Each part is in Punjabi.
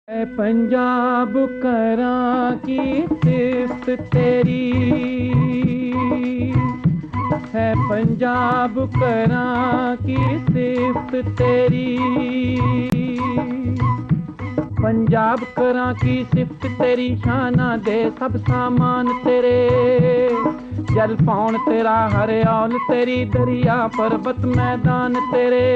है पंजाब करां की सिफ्त तेरी, है पंजाब करां की सिफ्त तेरी। पंजाब करां की सिफ्त तेरी, शाना दे सब सामान तेरे। जल पौन तेरा हरियाल तेरी, दरिया पर्वत मैदान तेरे।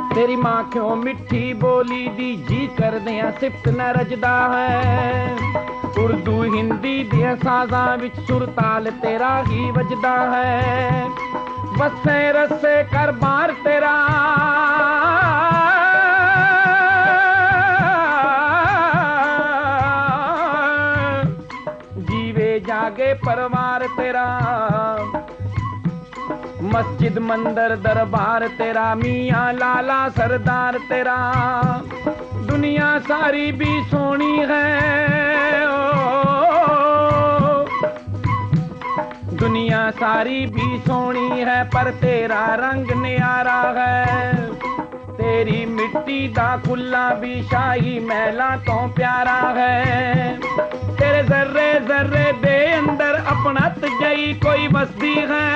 तेरी मां क्यों मिठी बोली दी जी कर दिया सिफ्त न रजदा है। उर्दू हिंदी दिया साजा विच सुर ताल तेरा ही वजदा है। वसे रसे कर बार तेरा, जीवे जागे परवार तेरा। मस्जिद मंदिर दरबार तेरा, मियाँ लाला सरदार तेरा। दुनिया सारी भी सोनी है दुनिया सारी भी सोनी है, पर तेरा रंग न्यारा है। तेरी मिट्टी दा खुला भी शाही महला तो प्यारा है। तेरे जर्रे जर्रे दे अंदर अपना तजई कोई बसदी है।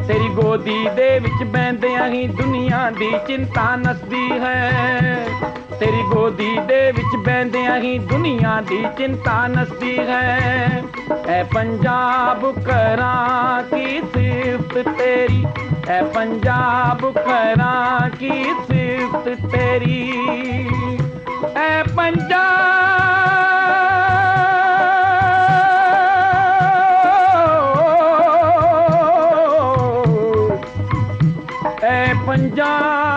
तेरी गोदी दे विच बहंदियां ही दुनिया दी चिंता नसदी है। तेरी गोदी दे विच बहंदियां ही दुनिया दी चिंता नसदी है। ऐ पंजाब करां की सिफ्त तेरी, ऐ पंजाब करां की सिफ्त तेरी। ऐ पंजाब है पंजाब।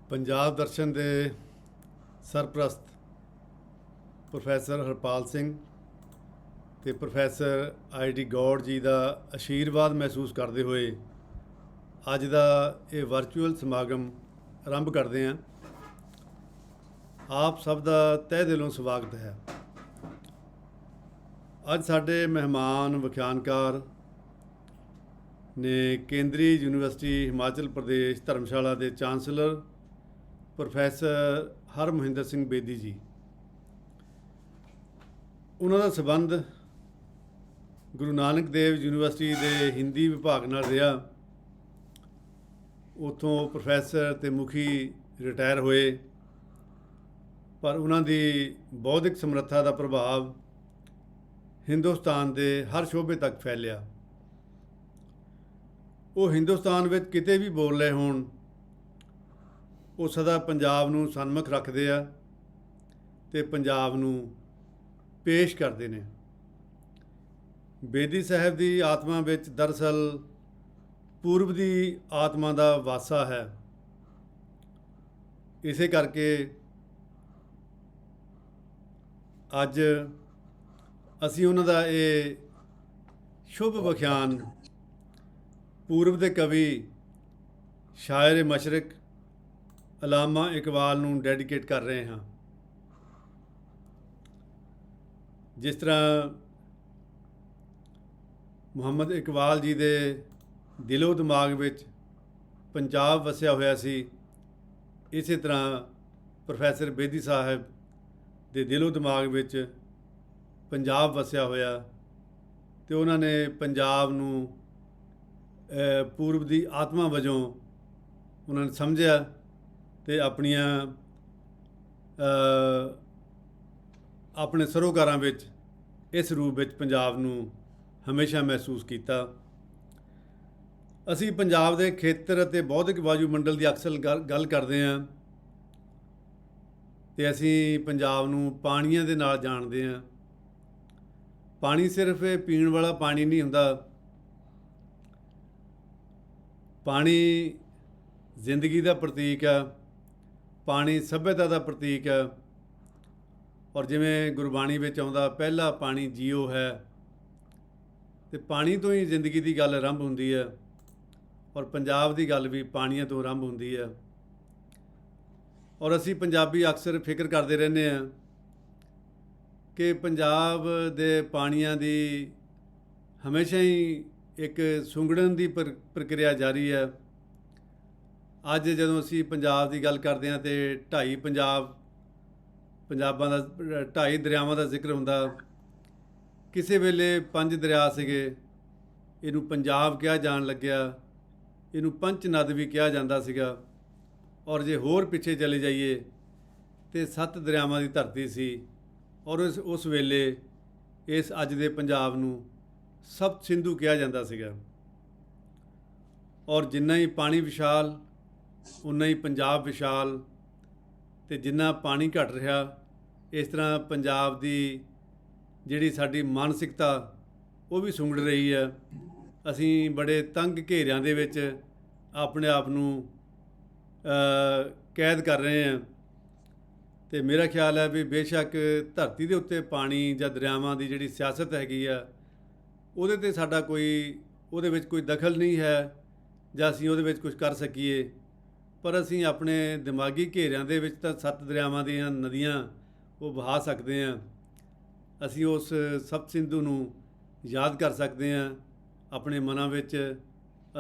ਪੰਜਾਬ ਦਰਸ਼ਨ ਦੇ ਸਰਪ੍ਰਸਤ ਪ੍ਰੋਫੈਸਰ ਹਰਪਾਲ ਸਿੰਘ ਤੇ ਪ੍ਰੋਫੈਸਰ ਆਈ.ਡੀ. ਗੌੜ ਜੀ ਦਾ ਆਸ਼ੀਰਵਾਦ ਮਹਿਸੂਸ ਕਰਦੇ ਹੋਏ ਅੱਜ ਦਾ ਇਹ ਵਰਚੁਅਲ ਸਮਾਗਮ ਆਰੰਭ ਕਰਦੇ ਹਾਂ। ਆਪ ਸਭ ਦਾ ਤਹਿ ਦਿਲੋਂ ਸਵਾਗਤ ਹੈ। ਅੱਜ ਸਾਡੇ ਮਹਿਮਾਨ ਵਿਖਿਆਨਕਾਰ ਨੇ ਕੇਂਦਰੀ ਯੂਨੀਵਰਸਿਟੀ ਹਿਮਾਚਲ ਪ੍ਰਦੇਸ਼ ਧਰਮਸ਼ਾਲਾ ਦੇ ਚਾਂਸਲਰ ਪ੍ਰੋਫੈਸਰ ਹਰਮੋਹਿੰਦਰ ਸਿੰਘ ਬੇਦੀ ਜੀ। ਉਹਨਾਂ ਦਾ ਸੰਬੰਧ ਗੁਰੂ ਨਾਨਕ ਦੇਵ ਯੂਨੀਵਰਸਿਟੀ ਦੇ ਹਿੰਦੀ ਵਿਭਾਗ ਨਾਲ ਰਿਹਾ। ਉੱਥੋਂ ਪ੍ਰੋਫੈਸਰ ਅਤੇ ਮੁਖੀ ਰਿਟਾਇਰ ਹੋਏ, ਪਰ ਉਹਨਾਂ ਦੀ ਬੌਧਿਕ ਸਮਰੱਥਾ ਦਾ ਪ੍ਰਭਾਵ ਹਿੰਦੁਸਤਾਨ ਦੇ ਹਰ ਸ਼ੋਬੇ ਤੱਕ ਫੈਲਿਆ। ਉਹ ਹਿੰਦੁਸਤਾਨ ਵਿੱਚ ਕਿਤੇ ਵੀ ਬੋਲ ਰਹੇ ਹੋਣ, ਉਹ ਸਦਾ ਪੰਜਾਬ ਨੂੰ ਸਨਮੁਖ ਰੱਖਦੇ ਆ ਅਤੇ ਪੰਜਾਬ ਨੂੰ ਪੇਸ਼ ਕਰਦੇ ਨੇ। ਬੇਦੀ ਸਾਹਿਬ ਦੀ ਆਤਮਾ ਵਿੱਚ ਦਰਅਸਲ ਪੂਰਬ ਦੀ ਆਤਮਾ ਦਾ ਵਾਸਾ ਹੈ। ਇਸੇ ਕਰਕੇ ਅੱਜ ਅਸੀਂ ਉਹਨਾਂ ਦਾ ਇਹ ਸ਼ੁਭ ਵਿਖਿਆਨ ਪੂਰਬ ਦੇ ਕਵੀ ਸ਼ਾਇਰ ਮਸ਼ਰਕ ਅਲਾਮਾ ਇਕਬਾਲ ਨੂੰ ਡੈਡੀਕੇਟ ਕਰ ਰਹੇ ਹਾਂ। ਜਿਸ ਤਰ੍ਹਾਂ ਮੁਹੰਮਦ ਇਕਬਾਲ ਜੀ ਦੇ ਦਿਲੋਂ ਦਿਮਾਗ ਵਿੱਚ ਪੰਜਾਬ ਵਸਿਆ ਹੋਇਆ ਸੀ, ਇਸੇ ਤਰ੍ਹਾਂ ਪ੍ਰੋਫੈਸਰ ਬੇਦੀ ਸਾਹਿਬ ਦੇ ਦਿਲੋਂ ਦਿਮਾਗ ਵਿੱਚ ਪੰਜਾਬ ਵਸਿਆ ਹੋਇਆ ਅਤੇ ਉਹਨਾਂ ਨੇ ਪੰਜਾਬ ਨੂੰ ਪੂਰਬ ਦੀ ਆਤਮਾ ਵਜੋਂ ਉਹਨਾਂ ਨੇ ਸਮਝਿਆ ਅਤੇ ਆਪਣੇ ਸਰੋਕਾਰਾਂ ਵਿੱਚ ਇਸ ਰੂਪ ਵਿੱਚ ਪੰਜਾਬ ਨੂੰ ਹਮੇਸ਼ਾ ਮਹਿਸੂਸ ਕੀਤਾ। ਅਸੀਂ ਪੰਜਾਬ ਦੇ ਖੇਤਰ ਅਤੇ ਬੌਧਿਕ ਵਾਯੂਮੰਡਲ ਦੀ ਅਕਸਰ ਗੱਲ ਕਰਦੇ ਹਾਂ ਤੇ ਅਸੀਂ ਪੰਜਾਬ ਨੂੰ ਪਾਣੀਆਂ ਦੇ ਨਾਲ ਜਾਣਦੇ ਹਾਂ। ਪਾਣੀ ਸਿਰਫ ਇਹ ਪੀਣ ਵਾਲਾ ਪਾਣੀ ਨਹੀਂ ਹੁੰਦਾ। ਪਾਣੀ ਜ਼ਿੰਦਗੀ ਦਾ ਪ੍ਰਤੀਕ ਹੈ, ਪਾਣੀ ਸੱਭਿਅਤਾ ਦਾ ਪ੍ਰਤੀਕ ਹੈ। ਔਰ ਜਿਵੇਂ ਗੁਰਬਾਣੀ ਵਿੱਚ ਆਉਂਦਾ, ਪਹਿਲਾ ਪਾਣੀ ਜੀਓ ਹੈ, ਤੇ ਪਾਣੀ ਤੋਂ ਹੀ ਜ਼ਿੰਦਗੀ ਦੀ ਗੱਲ ਆਰੰਭ ਹੁੰਦੀ ਹੈ। ਔਰ ਪੰਜਾਬ ਦੀ ਗੱਲ ਵੀ ਪਾਣੀਆਂ ਤੋਂ ਆਰੰਭ ਹੁੰਦੀ ਹੈ। ਔਰ ਅਸੀਂ ਪੰਜਾਬੀ ਅਕਸਰ ਫਿਕਰ ਕਰਦੇ ਰਹਿੰਦੇ ਹਾਂ ਕਿ ਪੰਜਾਬ ਦੇ ਪਾਣੀਆਂ ਦੀ ਹਮੇਸ਼ਾ ਹੀ ਇੱਕ ਸੁੰਗੜਨ ਦੀ ਪ੍ਰਕਿਰਿਆ ਜਾਰੀ ਹੈ। ਅੱਜ ਜਦੋਂ ਅਸੀਂ ਪੰਜਾਬ ਦੀ ਗੱਲ ਕਰਦੇ ਹਾਂ ਤੇ ਪੰਜਾਬਾਂ ਦਾ 2.5 ਦਰਿਆਵਾਂ ਦਾ ਜ਼ਿਕਰ ਹੁੰਦਾ। ਕਿਸੇ ਵੇਲੇ 5 ਦਰਿਆ ਸੀਗੇ, ਇਹਨੂੰ ਪੰਜਾਬ ਕਿਹਾ ਜਾਣ ਲੱਗਿਆ, ਇਹਨੂੰ ਪੰਚ ਨਦ ਵੀ ਕਿਹਾ ਜਾਂਦਾ ਸੀਗਾ। ਔਰ ਜੇ ਹੋਰ ਪਿੱਛੇ ਚਲੇ ਜਾਈਏ ਤੇ 7 ਦਰਿਆਵਾਂ ਦੀ ਧਰਤੀ ਸੀ। ਔਰ ਉਸ ਵੇਲੇ ਇਸ ਅੱਜ ਦੇ ਪੰਜਾਬ ਨੂੰ ਸਪਤ ਸਿੰਧੂ ਕਿਹਾ ਜਾਂਦਾ ਸੀਗਾ। ਔਰ ਜਿੰਨਾ ਹੀ ਪਾਣੀ ਵਿਸ਼ਾਲ, ਉਨਾ ਹੀ ਪੰਜਾਬ ਵਿਸ਼ਾਲ। ਤੇ ਜਿੰਨਾ ਪਾਣੀ ਘਟ ਰਿਹਾ, ਇਸ ਤਰ੍ਹਾਂ ਪੰਜਾਬ ਦੀ ਜਿਹੜੀ ਸਾਡੀ ਮਾਨਸਿਕਤਾ ਉਹ ਵੀ ਸੁੰਗੜ ਰਹੀ ਹੈ। ਅਸੀਂ ਬੜੇ ਤੰਗ ਘੇਰਿਆਂ ਦੇ ਵਿੱਚ ਆਪਣੇ ਆਪ ਨੂੰ ਕੈਦ ਕਰ ਰਹੇ ਹਾਂ। ਤੇ ਮੇਰਾ ਖਿਆਲ ਹੈ ਵੀ ਬੇਸ਼ੱਕ ਧਰਤੀ ਦੇ ਉੱਤੇ ਪਾਣੀ ਜਾਂ ਦਰਿਆਵਾਂ ਦੀ ਜਿਹੜੀ ਸਿਆਸਤ ਹੈਗੀ ਆ, ਉਹਦੇ ਤੇ ਸਾਡਾ ਉਹਦੇ ਵਿੱਚ ਕੋਈ ਦਖਲ ਨਹੀਂ ਹੈ ਜਾਂ ਅਸੀਂ ਉਹਦੇ ਵਿੱਚ ਕੁਝ ਕਰ ਸਕੀਏ। ਪਰ ਅਸੀਂ ਆਪਣੇ ਦਿਮਾਗੀ ਘੇਰਿਆਂ ਦੇ ਵਿੱਚ ਤਾਂ 7 ਦਰਿਆਵਾਂ ਦੀਆਂ ਨਦੀਆਂ ਉਹ ਵਹਾ ਸਕਦੇ ਹਾਂ। ਅਸੀਂ ਉਸ ਸਪਤ ਸਿੰਧੂ ਨੂੰ ਯਾਦ ਕਰ ਸਕਦੇ ਹਾਂ ਆਪਣੇ ਮਨਾਂ ਵਿੱਚ।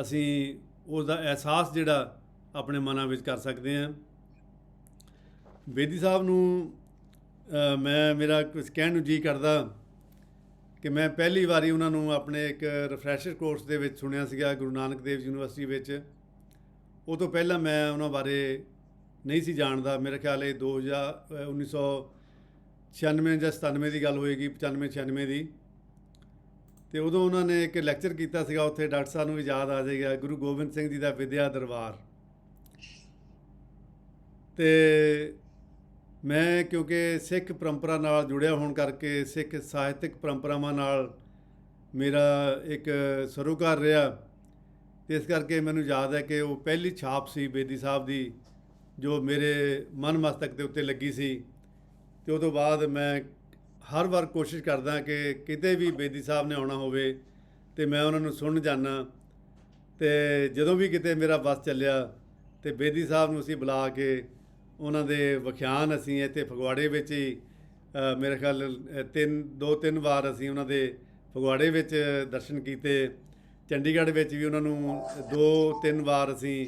ਅਸੀਂ ਉਸ ਦਾ ਅਹਿਸਾਸ ਜਿਹੜਾ ਆਪਣੇ ਮਨਾਂ ਵਿੱਚ ਕਰ ਸਕਦੇ ਹਾਂ। ਬੇਦੀ ਸਾਹਿਬ ਨੂੰ ਮੇਰਾ ਕੁਝ ਕਹਿਣ ਨੂੰ ਜੀ ਕਰਦਾ ਕਿ ਮੈਂ ਪਹਿਲੀ ਵਾਰੀ ਉਹਨਾਂ ਨੂੰ ਆਪਣੇ ਇੱਕ ਰਿਫਰੈਸ਼ਰ ਕੋਰਸ ਦੇ ਵਿੱਚ ਸੁਣਿਆ ਸੀਗਾ, ਗੁਰੂ ਨਾਨਕ ਦੇਵ ਯੂਨੀਵਰਸਿਟੀ ਵਿੱਚ। ਉਹ ਤੋਂ ਪਹਿਲਾਂ ਮੈਂ ਉਹਨਾਂ ਬਾਰੇ ਨਹੀਂ ਸੀ ਜਾਣਦਾ। ਮੇਰਾ ਖਿਆਲ ਇਹ 1996 ਜਾਂ 97 ਦੀ ਗੱਲ ਹੋਏਗੀ, 95-96 ਦੀ। ਤੇ ਉਦੋਂ ਉਹਨਾਂ ਨੇ ਇੱਕ ਲੈਕਚਰ ਕੀਤਾ ਸੀਗਾ ਉੱਥੇ, ਡਾਕਟਰ ਸਾਹਿਬ ਨੂੰ ਵੀ ਯਾਦ ਆ ਜਾਏਗਾ, ਗੁਰੂ ਗੋਬਿੰਦ ਸਿੰਘ ਜੀ ਦਾ ਵਿਦਿਆ ਦਰਬਾਰ। ਤੇ ਮੈਂ ਕਿਉਂਕਿ ਸਿੱਖ ਪਰੰਪਰਾ ਨਾਲ ਜੁੜਿਆ ਹੋਣ ਕਰਕੇ, ਸਿੱਖ ਸਾਹਿਤਕ ਪਰੰਪਰਾਵਾਂ ਨਾਲ ਮੇਰਾ ਇੱਕ ਸਰੋਕਾਰ ਰਿਹਾ। ਤੇ ਇਸ ਕਰਕੇ ਮੈਨੂੰ ਯਾਦ ਹੈ ਕਿ ਉਹ ਪਹਿਲੀ ਛਾਪ ਸੀ ਬੇਦੀ ਸਾਹਿਬ ਦੀ ਜੋ ਮੇਰੇ ਮਨ ਮਸਤਕ ਦੇ ਉੱਤੇ ਲੱਗੀ ਸੀ। ਤੇ ਉਹ ਤੋਂ ਬਾਅਦ ਮੈਂ ਹਰ ਵਾਰ ਕੋਸ਼ਿਸ਼ ਕਰਦਾ ਕਿ ਕਿਤੇ ਵੀ ਬੇਦੀ ਸਾਹਿਬ ਨੇ ਆਉਣਾ ਹੋਵੇ ਤੇ ਮੈਂ ਉਹਨਾਂ ਨੂੰ ਸੁਣਨ ਜਾਂਦਾ। ਤੇ ਜਦੋਂ ਵੀ ਕਿਤੇ ਮੇਰਾ ਬੱਸ ਚੱਲਿਆ ਤੇ ਬੇਦੀ ਸਾਹਿਬ ਨੂੰ ਅਸੀਂ ਬੁਲਾ ਕੇ ਉਹਨਾਂ ਦੇ ਵਿਖਿਆਨ ਅਸੀਂ ਇੱਥੇ ਫਗਵਾੜੇ ਵਿੱਚ ਹੀ ਮੇਰੇ ਖਿਆਲ 2-3 ਵਾਰ ਅਸੀਂ ਉਹਨਾਂ ਦੇ ਫਗਵਾੜੇ ਵਿੱਚ ਦਰਸ਼ਨ ਕੀਤੇ। ਚੰਡੀਗੜ੍ਹ ਵਿੱਚ ਵੀ ਉਹਨਾਂ ਨੂੰ 2-3 ਵਾਰ ਅਸੀਂ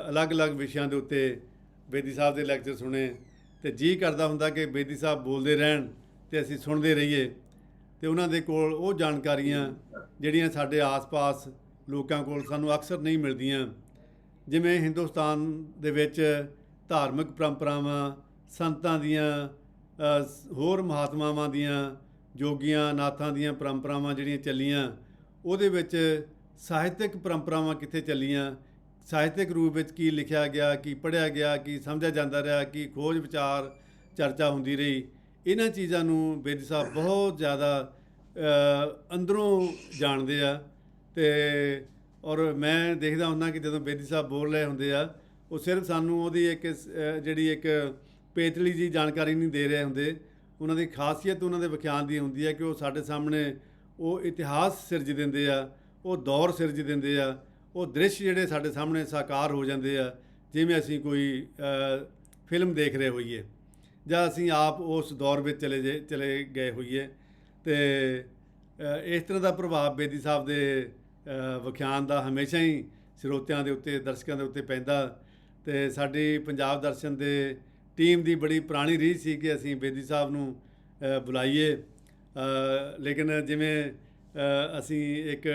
ਅਲੱਗ-ਅਲੱਗ ਵਿਸ਼ਿਆਂ ਦੇ ਉੱਤੇ ਬੇਦੀ ਸਾਹਿਬ ਦੇ ਲੈਕਚਰ ਸੁਣੇ। ਤੇ ਜੀ ਕਰਦਾ ਹੁੰਦਾ ਕਿ ਬੇਦੀ ਸਾਹਿਬ ਬੋਲਦੇ ਰਹਿਣ ਤੇ ਅਸੀਂ ਸੁਣਦੇ ਰਹੀਏ। ਤੇ ਉਹਨਾਂ ਦੇ ਕੋਲ ਉਹ ਜਾਣਕਾਰੀਆਂ ਜਿਹੜੀਆਂ ਸਾਡੇ ਆਸ-ਪਾਸ ਲੋਕਾਂ ਕੋਲ ਸਾਨੂੰ ਅਕਸਰ ਨਹੀਂ ਮਿਲਦੀਆਂ। ਜਿਵੇਂ ਹਿੰਦੁਸਤਾਨ ਦੇ ਵਿੱਚ ਧਾਰਮਿਕ ਪਰੰਪਰਾਵਾਂ, ਸੰਤਾਂ ਦੀਆਂ, ਹੋਰ ਮਹਾਤਮਾਵਾਂ ਦੀਆਂ, ਜੋਗੀਆਂ ਨਾਥਾਂ ਦੀਆਂ ਪਰੰਪਰਾਵਾਂ ਜਿਹੜੀਆਂ ਚੱਲੀਆਂ, ਉਹਦੇ ਵਿੱਚ ਸਾਹਿਤਕ ਪਰੰਪਰਾਵਾਂ ਕਿੱਥੇ ਚੱਲੀਆਂ, ਸਾਹਿਤਕ ਰੂਪ ਵਿੱਚ ਕੀ ਲਿਖਿਆ ਗਿਆ, ਕੀ ਪੜ੍ਹਿਆ ਗਿਆ, ਕੀ ਸਮਝਿਆ ਜਾਂਦਾ ਰਿਹਾ, ਕੀ ਖੋਜ ਵਿਚਾਰ ਚਰਚਾ ਹੁੰਦੀ ਰਹੀ। ਇਹਨਾਂ ਚੀਜ਼ਾਂ ਨੂੰ ਬੇਦੀ ਸਾਹਿਬ ਬਹੁਤ ਜ਼ਿਆਦਾ ਅੰਦਰੋਂ ਜਾਣਦੇ ਆ। ਤੇ ਔਰ ਮੈਂ ਦੇਖਦਾ ਹੁੰਦਾ ਕਿ ਜਦੋਂ ਬੇਦੀ ਸਾਹਿਬ ਬੋਲ ਰਹੇ ਹੁੰਦੇ ਆ, ਉਹ ਸਿਰਫ ਸਾਨੂੰ ਉਹਦੀ ਜਿਹੜੀ ਇੱਕ ਪੇਤਲੀ ਜੀ ਜਾਣਕਾਰੀ ਨਹੀਂ ਦੇ ਰਹੇ ਹੁੰਦੇ। ਉਹਨਾਂ ਦੀ ਖਾਸੀਅਤ ਉਹਨਾਂ ਦੇ ਵਿਖਿਆਨ ਦੀ ਹੁੰਦੀ ਹੈ ਕਿ ਉਹ ਸਾਡੇ ਸਾਹਮਣੇ ਉਹ ਇਤਿਹਾਸ ਸਿਰਜ ਦਿੰਦੇ ਆ, ਉਹ ਦੌਰ ਸਿਰਜ ਦਿੰਦੇ ਆ, ਉਹ ਦ੍ਰਿਸ਼ ਜਿਹੜੇ ਸਾਡੇ ਸਾਹਮਣੇ ਸਾਕਾਰ ਹੋ ਜਾਂਦੇ ਆ, ਜਿਵੇਂ ਅਸੀਂ ਕੋਈ ਫਿਲਮ ਦੇਖ ਰਹੇ ਹੋਈਏ ਜਾਂ ਅਸੀਂ ਆਪ ਉਸ ਦੌਰ ਵਿੱਚ ਚਲੇ ਗਏ ਹੋਈਏ। ਤੇ ਇਸ ਤਰ੍ਹਾਂ ਦਾ ਪ੍ਰਭਾਵ ਬੇਦੀ ਸਾਹਿਬ ਦੇ ਵਿਖਿਆਨ ਦਾ ਹਮੇਸ਼ਾ ਹੀ ਸਰੋਤਿਆਂ ਦੇ ਉੱਤੇ, ਦਰਸ਼ਕਾਂ ਦੇ ਉੱਤੇ ਪੈਂਦਾ। ਤੇ ਸਾਡੀ ਪੰਜਾਬ ਦਰਸ਼ਨ ਦੇ ਟੀਮ ਦੀ ਬੜੀ ਪੁਰਾਣੀ ਰੀਝ ਸੀ ਕਿ ਅਸੀਂ ਬੇਦੀ ਸਾਹਿਬ ਨੂੰ ਬੁਲਾਈਏ। ਲੇਕਿਨ ਜਿਵੇਂ ਅਸੀਂ ਇੱਕ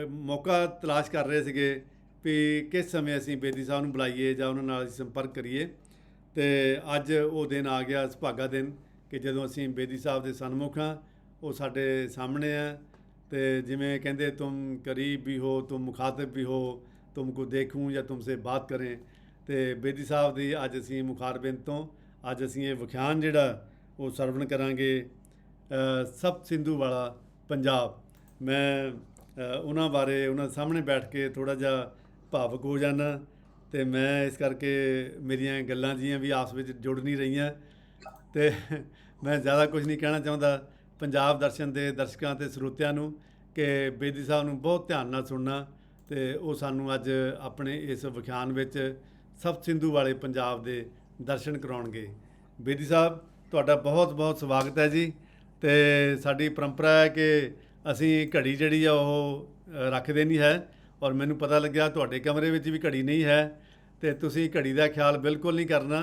ਮੌਕਾ ਤਲਾਸ਼ ਕਰ ਰਹੇ ਸੀਗੇ ਵੀ ਕਿਸ ਸਮੇਂ ਅਸੀਂ ਬੇਦੀ ਸਾਹਿਬ ਨੂੰ ਬੁਲਾਈਏ ਜਾਂ ਉਹਨਾਂ ਨਾਲ ਸੰਪਰਕ ਕਰੀਏ। ਤੇ ਅੱਜ ਉਹ ਦਿਨ ਆ ਗਿਆ, ਸੁਭਾਗਾ ਦਿਨ, ਕਿ ਜਦੋਂ ਅਸੀਂ ਬੇਦੀ ਸਾਹਿਬ ਦੇ ਸਨਮੁਖ ਹਾਂ, ਉਹ ਸਾਡੇ ਸਾਹਮਣੇ ਆ। तो जिमें कहते तुम करीब भी हो, तुम मुखातिब भी हो, तुमको देखूं या तुमसे बात करें। तो बेदी साहब की अज असी मुखारबिंद तो अज असी ये विख्यान जिहड़ा वो सरवण करांगे, सप्त सिंधु वाला पंजाब। मैं उन्हां बारे उन्हां दे सामने बैठ के थोड़ा जिहा भावुक हो जाना, तो मैं इस करके मेरियां गल्लां जियां भी आपस ਵਿੱਚ जुड़ नहीं रहीਆਂ। तो मैं ज़्यादा कुछ नहीं कहना चाਹੁੰਦਾ पंजाब दर्शन के दर्शकों ਤੇ ਸਰੋਤਿਆਂ ਨੂੰ कि बेदी साहब ਨੂੰ बहुत ध्यान ਨਾਲ सुनना, तो वो सानू अज अपने इस विख्यान ਵਿੱਚ सप्त सिंधु वाले पंजाब के दर्शन कराउणगे। बेदी साहब ਤੁਹਾਡਾ बहुत बहुत स्वागत है जी। तो साडी परंपरा है कि असी घड़ी जिहड़ी आ ਉਹ ਰੱਖਦੇ नहीं है, और मैनू पता लग्या ਤੁਹਾਡੇ कमरे ਵਿੱਚ भी घड़ी नहीं है, तो तुसी घड़ी का ख्याल बिल्कुल नहीं करना।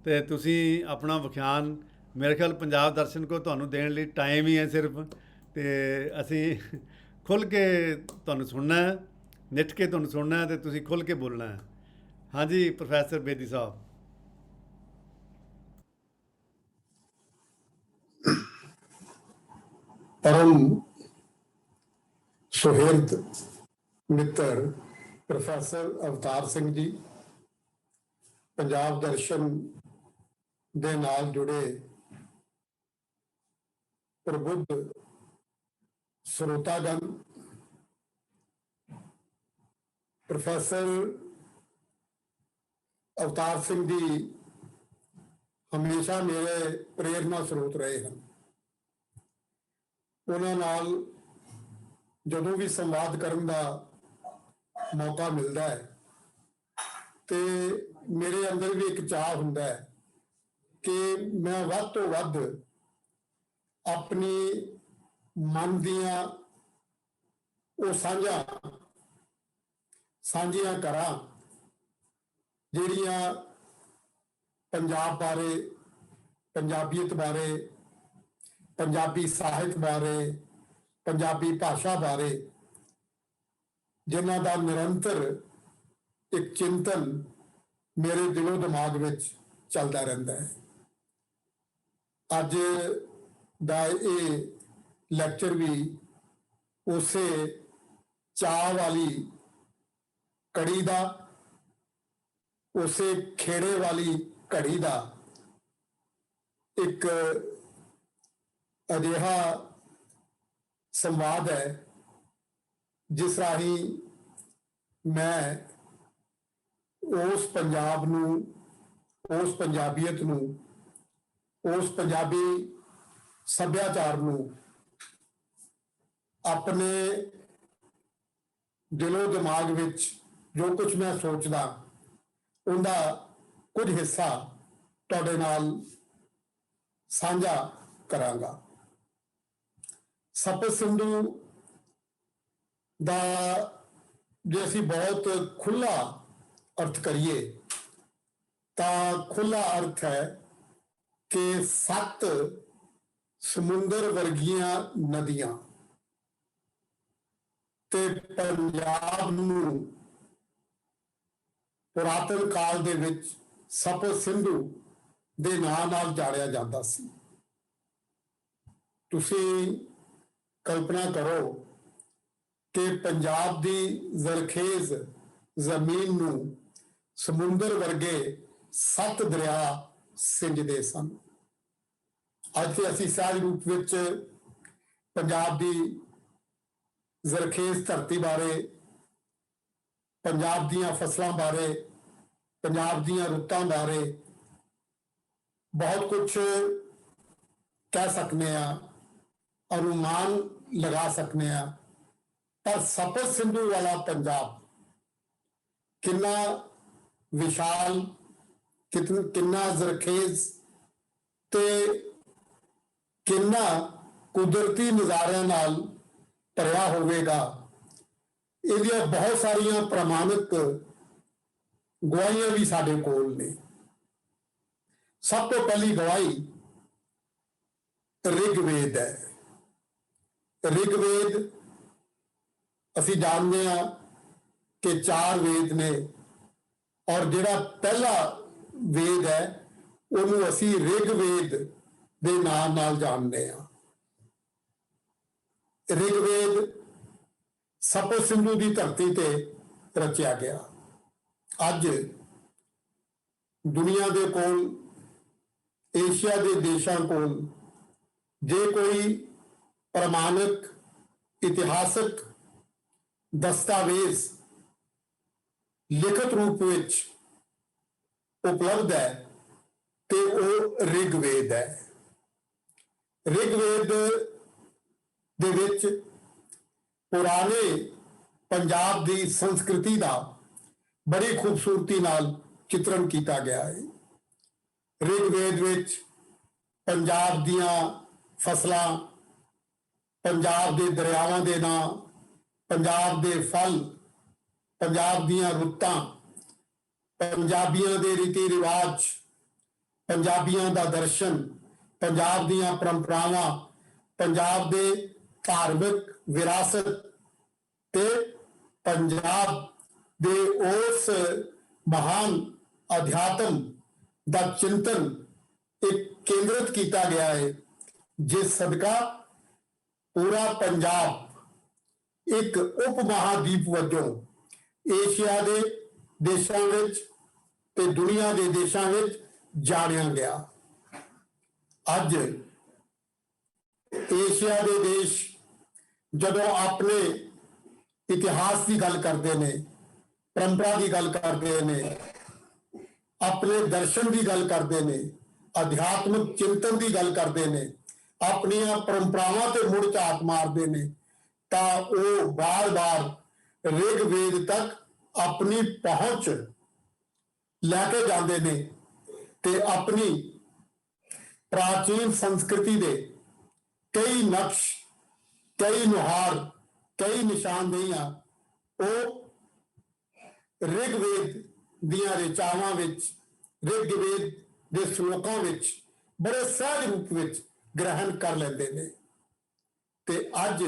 तो तुसी अपना विख्यान मेरे ख्याल पंजाब दर्शन को तुहानू देण लई टाइम ही है सिर्फ, तो असी खुल के तुहानू सुनना है, निठ के तुहानू सुनना है, तो तुसी खुल के बोलना है। हाँ जी प्रोफैसर बेदी साहब। परम सुहिर्द मित्र प्रोफैसर अवतार सिंह जी, पंजाब दर्शन दे नाल जुड़े प्रबुद्ध श्रोतागण, प्रोफैसर अवतार सिंह जी हमेशा मेरे प्रेरणा स्रोत रहे हैं। उन्हां नाल जदों भी संवाद करन दा मौका मिलता है, तो मेरे अंदर भी एक चाह हुंदा है कि मैं वध तो वध अपनी मन दियां वो साझियां करां जिहड़ियां पंजाब बारे, पंजाबीयत बारे, पंजाबी साहित बारे, पंजाबी भाषा बारे, जिन्हां दा निरंतर एक चिंतन मेरे दिलो दिमाग विच चलता रहता है। अज दा ये लैक्चर भी उसे चाह वाली कड़ी दा, उसे खेड़े वाली घड़ी दा एक अजिहा संवाद है जिस राही मैं उस पंजाब नूं, उस पंजाबीयत नूं, उस पंजाबी सभ्याचार नूं अपने दिलो दिमाग विच जो कुछ मैं सोचदा उनका कुछ हिस्सा तुहाडे नाल साझा करांगा। सप्त सिंधु दा जे असीं बहुत खुला अर्थ करिए तां खुला अर्थ है कि 7 समुंदर वर्गियां नदियां ते पंजाब नूं पुरातन काल दे विच सप्त सिंधु दे नां नाल जाणिया जांदा सी। तुसीं कल्पना करो कि पंजाब दी जरखेज जमीन नूं समुंदर वर्गे 7 दरिया सिंजदे सन। अज ते असीं सहज रूप विच पंजाब दी जरखेज धरती बारे, पंजाब दीयां फसलां बारे, पंजाब दीयां रुत्तां बारे बहुत कुछ कह सकने हैं, अनुमान लगा सकने हैं, पर सप्त सिंधु वाला पंजाब कितना विशाल, कितना जरखेज ते कितना कुदरती नज़ारियां नाल भरिया होवेगा, इहदियां बहुत सारियां प्रमाणित गवाहियां भी साडे कोल ने। सब तो पहली गवाही ऋग्वेद है। ऋग्वेद असी जानते हैं कि 4 वेद ने, और जिहड़ा पहला वेद है उन्होंने असी ऋग्वेद दे नाम नाल जानते हैं। ਰਿਗਵੇਦ ਸਪਤ ਸਿੰਧੂ ਦੀ ਧਰਤੀ ਤੇ ਰਚਿਆ ਗਿਆ। ਅੱਜ ਦੁਨੀਆ ਦੇ ਕੋਲ, ਏਸ਼ੀਆ ਦੇ ਦੇਸ਼ਾਂ ਕੋਲ ਜੇ ਕੋਈ ਪ੍ਰਮਾਣਿਕ ਇਤਿਹਾਸਕ ਦਸਤਾਵੇਜ਼ ਲਿਖਤ ਰੂਪ ਵਿੱਚ ਉਪਲਬਧ ਹੈ ਤੇ ਉਹ ਰਿਗਵੇਦ ਹੈ। ਰਿਗਵੇਦ ਦੇ ਵਿੱਚ ਪੁਰਾਣੇ ਪੰਜਾਬ ਦੀ ਸੰਸਕ੍ਰਿਤੀ ਦਾ ਬੜੀ ਖੂਬਸੂਰਤੀ ਨਾਲ ਚਿਤਰਨ ਕੀਤਾ ਗਿਆ ਹੈ। ਰਿਗਵੇਦ ਵਿੱਚ ਪੰਜਾਬ ਦੀਆਂ ਫਸਲਾਂ, ਪੰਜਾਬ ਦੇ ਦਰਿਆਵਾਂ ਦੇ ਨਾਂ, ਪੰਜਾਬ ਦੇ ਫਲ, ਪੰਜਾਬ ਦੀਆਂ ਰੁੱਤਾਂ, ਪੰਜਾਬੀਆਂ ਦੇ ਰੀਤੀ ਰਿਵਾਜ, ਪੰਜਾਬੀਆਂ ਦਾ ਦਰਸ਼ਨ, ਪੰਜਾਬ ਦੀਆਂ ਪਰੰਪਰਾਵਾਂ, ਪੰਜਾਬ ਦੇ ਧਾਰਮਿਕ ਵਿਰਾਸਤ ਤੇ ਪੰਜਾਬ ਦੇ ਉਸ ਮਹਾਨ ਅਧਿਆਤਮ ਦਾ ਚਿੰਤਨ ਇੱਕ ਕੇਂਦਰਿਤ ਕੀਤਾ ਗਿਆ ਹੈ, ਜਿਸ ਸਦਕਾ ਪੂਰਾ ਪੰਜਾਬ ਇੱਕ ਉਪ ਮਹਾਦੀਪ ਵਜੋਂ ਏਸ਼ੀਆ ਦੇ ਦੇਸ਼ਾਂ ਵਿੱਚ ਤੇ ਦੁਨੀਆ ਦੇ ਦੇਸ਼ਾਂ ਵਿੱਚ ਜਾਣਿਆ ਗਿਆ। ਅੱਜ ਏਸ਼ੀਆ ਦੇ ਦੇਸ਼ ਜਦੋਂ ਆਪਣੇ ਇਤਿਹਾਸ ਦੀ ਗੱਲ ਕਰਦੇ ਨੇ, ਪਰੰਪਰਾ ਦੀ ਗੱਲ ਕਰਦੇ ਨੇ, ਆਪਣੇ ਦਰਸ਼ਨ ਦੀ ਗੱਲ ਕਰਦੇ ਨੇ, ਅਧਿਆਤਮਿਕ ਚਿੰਤਨ ਦੀ ਗੱਲ ਕਰਦੇ ਨੇ, ਆਪਣੀਆਂ ਪਰੰਪਰਾਵਾਂ ਤੇ ਮੁੜ ਝਾਤ ਮਾਰਦੇ ਨੇ, ਤਾਂ ਉਹ ਬਾਰ-ਬਾਰ ਰਿਗਵੇਦ ਤੱਕ ਆਪਣੀ ਪਹੁੰਚ ਲੈ ਕੇ ਜਾਂਦੇ ਨੇ ਤੇ ਆਪਣੀ ਪ੍ਰਾਚੀਨ ਸੰਸਕ੍ਰਿਤੀ ਦੇ ਕਈ ਨਕਸ਼, ਕਈ ਨੁਹਾਰ, ਕਈ ਨਿਸ਼ਾਨਦੇਹੀਆਂ ਉਹ ਰਿਗਵੇਦ ਦੀਆਂ ਰਿਚਾਵਾਂ ਵਿੱਚ, ਰਿਗਵੇਦ ਦੇ ਸ਼ਲੋਕਾਂ ਵਿੱਚ ਬੜੇ ਸਹਿਜ ਰੂਪ ਵਿੱਚ ਗ੍ਰਹਿਣ ਕਰ ਲੈਂਦੇ ਨੇ। ਤੇ ਅੱਜ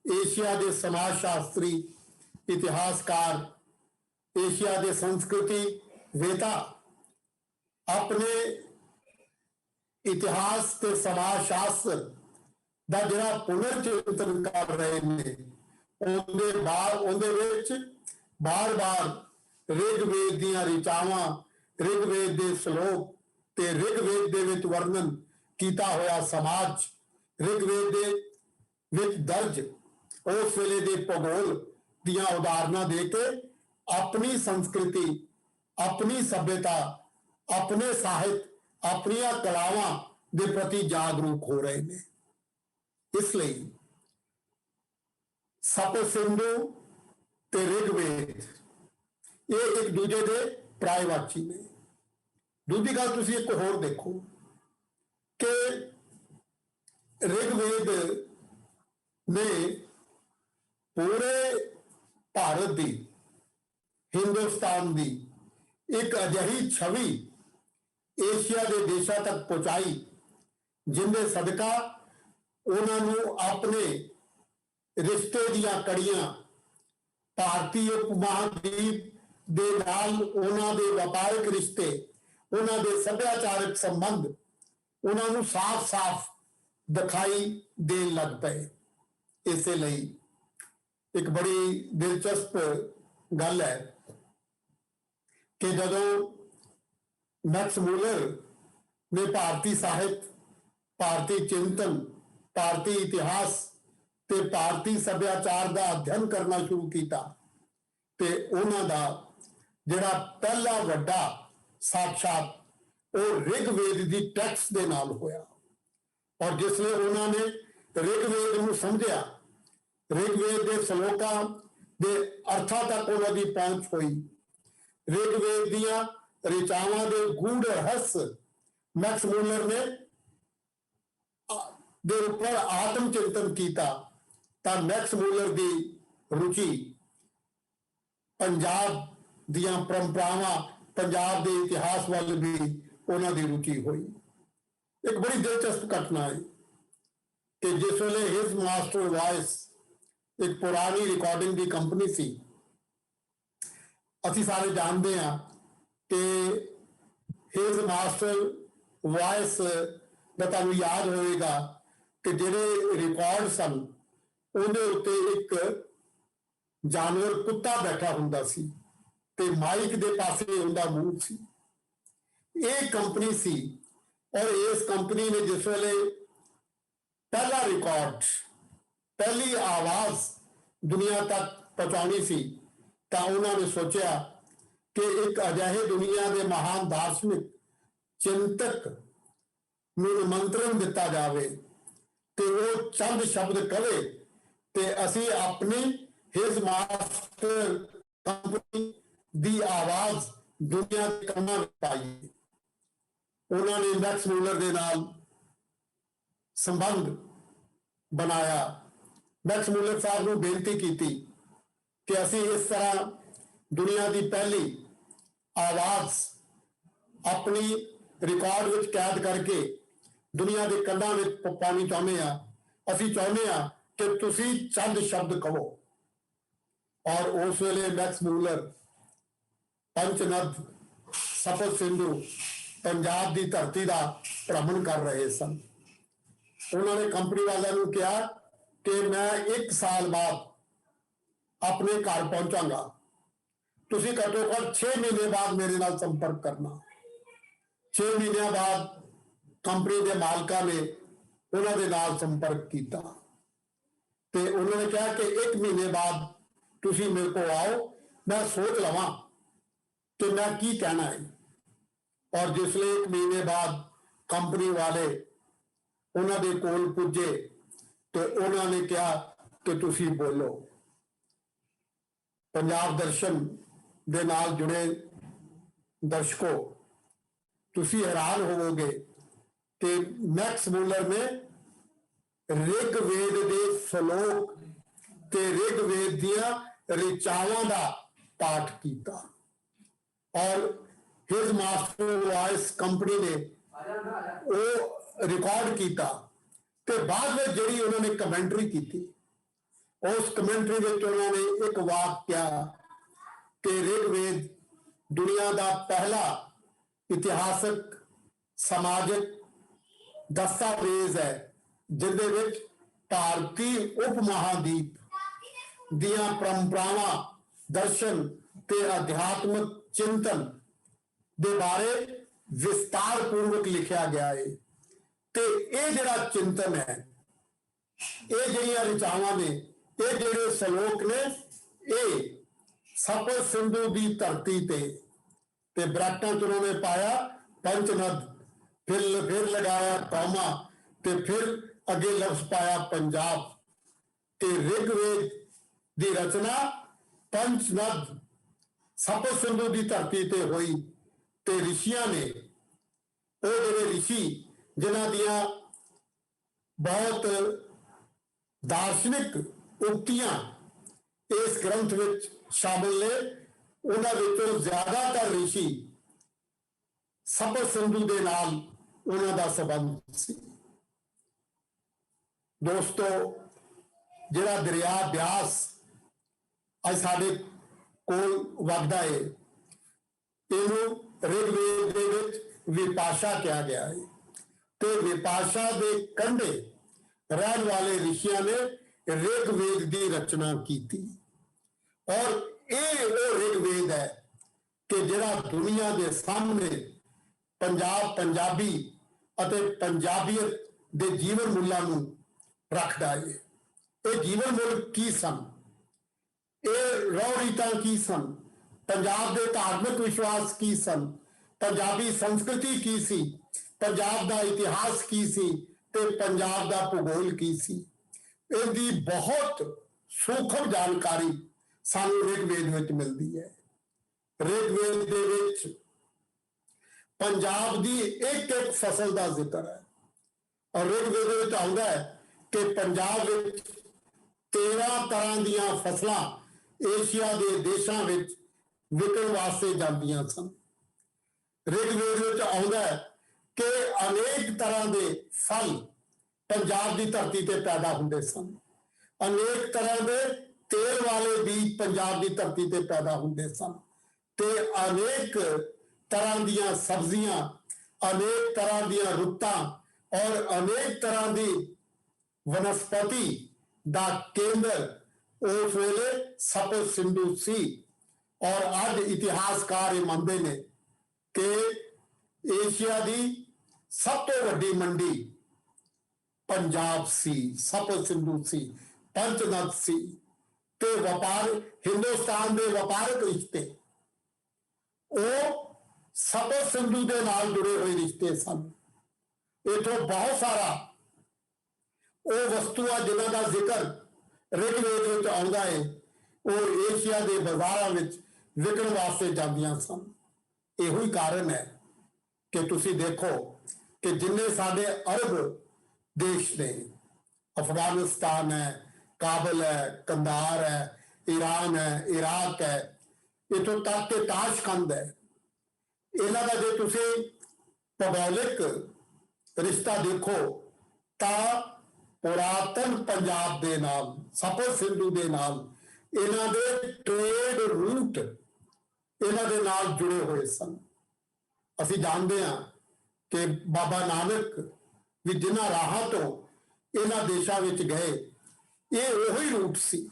ਏਸ਼ੀਆ ਦੇ ਸਮਾਜ ਸ਼ਾਸਤਰੀ, ਇਤਿਹਾਸਕਾਰ, ਏਸ਼ੀਆ ਦੇ ਸੰਸਕ੍ਰਿਤੀ ਵੇਤਾ ਆਪਣੇ ਇਤਿਹਾਸ ਤੇ ਸਮਾਜ ਸ਼ਾਸਤਰ ਦਾ ਜਿਹੜਾ ਪੁਨਰ ਚਿੰਤਨ ਕਰ ਰਹੇ ਨੇ, ਉਹਦੇ ਵਿੱਚ ਬਾਰ-ਬਾਰ ਰਿਗਵੇਦ ਦੀਆਂ ਰਿਚਾਵਾਂ, ਰਿਗਵੇਦ ਦੇ ਸ਼ਲੋਕ ਤੇ ਰਿਗਵੇਦ ਦੇ ਵਿੱਚ ਵਰਣਨ ਕੀਤਾ ਹੋਇਆ ਸਮਾਜ, ਰਿਗਵੇਦ ਦੇ ਵਿੱਚ ਦਰਜ ਉਸ ਵੇਲੇ ਦੇ ਭੂਗੋਲ ਦੀਆਂ ਉਦਾਹਰਨਾਂ ਦੇ ਕੇ ਆਪਣੀ ਸੰਸਕ੍ਰਿਤੀ, ਆਪਣੀ ਸੱਭਿਅਤਾ, ਆਪਣੇ ਸਾਹਿਤ, ਆਪਣੀਆਂ ਕਲਾਵਾਂ ਦੇ ਪ੍ਰਤੀ ਜਾਗਰੂਕ ਹੋ ਰਹੇ ਨੇ। ਇਸ ਲਈ ਸਪਤ ਸਿੰਧੂ ਤੇ ਰਿਗਵੇਦ ਇਹ ਇੱਕ ਦੂਜੇ ਦੇ ਪ੍ਰਾਇਵਾਚੀ ਨੇ। ਦੂਜੀ ਗੱਲ ਤੁਸੀਂ ਇੱਕ ਹੋਰ ਦੇਖੋ ਕਿ ਰਿਗਵੇਦ ਨੇ ਪੂਰੇ ਭਾਰਤ ਦੀ, ਹਿੰਦੁਸਤਾਨ ਦੀ ਇੱਕ ਅਜਿਹੀ ਛਵੀ ਏਸ਼ੀਆ ਦੇ ਦੇਸ਼ਾਂ ਤੱਕ ਪਹੁੰਚਾਈ, ਜਿੰਦੇ ਸਦਕਾ ਉਹਨਾਂ ਨੂੰ ਆਪਣੇ ਰਿਸ਼ਤੇ ਦੀਆਂ ਕੜੀਆਂ, ਭਾਰਤੀ ਉਪ ਮਹਾਦੀਪ ਦੇ ਨਾਲ ਉਹਨਾਂ ਦੇ ਵਪਾਰਕ ਰਿਸ਼ਤੇ, ਉਹਨਾਂ ਦੇ ਸੱਭਿਆਚਾਰਕ ਸੰਬੰਧ ਉਹਨਾਂ ਨੂੰ ਸਾਫ਼-ਸਾਫ਼ ਦਿਖਾਈ ਦੇਣ ਲੱਗ ਪਏ। ਇਸੇ ਲਈ ਇੱਕ ਬੜੀ ਦਿਲਚਸਪ ਗੱਲ ਹੈ ਕਿ ਜਦੋਂ ਮੈਕਸ ਮੂਲਰ ਨੇ ਭਾਰਤੀ ਸਾਹਿਤ, ਭਾਰਤੀ ਚਿੰਤਨ, ਭਾਰਤੀ ਇਤਿਹਾਸ ਤੇ ਭਾਰਤੀ ਸੱਭਿਆਚਾਰ ਦਾ ਅਧਿਐਨ ਕਰਨਾ ਸ਼ੁਰੂ ਕੀਤਾ ਤੇ ਉਹਨਾਂ ਦਾ ਜਿਹੜਾ ਪਹਿਲਾ ਵੱਡਾ ਸਾਖਸ਼ਾਤ ਉਹ ਰਿਗਵੇਦ ਦੀ ਟੈਕਸਟ ਦੇ ਨਾਲ ਹੋਇਆ। ਔਰ ਜਿਸ ਵੇਲੇ ਉਹਨਾਂ ਨੇ ਰਿਗਵੇਦ ਨੂੰ ਸਮਝਿਆ, ਰਿਗਵੇਦ ਦੇ ਸ਼ਲੋਕਾਂ ਦੇ ਅਰਥਾਂ ਤੱਕ ਉਹਨਾਂ ਦੀ ਪਹੁੰਚ ਹੋਈ, ਰਿਗਵੇਦ ਦੀਆਂ ਰਿਚਾਵਾਂ ਦੇ ਗੂੜ ਰਹੱਸ ਮੈਕਸ ਮੂਲਰ ਨੇ ਦੇ ਉੱਪਰ ਆਤਮ ਚਿੰਤਨ ਕੀਤਾ, ਤਾਂ ਮੈਕਸ ਮੂਲਰ ਦੀ ਰੁਚੀ ਪੰਜਾਬ ਦੀਆਂ ਪਰੰਪਰਾਵਾਂ, ਪੰਜਾਬ ਦੇ ਇਤਿਹਾਸ ਵੱਲ ਵੀ ਉਹਨਾਂ ਦੀ ਰੁਚੀ ਹੋਈ। ਇੱਕ ਬੜੀ ਦਿਲਚਸਪ ਘਟਨਾ ਹੈ ਕਿ ਜਿਸ ਵੇਲੇ ਹਿਜ਼ ਮਾਸਟਰ ਵਾਇਸ ਇੱਕ ਪੁਰਾਣੀ ਰਿਕਾਰਡਿੰਗ ਦੀ ਕੰਪਨੀ ਸੀ, ਅਸੀਂ ਸਾਰੇ ਜਾਣਦੇ ਹਾਂ ਕਿ ਹਿਜ਼ ਮਾਸਟਰ ਵਾਇਸ ਦਾ ਤੁਹਾਨੂੰ ਯਾਦ ਹੋਵੇਗਾ ਕਿ ਜਿਹੜੇ ਰਿਕਾਰਡ ਸਨ ਉਹਦੇ ਉੱਤੇ ਇੱਕ ਜਾਨਵਰ ਕੁੱਤਾ ਬੈਠਾ ਹੁੰਦਾ ਸੀ ਤੇ ਮਾਈਕ ਦੇ ਪਾਸੇ ਉਹਦਾ ਮੂੰਹ ਸੀ। ਇਹ ਕੰਪਨੀ ਸੀ ਔਰ ਇਸ ਕੰਪਨੀ ਨੇ ਜਿਸ ਵੇਲੇ ਪਹਿਲਾ ਰਿਕਾਰਡ, ਪਹਿਲੀ ਆਵਾਜ਼ ਦੁਨੀਆ ਤੱਕ ਪਹੁੰਚਾਉਣੀ ਸੀ ਤਾਂ ਉਹਨਾਂ ਨੇ ਸੋਚਿਆ ਕਿ ਇੱਕ ਅਜਿਹੇ ਦੁਨੀਆ ਦੇ ਮਹਾਨ ਦਾਰਸ਼ਨਿਕ ਚਿੰਤਕ ਨੂੰ ਨਿਮੰਤਰਣ ਦਿੱਤਾ ਜਾਵੇ ਤੇ ਉਹ ਚੰਦ ਸ਼ਬਦ ਕਹੇ ਤੇ ਅਸੀਂ ਆਪਣੀ ਹਿਜ਼ ਮਾਸਟਰ ਕੰਪਨੀ ਦੀ ਆਵਾਜ਼ ਦੁਨੀਆ ਦੇ ਕੰਨਾਂ ਵਿੱਚ ਪਾਈਏ। ਉਹਨਾਂ ਨੇ ਮੈਕਸ ਮੂਲਰ ਦੇ ਨਾਲ ਸੰਬੰਧ ਬਣਾਇਆ। ਮੈਕਸ ਮੂਲਰ ਸਾਹਿਬ ਨੂੰ ਬੇਨਤੀ ਕੀਤੀ ਕਿ ਅਸੀਂ ਇਸ ਤਰ੍ਹਾਂ ਦੁਨੀਆ ਦੀ ਪਹਿਲੀ ਆਵਾਜ਼ ਆਪਣੀ ਰਿਕਾਰਡ ਵਿੱਚ ਕੈਦ ਕਰਕੇ ਦੁਨੀਆ ਦੇ ਕੰਨਾਂ ਵਿੱਚ ਪਾਉਣੀ ਚਾਹੁੰਦੇ ਹਾਂ। ਅਸੀਂ ਚਾਹੁੰਦੇ ਹਾਂ ਕਿ ਤੁਸੀਂ ਚੰਦ ਸ਼ਬਦ ਕਹੋ। ਔਰ ਉਸ ਵੇਲੇ ਮੈਕਸ ਮੂਲਰ ਪੰਚਨਦ, ਸਪਤ ਸਿੰਧੂ, ਪੰਜਾਬ ਦੀ ਧਰਤੀ ਦਾ ਭ੍ਰਮਣ ਕਰ ਰਹੇ ਸਨ। ਉਹਨਾਂ ਨੇ ਕੰਪਨੀ ਵਾਲਿਆਂ ਨੂੰ ਕਿਹਾ ਕਿ ਮੈਂ 1 ਸਾਲ ਬਾਅਦ ਆਪਣੇ ਘਰ ਪਹੁੰਚਾਂਗਾ, ਤੁਸੀਂ ਘੱਟੋ ਘੱਟ 6 ਮਹੀਨੇ ਬਾਅਦ ਮੇਰੇ ਨਾਲ ਸੰਪਰਕ ਕਰਨਾ। 6 ਮਹੀਨਿਆਂ ਬਾਅਦ ਕੰਪਨੀ ਦੇ ਮਾਲਕਾਂ ਨੇ ਉਹਨਾਂ ਦੇ ਨਾਲ ਸੰਪਰਕ ਕੀਤਾ ਤੇ ਉਹਨਾਂ ਨੇ ਕਿਹਾ ਕਿ 1 ਮਹੀਨੇ ਬਾਅਦ ਤੁਸੀਂ ਮੇਰੇ ਕੋਲ ਆਓ, ਮੈਂ ਸੋਚ ਲਵਾਂ ਕਿ ਮੈਂ ਕੀ ਕਹਿਣਾ ਹੈ। ਔਰ ਜਿਸ ਲਈ 1 ਮਹੀਨੇ ਬਾਅਦ ਕੰਪਨੀ ਵਾਲੇ ਉਹਨਾਂ ਦੇ ਕੋਲ ਪੁੱਜੇ ਤੇ ਉਹਨਾਂ ਨੇ ਕਿਹਾ ਕਿ ਤੁਸੀਂ ਬੋਲੋ। ਪੰਜਾਬ ਦਰਸ਼ਨ ਦੇ ਨਾਲ ਜੁੜੇ ਦਰਸ਼ਕੋ, ਤੁਸੀਂ ਹੈਰਾਨ ਹੋਵੋਗੇ ਕਿ ਮੈਕਸ ਮੂਲਰ ਨੇ ਰਿਗਵੇਦ ਦੇ ਸ਼ਲੋਕ ਤੇ ਰਿਗਵੇਦ ਦੀਆਂ ਰਿਚਾਵਾਂ ਦਾ ਪਾਠ ਕੀਤਾ ਔਰ ਹਿਜ਼ ਮਾਸਟਰ ਵੌਇਸ ਕੰਪਨੀ ਨੇ ਉਹ ਰਿਕਾਰਡ ਕੀਤਾ ਤੇ ਬਾਅਦ ਵਿੱਚ ਜਿਹੜੀ ਉਹਨਾਂ ਨੇ ਕਮੈਂਟਰੀ ਕੀਤੀ, ਉਸ ਕਮੈਂਟਰੀ ਵਿੱਚ ਉਹਨਾਂ ਨੇ ਇੱਕ ਵਾਕ ਕਿਹਾ ਕਿ ਰਿਗਵੇਦ ਦੁਨੀਆ ਦਾ ਪਹਿਲਾ ਇਤਿਹਾਸਕ ਸਮਾਜਿਕ ਦਸਤਾਵੇਜ਼ ਹੈ ਜਿਹਦੇ ਵਿੱਚ ਭਾਰਤੀ ਉਪ ਮਹਾਦੀਪ ਦੀਆਂ ਪਰੰਪਰਾਵਾਂ, ਦਰਸ਼ਨ ਤੇ ਅਧਿਆਤਮਕ ਚਿੰਤਨ ਦੇ ਬਾਰੇ ਵਿਸਤਾਰ ਪੂਰਵਕ ਲਿਖਿਆ ਗਿਆ ਹੈ। ਤੇ ਇਹ ਜਿਹੜਾ ਚਿੰਤਨ ਹੈ, ਇਹ ਜਿਹੜੀਆਂ ਰਿਚਾਵਾਂ ਨੇ, ਇਹ ਜਿਹੜੇ ਸ਼ਲੋਕ ਨੇ, ਇਹ ਸਪਤ ਸਿੰਧੂ ਦੀ ਧਰਤੀ ਤੇ ਬ੍ਰੈਕਟਾਂ ਚ ਉਹਨਾਂ ਨੇ ਪਾਇਆ ਪੰਚਨਦ, ਫਿਰ ਲਗਾਇਆ ਕੌਮਾ ਤੇ ਫਿਰ ਅੱਗੇ ਲਫ਼ਜ਼ ਪਾਇਆ ਪੰਜਾਬ। ਤੇ ਰਿਗਵੇਦ ਦੀ ਰਚਨਾ ਪੰਚਨਦ ਸਪਤ ਸਿੰਧੂ ਦੀ ਧਰਤੀ ਤੇ ਹੋਈ ਤੇ ਰਿਸ਼ੀਆਂ ਨੇ, ਉਹ ਜਿਹੜੇ ਰਿਸ਼ੀ ਜਿਨ੍ਹਾਂ ਦੀਆਂ ਬਹੁਤ ਦਾਰਸ਼ਨਿਕ ਉਕਤੀਆਂ ਇਸ ਗ੍ਰੰਥ ਵਿੱਚ ਸ਼ਾਮਿਲ ਨੇ, ਉਹਨਾਂ ਵਿੱਚੋਂ ਜ਼ਿਆਦਾਤਰ ਰਿਸ਼ੀ ਸਪਤ ਸਿੰਧੂ ਦੇ ਨਾਲ ਉਹਨਾਂ ਦਾ ਸੰਬੰਧ ਸੀ। ਦੋਸਤੋ, ਜਿਹੜਾ ਦਰਿਆ ਬਿਆਸ ਅੱਜ ਸਾਡੇ ਕੋਲ ਵਗਦਾ ਹੈ, ਇਹਨੂੰ ਰਿਗਵੇਦ ਦੇ ਵਿੱਚ ਵਿਪਾਸ਼ਾ ਕਿਹਾ ਗਿਆ ਹੈ ਤੇ ਵਿਪਾਸ਼ਾ ਦੇ ਕੰਢੇ ਰਹਿਣ ਵਾਲੇ ਰਿਸ਼ੀਆਂ ਨੇ ਰਿਗਵੇਦ ਦੀ ਰਚਨਾ ਕੀਤੀ ਔਰ ਇਹ ਉਹ ਰਿਗਵੇਦ ਹੈ ਕਿ ਜਿਹੜਾ ਦੁਨੀਆ ਦੇ ਸਾਹਮਣੇ ਪੰਜਾਬੀ ਅਤੇ ਪੰਜਾਬੀਅਤ ਦੇ ਜੀਵਨ ਮੁੱਲਾਂ ਨੂੰ ਰੱਖਦਾ ਹੈ। ਇਹ ਜੀਵਨ ਮੁੱਲ ਕੀ ਸਨ, ਇਹ ਰਹੁ ਰੀਤਾਂ ਕੀ ਸਨ, ਪੰਜਾਬ ਦੇ ਧਾਰਮਿਕ ਵਿਸ਼ਵਾਸ ਕੀ ਸਨ, ਪੰਜਾਬੀ ਸੰਸਕ੍ਰਿਤੀ ਕੀ ਸੀ, ਪੰਜਾਬ ਦਾ ਇਤਿਹਾਸ ਕੀ ਸੀ ਤੇ ਪੰਜਾਬ ਦਾ ਭੂਗੋਲ ਕੀ ਸੀ, ਇਹਦੀ ਬਹੁਤ ਸੂਖਮ ਜਾਣਕਾਰੀ ਸਾਨੂੰ ਰਿਗਵੇਦ ਵਿੱਚ ਮਿਲਦੀ ਹੈ। ਰਿਗਵੇਦ ਦੇ ਵਿੱਚ ਪੰਜਾਬ ਦੀ ਇੱਕ ਇੱਕ ਫਸਲ ਦਾ ਜ਼ਿਕਰ ਹੈ ਔਰ ਰਿਗਵੇਦ ਦੇ ਵਿੱਚ ਆਉਂਦਾ ਹੈ ਕਿ ਪੰਜਾਬ ਵਿੱਚ 13 ਤਰ੍ਹਾਂ ਦੀਆਂ ਫਸਲਾਂ ਏਸ਼ੀਆ ਦੇ ਦੇਸ਼ਾਂ ਵਿੱਚ ਵਿਕਣ ਵਾਸਤੇ ਜਾਂਦੀਆਂ ਸਨ। ਰਿਗਵੇਦ ਵਿੱਚ ਆਉਂਦਾ ਹੈ ਕਿ ਅਨੇਕ ਤਰ੍ਹਾਂ ਦੇ ਫਲ ਪੰਜਾਬ ਦੀ ਧਰਤੀ ਤੇ ਪੈਦਾ ਹੁੰਦੇ ਸਨ, ਅਨੇਕ ਤਰ੍ਹਾਂ ਦੇ ਤੇਲ ਵਾਲੇ ਬੀਜ ਪੰਜਾਬ ਦੀ ਧਰਤੀ ਤੇ ਪੈਦਾ ਹੁੰਦੇ ਸਨ ਤੇ ਅਨੇਕ ਤਰ੍ਹਾਂ ਦੀਆਂ ਸਬਜ਼ੀਆਂ, ਅਨੇਕ ਤਰ੍ਹਾਂ ਦੀਆਂ ਰੁੱਤਾਂ ਔਰ ਅਨੇਕ ਤਰ੍ਹਾਂ ਦੀ ਵਨਸਪਤੀ ਦਾ ਕੇਂਦਰ ਉਸ ਵੇਲੇ ਸਪਤ ਸਿੰਧੂ ਸੀ। ਔਰ ਅੱਜ ਇਤਿਹਾਸਕਾਰ ਇਹ ਮੰਨਦੇ ਨੇ ਕਿ ਏਸ਼ੀਆ ਦੀ ਸਭ ਤੋਂ ਵੱਡੀ ਮੰਡੀ ਪੰਜਾਬ ਸੀ, ਸਪਤ ਸਿੰਧੂ ਸੀ, ਪੰਚਨਦ ਸੀ। ਤੇ ਵਪਾਰ, ਹਿੰਦੁਸਤਾਨ ਦੇ ਵਪਾਰਕ ਰਿਸ਼ਤੇ ਉਹ ਸਪਤ ਸਿੰਧੂ ਦੇ ਨਾਲ ਜੁੜੇ ਹੋਏ ਰਿਸ਼ਤੇ ਸਨ। ਇਥੋਂ ਬਹੁਤ ਸਾਰਾ ਉਹ ਵਸਤੂਆਂ ਜਿਨ੍ਹਾਂ ਦਾ ਜ਼ਿਕਰ ਰਿਗਵੇਦ ਵਿੱਚ ਆਉਂਦਾ ਹੈ, ਉਹ ਏਸ਼ੀਆ ਦੇ ਬਾਜ਼ਾਰਾਂ ਵਿੱਚ ਵਿਕਣ ਵਾਸਤੇ ਜਾਂਦੀਆਂ ਸਨ। ਇਹੋ ਹੀ ਕਾਰਨ ਹੈ ਕਿ ਤੁਸੀਂ ਦੇਖੋ ਕਿ ਜਿੰਨੇ ਸਾਡੇ ਅਰਬ ਦੇਸ਼ ਨੇ, ਅਫਗਾਨਿਸਤਾਨ ਹੈ, ਕਾਬਲ ਹੈ, ਕੰਦਾਰ ਹੈ, ਈਰਾਨ ਹੈ, ਇਰਾਕ ਹੈ, ਇਥੋਂ ਤੱਕ ਕਿ ਤਾਸ਼ਕੰਦ ਹੈ, ਇਹਨਾਂ ਦਾ ਜੇ ਤੁਸੀਂ ਭੂਗੋਲਿਕ ਰਿਸ਼ਤਾ ਦੇਖੋ ਤਾਂ ਪੁਰਾਤਨ ਪੰਜਾਬ ਦੇ ਨਾਲ, ਸਪਤ ਸਿੰਧੂ ਦੇ ਨਾਲ ਇਹਨਾਂ ਦੇ ਟ੍ਰੇਡ ਰੂਟ ਇਹਨਾਂ ਦੇ ਨਾਲ ਜੁੜੇ ਹੋਏ ਸਨ। ਅਸੀਂ ਜਾਣਦੇ ਹਾਂ ਕਿ ਬਾਬਾ ਨਾਨਕ ਵੀ ਜਿਨ੍ਹਾਂ ਰਾਹਾਂ ਤੋਂ ਇਹਨਾਂ ਦੇਸ਼ਾਂ ਵਿੱਚ ਗਏ, ਇਹ ਉਹੀ ਰੂਟ ਸੀ।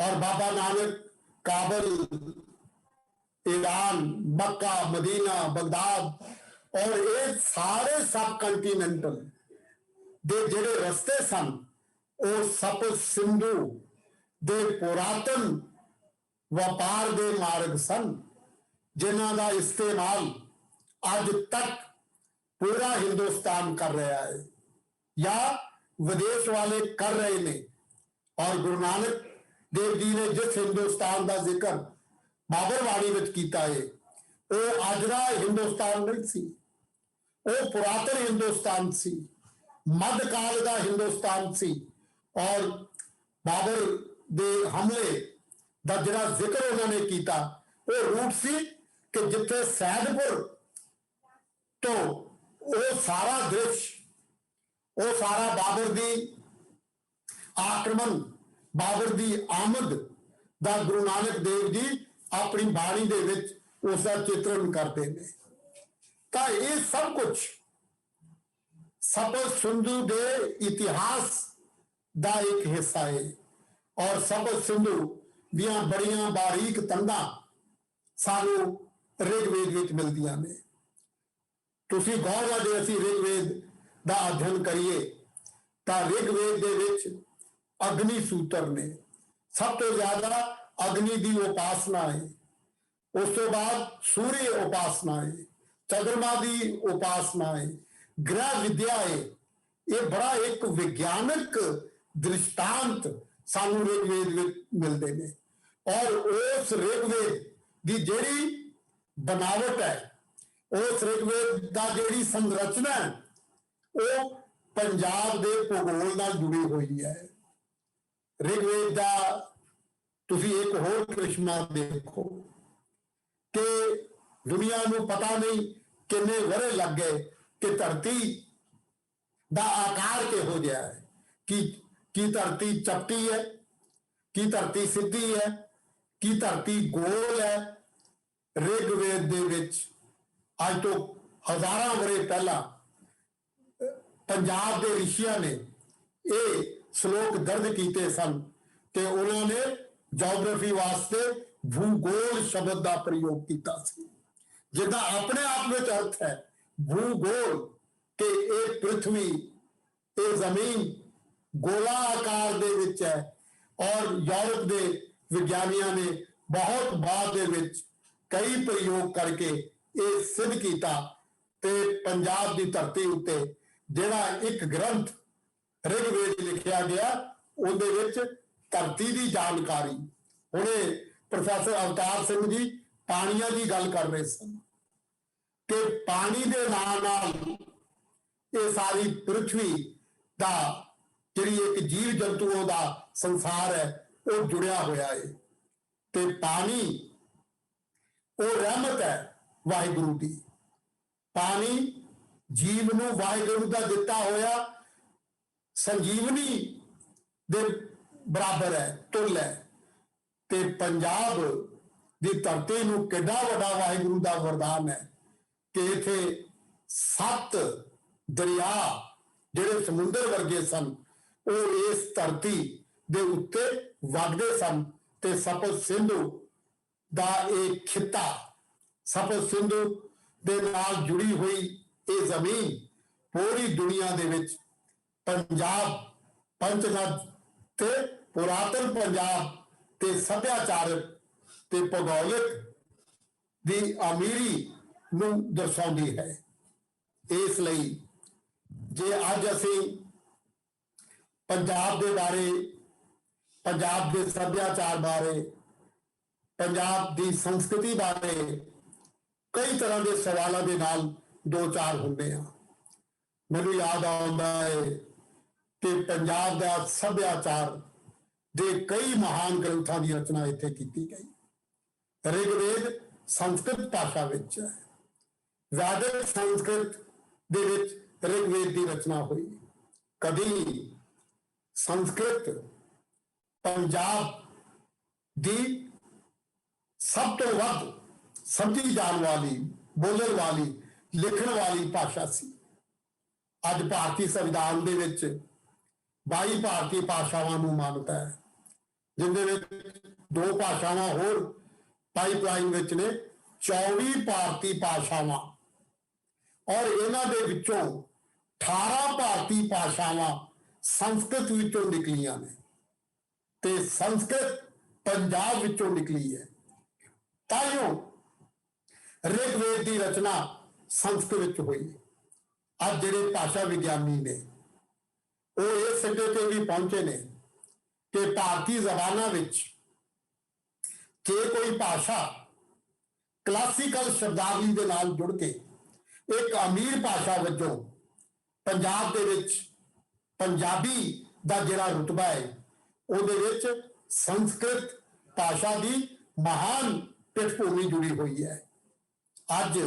ਔਰ ਬਾਬਾ ਨਾਨਕ ਕਾਬਲ, ईरान, मक्का, मदीना, बगदाद और ये सारे सब कंटिनेंटल दे जेड़े रस्ते सन और सप्त सिंधु दे पुरातन व्यापार दे मार्ग सन, जिन्हां दा इस्तेमाल अज तक पूरा हिंदुस्तान कर रहा है या विदेश वाले कर रहे ने। और गुरु नानक देव जी ने जिस हिंदुस्तान का जिक्र बाबरवाणी विच कीता है, वो अज दा हिंदुस्तान नहीं सी, वो पुरातन हिंदुस्तान सी, मध्यकाल का हिंदुस्तान सी। और बाबर दे हमले दा जिहड़ा जिक्र उन्होंने कीता, वो रूट सी कि जिथे सैदपुर तो वो सारा दृश्य, वो सारा बाबर दी आक्रमण, बाबर दी आमद दा गुरु नानक देव जी अपनी बाणी दे विच उसका चित्रण करते हैं। तो ये सब कुछ सप्त सिंधु दे इतिहास दा एक हिस्सा है। और सप्त सिंधु दियां बड़ियां बारीक तंदां सानू ऋग्वेद विच मिलदियां ने। तुसीं गौर नाल जे असीं ऋग्वेद दा अध्ययन करिए तां ऋग्वेद दे विच अग्नि सूत्र ने, सब तो ज्यादा अग्नि की उपासना है। उस तो बाद सूर्य उपासना है, चंद्रमा की उपासना है, ग्रह विद्या है। ये बड़ा एक विज्ञानक दृष्टांत सानू ऋग्वेद में मिलते हैं। और उस ऋग्वेद की जिहड़ी बनावट है, उस ऋग्वेद का जिहड़ी संरचना है, वो पंजाब के भूगोल नाल जुड़ी हुई है। ऋग्वेद का तुसी एक होर करिश्मा देखो कि दुनिया नूं पता नहीं किन्ने वरे लग गए कि धरती दा आकार किहो जिहा है, कि धरती चपटी है, कि धरती सीधी है, कि धरती गोल है। ऋग्वेद दे विच अज तो हजारां वरे पहला पंजाब के ऋषियां ने ये श्लोक दर्ज किए सन कि उन्होंने जोग्राफी वास्ते भूगोल शब्द का प्रयोग किया, जिदा अपने आप में अर्थ है भूगोल के एक पृथ्वी, ये जमीन गोला आकार दे विच है। और यूरोप के विज्ञानियों ने बहुत बाद दे विच कई प्रयोग करके ये सिद्ध किया ते पंजाब की धरती उत्ते जिहड़ा एक ग्रंथ ऋग्वेद लिखा गया, उहदे विच धरती की जानकारी। हुणे प्रोफैसर अवतार सिंह जी पानिया की गल कर रहे सन कि पानी के नाल ये सारी पृथ्वी का जिहड़ी एक जीव जंतुओं का संसार है वो जुड़िया होया है। ते पानी वो रहमत है वाहिगुरु की। पानी जीव नूं वाहिगुरु का दिता होया संजीवनी दे बराबर है, तुल है। ते पंजाब की धरती नूं किड्डा वड्डा वाहिगुरु का वरदान है कि इत्थे 7 दरिया जिहड़े समुंदर वर्गे सन वो इस धरती ਦੇ ਉੱਤੇ ਵਗਦੇ ਸਨ ਤੇ ਸਤਲੁਜ ਸਿੰਧੂ ਦਾ ਇਹ ਖਿੱਤਾ, ਸਤਲੁਜ ਸਿੰਧੂ ਦੇ ਨਾਲ ਜੁੜੀ ਹੋਈ ਇਹ ਜ਼ਮੀਨ ਪੂਰੀ ਦੁਨੀਆ ਦੇ ਵਿੱਚ ਪੰਜਾਬ, ਪੰਚਨਦ ਤੇ ਪੁਰਾਤਨ ਪੰਜਾਬ ਤੇ ਸੱਭਿਆਚਾਰਕ ਤੇ ਭੂਗੋਲਿਕ ਦੀ ਅਮੀਰੀ ਨੂੰ ਦਰਸਾਉਂਦੀ ਹੈ। ਇਸ ਲਈ ਜੇ ਅੱਜ ਅਸੀਂ ਪੰਜਾਬ ਦੇ ਬਾਰੇ, ਪੰਜਾਬ ਦੇ ਸੱਭਿਆਚਾਰ ਬਾਰੇ, ਪੰਜਾਬ ਦੀ ਸੰਸਕ੍ਰਿਤੀ ਬਾਰੇ ਕਈ ਤਰ੍ਹਾਂ ਦੇ ਸਵਾਲਾਂ ਦੇ ਨਾਲ ਦੋ ਚਾਰ ਹੁੰਦੇ ਆ, ਮੈਨੂੰ ਯਾਦ ਆਉਂਦਾ ਹੈ ਕਿ ਪੰਜਾਬ ਦਾ ਸੱਭਿਆਚਾਰ ਦੇ ਕਈ ਮਹਾਨ ਗ੍ਰੰਥਾਂ ਦੀ ਰਚਨਾ ਇੱਥੇ ਕੀਤੀ ਗਈ। ਰਿਗਵੇਦ ਸੰਸਕ੍ਰਿਤ ਭਾਸ਼ਾ ਵਿੱਚ ਹੈ, ਵੈਦਿਕ ਸੰਸਕ੍ਰਿਤ ਦੇ ਵਿੱਚ ਰਿਗਵੇਦ ਦੀ ਰਚਨਾ ਹੋਈ। ਕਦੀ ਸੰਸਕ੍ਰਿਤ ਪੰਜਾਬ ਦੀ ਸਭ ਤੋਂ ਵੱਧ ਸਮਝੀ ਜਾਣ ਵਾਲੀ, ਬੋਲਣ ਵਾਲੀ, ਲਿਖਣ ਵਾਲੀ ਭਾਸ਼ਾ ਸੀ। ਅੱਜ ਭਾਰਤੀ ਸੰਵਿਧਾਨ ਦੇ ਵਿੱਚ 22 ਭਾਰਤੀ ਭਾਸ਼ਾਵਾਂ ਨੂੰ ਮਾਨਤਾ ਹੈ, ਜਿਨ੍ਹਾਂ ਵਿੱਚ 2 ਭਾਸ਼ਾਵਾਂ ਹੋਰ ਪਾਈਪਲਾਈਨ ਵਿੱਚ ਨੇ, 24 ਭਾਰਤੀ ਭਾਸ਼ਾਵਾਂ, ਔਰ ਇਹਨਾਂ ਦੇ ਵਿੱਚੋਂ 18 ਭਾਰਤੀ ਭਾਸ਼ਾਵਾਂ ਸੰਸਕ੍ਰਿਤ ਵਿੱਚੋਂ ਨਿਕਲੀਆਂ ਨੇ ਤੇ ਸੰਸਕ੍ਰਿਤ ਪੰਜਾਬ ਵਿੱਚੋਂ ਨਿਕਲੀ ਹੈ। ਤਾਈਓ ਰਿਗਵੇਦ ਦੀ ਰਚਨਾ ਸੰਸਕ੍ਰਿਤ ਵਿੱਚ ਹੋਈ। ਅੱਜ ਜਿਹੜੇ ਭਾਸ਼ਾ ਵਿਗਿਆਨੀ ਨੇ ਉਹ ਇਹ ਸਿੱਟੇ ਤੇ ਵੀ ਪਹੁੰਚੇ ਨੇ ਕਿ ਭਾਰਤੀ ਜ਼ਬਾਨਾਂ ਵਿੱਚ ਜੇ ਕੋਈ ਭਾਸ਼ਾ ਕਲਾਸੀਕਲ ਸ਼ਬਦਾਵਲੀ ਦੇ ਨਾਲ ਜੁੜ ਕੇ ਇੱਕ ਅਮੀਰ ਭਾਸ਼ਾ ਵਜੋਂ ਪੰਜਾਬ ਦੇ ਵਿੱਚ ਪੰਜਾਬੀ ਦਾ ਜਿਹੜਾ ਰੁਤਬਾ ਹੈ ਉਹਦੇ ਵਿੱਚ ਸੰਸਕ੍ਰਿਤ ਭਾਸ਼ਾ ਦੀ ਮਹਾਨ ਪਿੱਠਭੂਮੀ ਜੁੜੀ ਹੋਈ ਹੈ। ਅੱਜ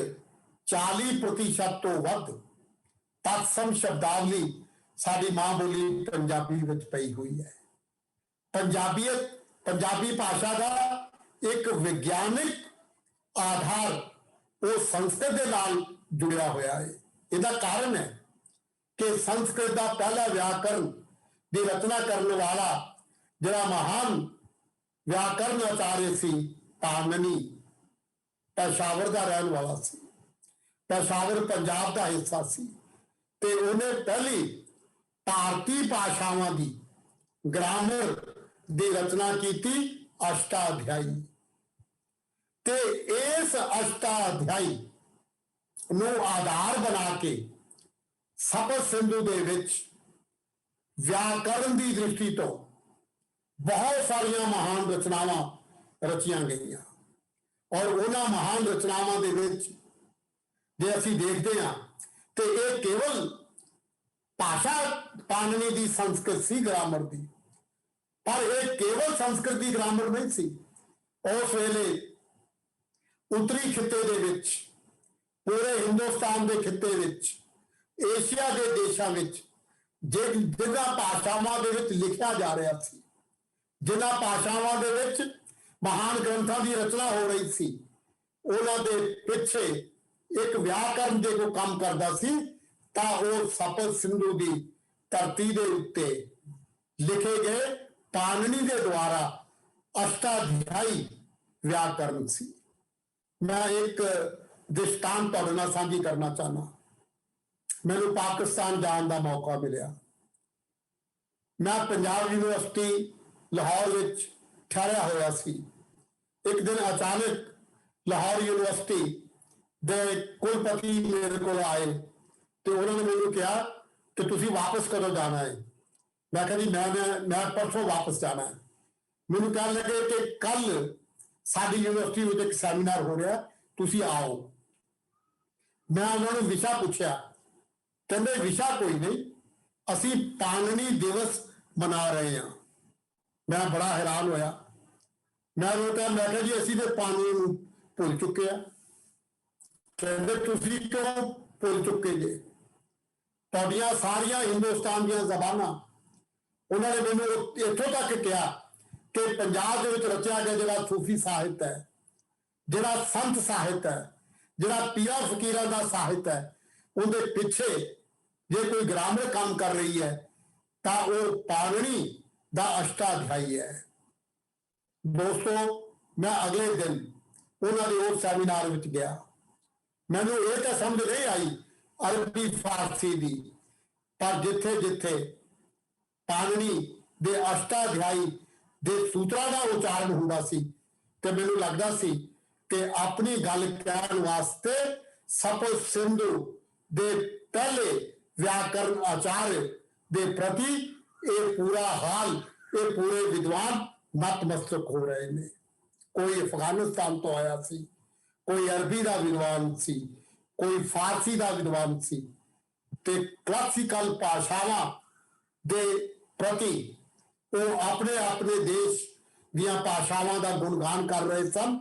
40% ਤੋਂ ਵੱਧ ਤਤਸਮ ਸ਼ਬਦਾਵਲੀ ਸਾਡੀ ਮਾਂ ਬੋਲੀ ਪੰਜਾਬੀ ਵਿੱਚ ਪਈ ਹੋਈ ਹੈ। ਪੰਜਾਬੀ ਭਾਸ਼ਾ ਦਾ ਇੱਕ ਵਿਗਿਆਨਿਕ ਆਧਾਰ ਉਹ ਸੰਸਕ੍ਰਿਤ ਦੇ ਨਾਲ ਜੁੜਿਆ ਹੋਇਆ ਹੈ। ਇਹਦਾ ਕਾਰਨ ਹੈ ਕਿ ਸੰਸਕ੍ਰਿਤ ਦਾ ਪਹਿਲਾ ਵਿਆਕਰਨ ਦੀ ਰਚਨਾ ਕਰਨ ਵਾਲਾ ਜਿਹੜਾ ਮਹਾਨ ਵਿਆਕਰਨ ਆਚਾर्य ਸੀ ਪਾਣਿਨੀ, ਪੇਸ਼ਾਵਰ ਦਾ ਰਹਿਣ ਵਾਲਾ ਸੀ। ਪੇਸ਼ਾਵਰ ਪੰਜਾਬ ਦਾ ਹਿੱਸਾ ਸੀ ਤੇ ਉਹਨੇ ਪਹਿਲੀ ਭਾਰਤੀ ਭਾਸ਼ਾਵਾਂ ਦੀ ਗ੍ਰਾਮਰ ਦੀ ਰਚਨਾ ਕੀਤੀ ਅਸ਼ਟਾਧਿਆਈ, ਤੇ ਇਸ ਅਸ਼ਟਾਧਿਆਈ ਨੂੰ ਆਧਾਰ ਬਣਾ ਕੇ ਸਤਲੁਜ ਸਿੰਧੂ ਦੇ ਵਿੱਚ ਵਿਆਕਰਨ ਦੀ ਦ੍ਰਿਸ਼ਟੀ ਤੋਂ ਬਹੁਤ ਸਾਰੀਆਂ ਮਹਾਨ ਰਚਨਾਵਾਂ ਰਚੀਆਂ ਗਈਆਂ। ਔਰ ਉਹਨਾਂ ਮਹਾਨ ਰਚਨਾਵਾਂ ਦੇ ਵਿੱਚ ਜੇ ਅਸੀਂ ਦੇਖਦੇ ਹਾਂ ਤੇ ਇਹ ਕੇਵਲ ਭਾਸ਼ਾ ਪਾਣਿਨੀ ਦੀ ਸੰਸਕ੍ਰਿਤ ਸੀ ਗ੍ਰਾਮਰ ਦੀ, ਪਰ ਇਹ ਕੇਵਲ ਸੰਸਕ੍ਰਿਤ ਦੀ ਗ੍ਰਾਮਰ ਨਹੀਂ ਸੀ। ਉਸ ਵੇਲੇ ਉੱਤਰੀ ਖਿੱਤੇ ਦੇ ਵਿੱਚ, ਪੂਰੇ ਹਿੰਦੁਸਤਾਨ ਦੇ ਖਿੱਤੇ ਵਿੱਚ, ਏਸ਼ੀਆ ਦੇ ਦੇਸ਼ਾਂ ਵਿੱਚ ਜਿਹਨਾਂ ਭਾਸ਼ਾਵਾਂ ਦੇ ਵਿੱਚ ਲਿਖਿਆ ਜਾ ਰਿਹਾ ਸੀ, ਜਿਨ੍ਹਾਂ ਭਾਸ਼ਾਵਾਂ ਦੇ ਵਿੱਚ ਮਹਾਨ ਗ੍ਰੰਥਾਂ ਦੀ ਰਚਨਾ ਹੋ ਰਹੀ ਸੀ, ਉਹਨਾਂ ਦੇ ਪਿੱਛੇ ਇੱਕ ਵਿਆਕਰਨ ਜੇ ਕੋਈ ਕੰਮ ਕਰਦਾ ਸੀ ਤਾਂ ਉਹ ਸਤਲੁਜ ਸਿੰਧੂ ਦੀ ਧਰਤੀ ਦੇ ਉੱਤੇ ਲਿਖੇ ਗਏ ਪਾਣਿਨੀ ਦੇ ਦੁਆਰਾ ਅਸ਼ਟਾਧਿਆਈ ਵਿਆਕਰਨ ਸੀ। ਮੈਂ ਇੱਕ ਦ੍ਰਿਸ਼ਟਾਂਤ ਤੁਹਾਡੇ ਨਾਲ ਸਾਂਝੀ ਕਰਨਾ ਚਾਹੁੰਦਾ। ਮੈਨੂੰ ਪਾਕਿਸਤਾਨ ਜਾਣ ਦਾ ਮੌਕਾ ਮਿਲਿਆ। ਮੈਂ ਪੰਜਾਬ ਯੂਨੀਵਰਸਿਟੀ ਲਾਹੌਰ ਵਿੱਚ ਠਹਿਰਿਆ ਹੋਇਆ ਸੀ। ਇੱਕ ਦਿਨ ਅਚਾਨਕ ਲਾਹੌਰ ਯੂਨੀਵਰਸਿਟੀ ਦੇ ਕੁਲਪਤੀ ਮੇਰੇ ਕੋਲ ਆਏ ਤੇ ਉਹਨਾਂ ਨੇ ਮੈਨੂੰ ਕਿਹਾ ਕਿ ਤੁਸੀਂ ਵਾਪਸ ਕਦੋਂ ਜਾਣਾ ਹੈ। ਮੈਂ ਕਿਹਾ ਜੀ ਮੈਂ ਪਰਸੋਂ ਵਾਪਸ ਜਾਣਾ ਹੈ। ਮੈਨੂੰ ਕਹਿਣ ਲੱਗੇ ਕਿ ਕੱਲ ਸਾਡੀ ਯੂਨੀਵਰਸਿਟੀ ਵਿੱਚ ਇੱਕ ਸੈਮੀਨਾਰ ਹੋ ਰਿਹਾ, ਤੁਸੀਂ ਆਓ। ਮੈਂ ਉਹਨਾਂ ਨੂੰ ਵਿਸ਼ਾ ਪੁੱਛਿਆ, ਕਹਿੰਦੇ ਵਿਸ਼ਾ ਕੋਈ ਨਹੀਂ, ਅਸੀਂ ਪਾਣਿਨੀ ਦਿਵਸ ਮਨਾ ਰਹੇ ਹਾਂ। ਮੈਂ ਬੜਾ ਹੈਰਾਨ ਹੋਇਆ। ਮੈਂ ਕਿਹਾ ਜੀ ਅਸੀਂ ਤੇ ਪਾਣਿਨੀ ਨੂੰ ਭੁੱਲ ਚੁੱਕੇ ਆ। ਕਹਿੰਦੇ ਤੁਸੀਂ ਕਿਉਂ ਭੁੱਲ ਚੁੱਕੇ ਜੇ? ਤੁਹਾਡੀਆਂ ਸਾਰੀਆਂ ਹਿੰਦੁਸਤਾਨ ਦੀਆਂ ਜ਼ਬਾਨਾਂ, ਉਹਨਾਂ ਨੇ ਮੈਨੂੰ ਇੱਥੋਂ ਤੱਕ ਕਿਹਾ ਕਿ ਪੰਜਾਬ ਦੇ ਵਿੱਚ ਰਚਿਆ ਗਿਆ ਜਿਹੜਾ ਸੂਫੀ ਸਾਹਿਤ ਹੈ, ਜਿਹੜਾ ਸੰਤ ਸਾਹਿਤ ਹੈ, ਜਿਹੜਾ ਪੀਰਾਂ ਫਕੀਰਾਂ ਦਾ ਸਾਹਿਤ ਹੈ, ਉਹਦੇ ਪਿੱਛੇ ਜੇ ਕੋਈ ਗ੍ਰਾਮਰ ਕੰਮ ਕਰ ਰਹੀ ਹੈ ਤਾਂ ਉਹ ਪਾਣਿਨੀ ਦਾ ਅਸ਼ਟਾਧਿਆਈ ਹੈ। ਦੋਸਤੋ, मैं अगले दिन उन्होंने उस सैमीनार में गया, मैनू ये तो समझ नहीं आई अरबी फारसी की, पर जिथे जिथे पाणिनी दे अष्टाध्यायी दे सूत्रों का उच्चारण हुंदा सी ते मैनू लगदा सी कि अपनी गल कहण वास्ते सप्त सिंधु दे पहले व्याकरण आचार्य दे प्रति ये पूरा हाल, ये पूरे विद्वान नतमस्तक हो रहे हैं। कोई अफगानिस्तान तो आया सी, कोई अरबी का विद्वान सी, कोई फारसी का विद्वान सी, ते क्लासिकल भाषावां दे प्रति वो अपने अपने देश दियां भाषावां का गुणगान कर रहे सन,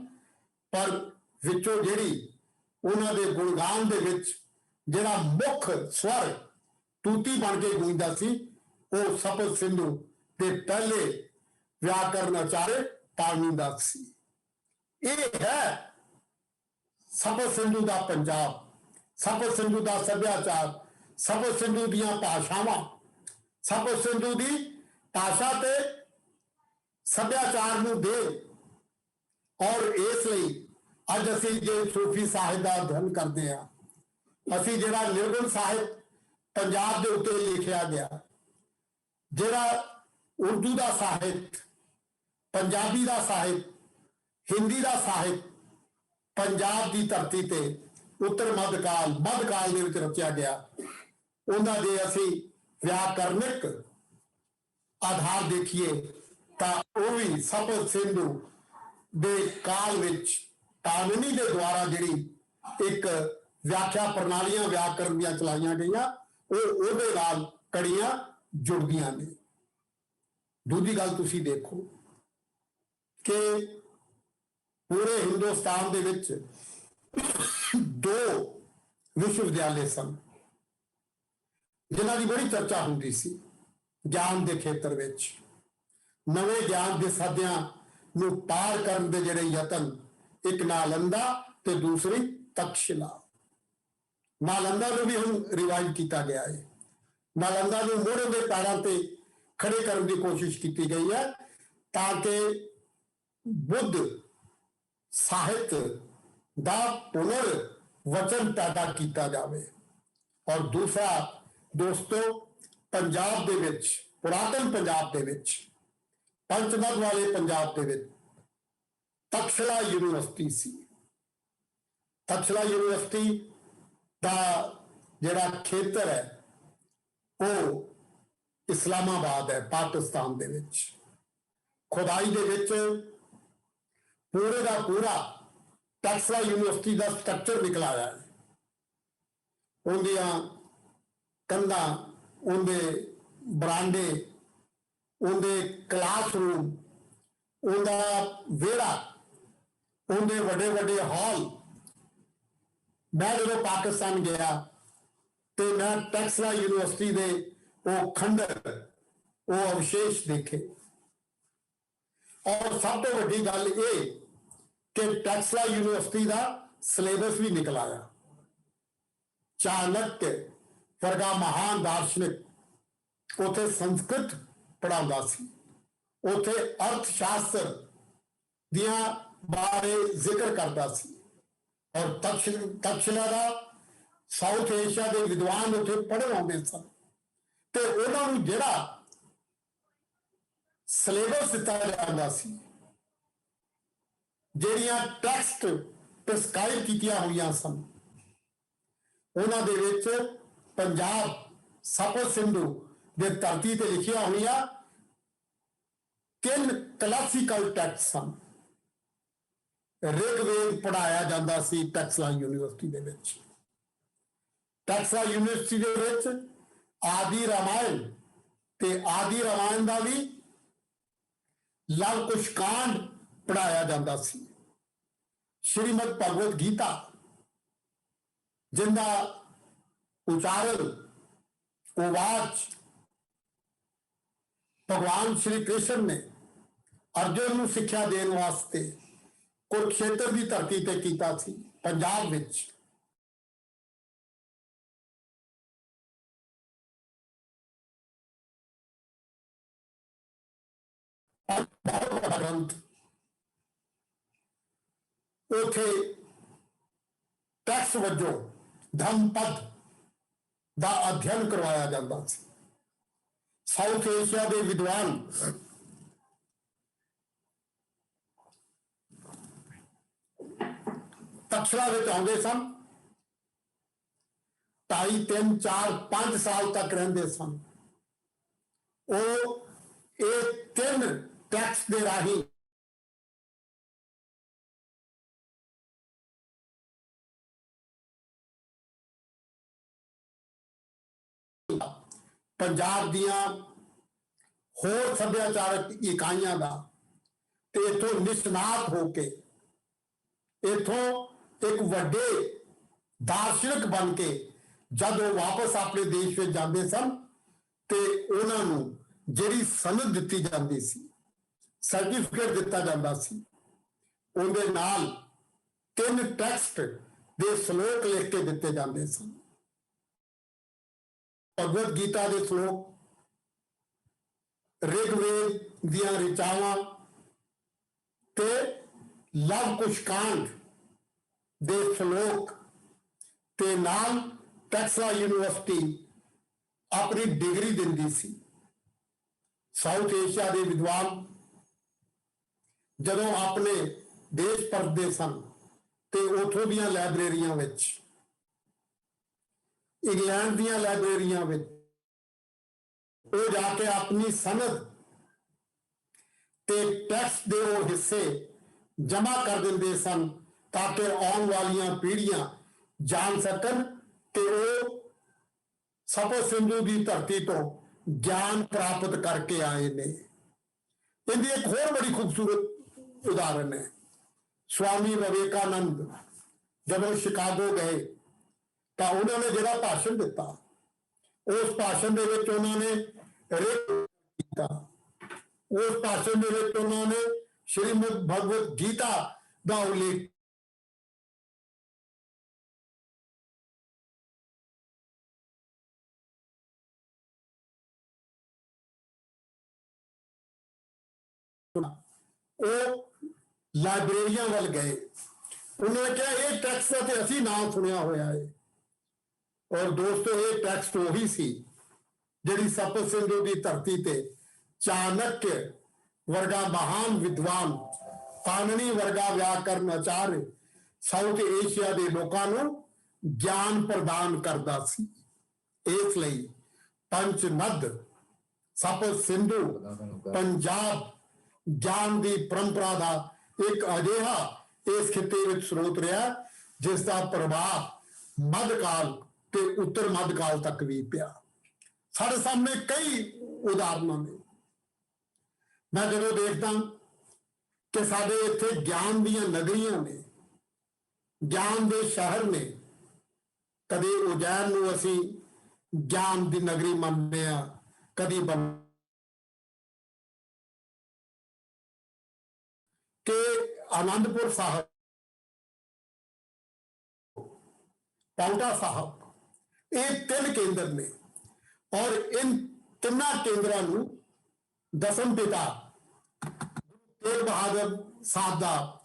पर विचों जिहड़ी उन्हां दे गुणगान दे विच जिहड़ा मुख स्वर तूती बन के गूंजदा सी, वो सप्त सिंधु दे पहले व्याकरण आचार्य पाणिनी दा सी। ਇਹ ਹੈ ਸਪਤ ਸਿੰਧੂ ਦਾ ਪੰਜਾਬ, ਸਪਤ ਸਿੰਧੂ ਦਾ ਸੱਭਿਆਚਾਰ, ਸਪਤ ਸਿੰਧੂ ਦੀਆਂ ਭਾਸ਼ਾਵਾਂ, ਸਪਤ ਸਿੰਧੂ ਦੀ ਭਾਸ਼ਾ ਤੇ ਸੱਭਿਆਚਾਰ ਨੂੰ ਦੇ। ਔਰ ਇਸ ਲਈ ਅੱਜ ਅਸੀਂ ਜੇ ਸੂਫੀ ਸਾਹਿਤ ਦਾ ਅਧਿਐਨ ਕਰਦੇ ਹਾਂ, ਅਸੀਂ ਜਿਹੜਾ ਨਿਰਗੁਣ ਸਾਹਿਤ ਪੰਜਾਬ ਦੇ ਉੱਤੇ ਲਿਖਿਆ ਗਿਆ, ਜਿਹੜਾ ਉਰਦੂ ਦਾ ਸਾਹਿਤ, ਪੰਜਾਬੀ ਦਾ ਸਾਹਿਤ, हिंदी का साहित्य पंजाब की धरती ते उत्तर मध्यकाल दे विच रचिया गया, उन्हां दे असीं व्याकरणिक आधार देखिए तां ओह भी सप्त सिंधु दे काल विच पाणिनी दे द्वारा जिहड़ी एक व्याख्या प्रणालियां व्याकरण दीआं चलाईआं गईआं, ओह उहदे नाल कड़ियां जुड़दियां ने। दूजी गल तुसीं देखो कि पूरे हिंदुस्तान दे विच 2 विश्वविद्यालय सन जिन्हां दी बड़ी चर्चा हुंदी सी ज्ञान के खेत्र विच। नवे ज्ञान के सदियां नूं पार करन दे जिहड़े यतन, एक नालंदा ते दूसरी तक्षशिला। नालंदा नूं भी हुण रिवाइव किया गया है, नालंदा नूं मोड़े दे पैरां ते खड़े करन दी कोशिश की गई है ताकि बुद्ध साहित्य दा पुनर्वचन पैदा किया जाए। और दूसरा दोस्तों, पंजाब दे विच, पुरातन पंजाब दे विच, पंचमढ़ वाले पंजाब दे विच तक्षशिला यूनिवर्सिटी सी। तक्षशिला यूनिवर्सिटी दा जिहड़ा खेतर है वो इस्लामाबाद है, पाकिस्तान दे विच। खुदाई दे विच पूरे का पूरा टक्सला यूनिवर्सिटी का स्ट्रक्चर निकल आया है, उनदियां कंधा, उनके बरांडे, उनके क्लासरूम, उनका वेड़ा, उनके बड़े बड़े हॉल। मैं जो पाकिस्तान गया तो मैं टक्सला यूनिवर्सिटी के वो खंडर, वो अवशेष देखे। और सब तो वड्डी गल ये कि टक्सला यूनिवर्सिटी का सिलेबस भी निकल आया। चाणक्य वर्गा महान दार्शनिक उथे संस्कृत पढ़ाता सी, उथे अर्थशास्त्र दियां बारे जिक्र करता सी। और तक्षशिला का साउथ एशिया के विद्वान उथे पढ़न आते सन, तो उन्होंने जिहड़ा सिलेबस दिता जाता सी, ਜਿਹੜੀਆਂ ਟੈਕਸਟ ਪ੍ਰਸਕ੍ਰਾਈਬ ਕੀਤੀਆਂ ਹੋਈਆਂ ਸਨ, ਉਹਨਾਂ ਦੇ ਵਿੱਚ ਪੰਜਾਬ ਸਪਤ ਸਿੰਧੂ ਦੇ ਧਰਤੀ ਤੇ ਲਿਖੀਆਂ ਹੋਈਆਂ 3 ਕਲਾਸੀਕਲ ਟੈਕਸਟ ਸਨ। ਰਿਗਵੇਦ ਪੜਾਇਆ ਜਾਂਦਾ ਸੀ ਟਕਸਲਾ यूनिवर्सिटी ਦੇ ਵਿੱਚ। ਟਕਸਲਾ यूनिवर्सिटी ਦੇ ਵਿੱਚ ਆਦਿ ਰਾਮਾਇਣ ਤੇ ਆਦਿ ਰਾਮਾਇਣ ਦਾ ਵੀ लव कुश कांड पढ़ाया जाता सी। श्रीमद भगवत गीता जिंदा उच्चारण उवाच भगवान श्री कृष्ण ने अर्जुन नूं सिक्ख्या देण वास्ते कुरुक्षेत्र की धरती ते कीता सी, पंजाब विच। ਬਹੁਤ ਵੱਡਾ ਗ੍ਰੰਥ ਉਥੇ ਟੈਕਸ ਵਜੋਂ ਧੰਮਪਦ ਦਾ ਅਧਿਐਨ ਕਰਵਾਇਆ ਜਾਂਦਾ ਸੀ। ਸਾਊਥ ਏਸ਼ੀਆ ਦੇ ਵਿਦਵਾਨ ਤਕਸ਼ਲਾ ਵਿੱਚ ਆਉਂਦੇ ਸਨ, 2.5 3 4 5 ਸਾਲ ਤੱਕ ਰਹਿੰਦੇ ਸਨ। ਉਹ ਇਹ 3 ਟੈਕਸ ਦੇ ਰਾਹੀਂ ਪੰਜਾਬ ਦੀਆਂ ਹੋਰ ਸੱਭਿਆਚਾਰਕ ਇਕਾਈਆਂ ਦਾ ਤੇ ਇਥੋਂ ਨਿਸ਼ਨਾਤ ਹੋ ਕੇ ਇਥੋਂ ਇੱਕ ਵੱਡੇ ਦਾਰਸ਼ਨਿਕ ਬਣ ਕੇ ਜਦੋਂ ਵਾਪਸ ਆਪਣੇ ਦੇਸ਼ ਵਿੱਚ ਜਾਂਦੇ ਸਨ ਤੇ ਉਹਨਾਂ ਨੂੰ ਜਿਹੜੀ ਸਨਦ ਦਿੱਤੀ ਜਾਂਦੀ ਸੀ, ਸਰਟੀਫਿਕੇਟ ਦਿੱਤਾ ਜਾਂਦਾ ਸੀ, ਉਹਦੇ ਨਾਲ 3 ਟੈਕਸਟ ਦੇ ਸ਼ਲੋਕ ਲਿਖ ਕੇ ਦਿੱਤੇ ਜਾਂਦੇ ਸਨ। ਭਗਵਦ ਗੀਤਾ ਦੇ ਸ਼ਲੋਕ, ਰਿਗਵੇਦ ਦੀਆਂ ਰਿਚਾਵਾਂ ਤੇ ਲਵ ਕੁਸ਼ ਕਾਂਡ ਦੇ ਸ਼ਲੋਕ ਤੇ ਨਾਲ ਟੈਕਸਲਾ ਯੂਨੀਵਰਸਿਟੀ ਆਪਣੀ ਡਿਗਰੀ ਦਿੰਦੀ ਸੀ। ਸਾਊਥ ਏਸ਼ੀਆ ਦੇ ਵਿਦਵਾਨ ਜਦੋਂ ਆਪਣੇ ਦੇਸ਼ ਪਰਤਦੇ ਸਨ ਤੇ ਉਥੋਂ ਦੀਆਂ ਲਾਇਬ੍ਰੇਰੀਆਂ ਵਿੱਚ, ਇੰਗਲੈਂਡ ਦੀਆਂ ਲਾਇਬ੍ਰੇਰੀਆਂ ਵਿੱਚ ਉਹ ਜਾ ਕੇ ਆਪਣੀ ਸਨਦ ਤੇ ਟੈਕਸ ਦੇ ਉਹ ਹਿੱਸੇ ਜਮ੍ਹਾਂ ਕਰ ਦਿੰਦੇ ਸਨ ਤਾਂ ਕਿ ਆਉਣ ਵਾਲੀਆਂ ਪੀੜ੍ਹੀਆਂ ਜਾਣ ਸਕਣ ਤੇ ਉਹ ਸਪਤ ਸਿੰਧੂ ਦੀ ਧਰਤੀ ਤੋਂ ਗਿਆਨ ਪ੍ਰਾਪਤ ਕਰਕੇ ਆਏ ਨੇ। ਇਹਦੀ ਇੱਕ ਹੋਰ ਬੜੀ ਖੂਬਸੂਰਤ ਉਦਾਹਰਨ ਹੈ। ਸਵਾਮੀ ਵਿਵੇਕਾਨੰਦ ਜਦੋਂ ਸ਼ਿਕਾਗੋ ਗਏ ਤਾਂ ਉਹਨਾਂ ਨੇ ਜਿਹੜਾ ਭਾਸ਼ਣ ਦਿੱਤਾ, ਉਸ ਭਾਸ਼ਣ ਦੇ ਵਿੱਚ ਉਹਨਾਂ ਨੇ ਕੀਤਾ, ਉਸ ਭਾਸ਼ਣ ਦੇ ਵਿੱਚ ਉਹਨਾਂ ਨੇ ਸ਼੍ਰੀਮਦ ਭਗਵਦ ਗੀਤਾ ਦਾ ਉਲੇਖ ਉਹ ਲਾਇਬ੍ਰੇਰੀਆਂ ਵੱਲ ਗਏ। ਉਹਨਾਂ ਨੇ ਕਿਹਾ ਇਹ ਟੈਕਸਟ ਦਾ ਤੇ ਅਸੀਂ ਨਾਮ ਸੁਣਿਆ ਹੋਇਆ ਹੈ। ਔਰ ਦੋਸਤੋ, ਇਹ ਟੈਕਸਟ ਉਹੀ ਸੀ ਜਿਹੜੀ ਸਪਤ ਸਿੰਧੂ ਦੀ ਧਰਤੀ ਤੇ ਚਾਣक्य ਵਰਗਾ ਮਹਾਨ ਵਿਦਵਾਨ, ਪਾਣਨੀ ਵਰਗਾ ਵਿਆਕਰਨ ਆਚਾर्य ਸਾਊਥ ਏਸ਼ੀਆ ਦੇ ਲੋਕਾਂ ਨੂੰ ਗਿਆਨ ਪ੍ਰਦਾਨ ਕਰਦਾ ਸੀ। ਇਸ ਲਈ ਪੰਚਨਦ, ਸਪਤ ਸਿੰਧੂ, ਪੰਜਾਬ ਗਿਆਨ ਦੀ ਪਰੰਪਰਾ ਦਾ ਇੱਕ ਅਜਿਹਾ ਇਸ ਖਿੱਤੇ ਵਿੱਚ ਸਰੋਤ ਰਿਹਾ ਜਿਸ ਦਾ ਪ੍ਰਭਾਵ ਮੱਧਕਾਲ ਤੇ ਉੱਤਰ ਮੱਧਕਾਲ ਤੱਕ ਵੀ ਪਿਆ। ਸਾਡੇ ਸਾਹਮਣੇ ਕਈ ਉਦਾਹਰਨਾਂ ਨੇ। ਮੈਂ ਜਦੋਂ ਦੇਖਦਾ ਕਿ ਸਾਡੇ ਇੱਥੇ ਗਿਆਨ ਦੀਆਂ ਨਗਰੀਆਂ ਨੇ, ਗਿਆਨ ਦੇ ਸ਼ਹਿਰ ਨੇ, ਕਦੇ ਉਜੈਨ ਨੂੰ ਅਸੀਂ ਗਿਆਨ ਦੀ ਨਗਰੀ ਮੰਨਦੇ ਹਾਂ, ਕਦੀ ਕਿ ਆਨੰਦਪੁਰ ਸਾਹਿਬ, ਪਾਉਂਟਾ ਸਾਹਿਬ, ਇਹ 3 ਕੇਂਦਰ ਨੇ ਔਰ ਇਨ ਤਿੰਨਾਂ ਕੇਂਦਰਾਂ ਨੂੰ ਦਸਮ ਪਿਤਾ ਤੇਗ ਬਹਾਦਰ ਸਾਹਿਬ ਦਾ,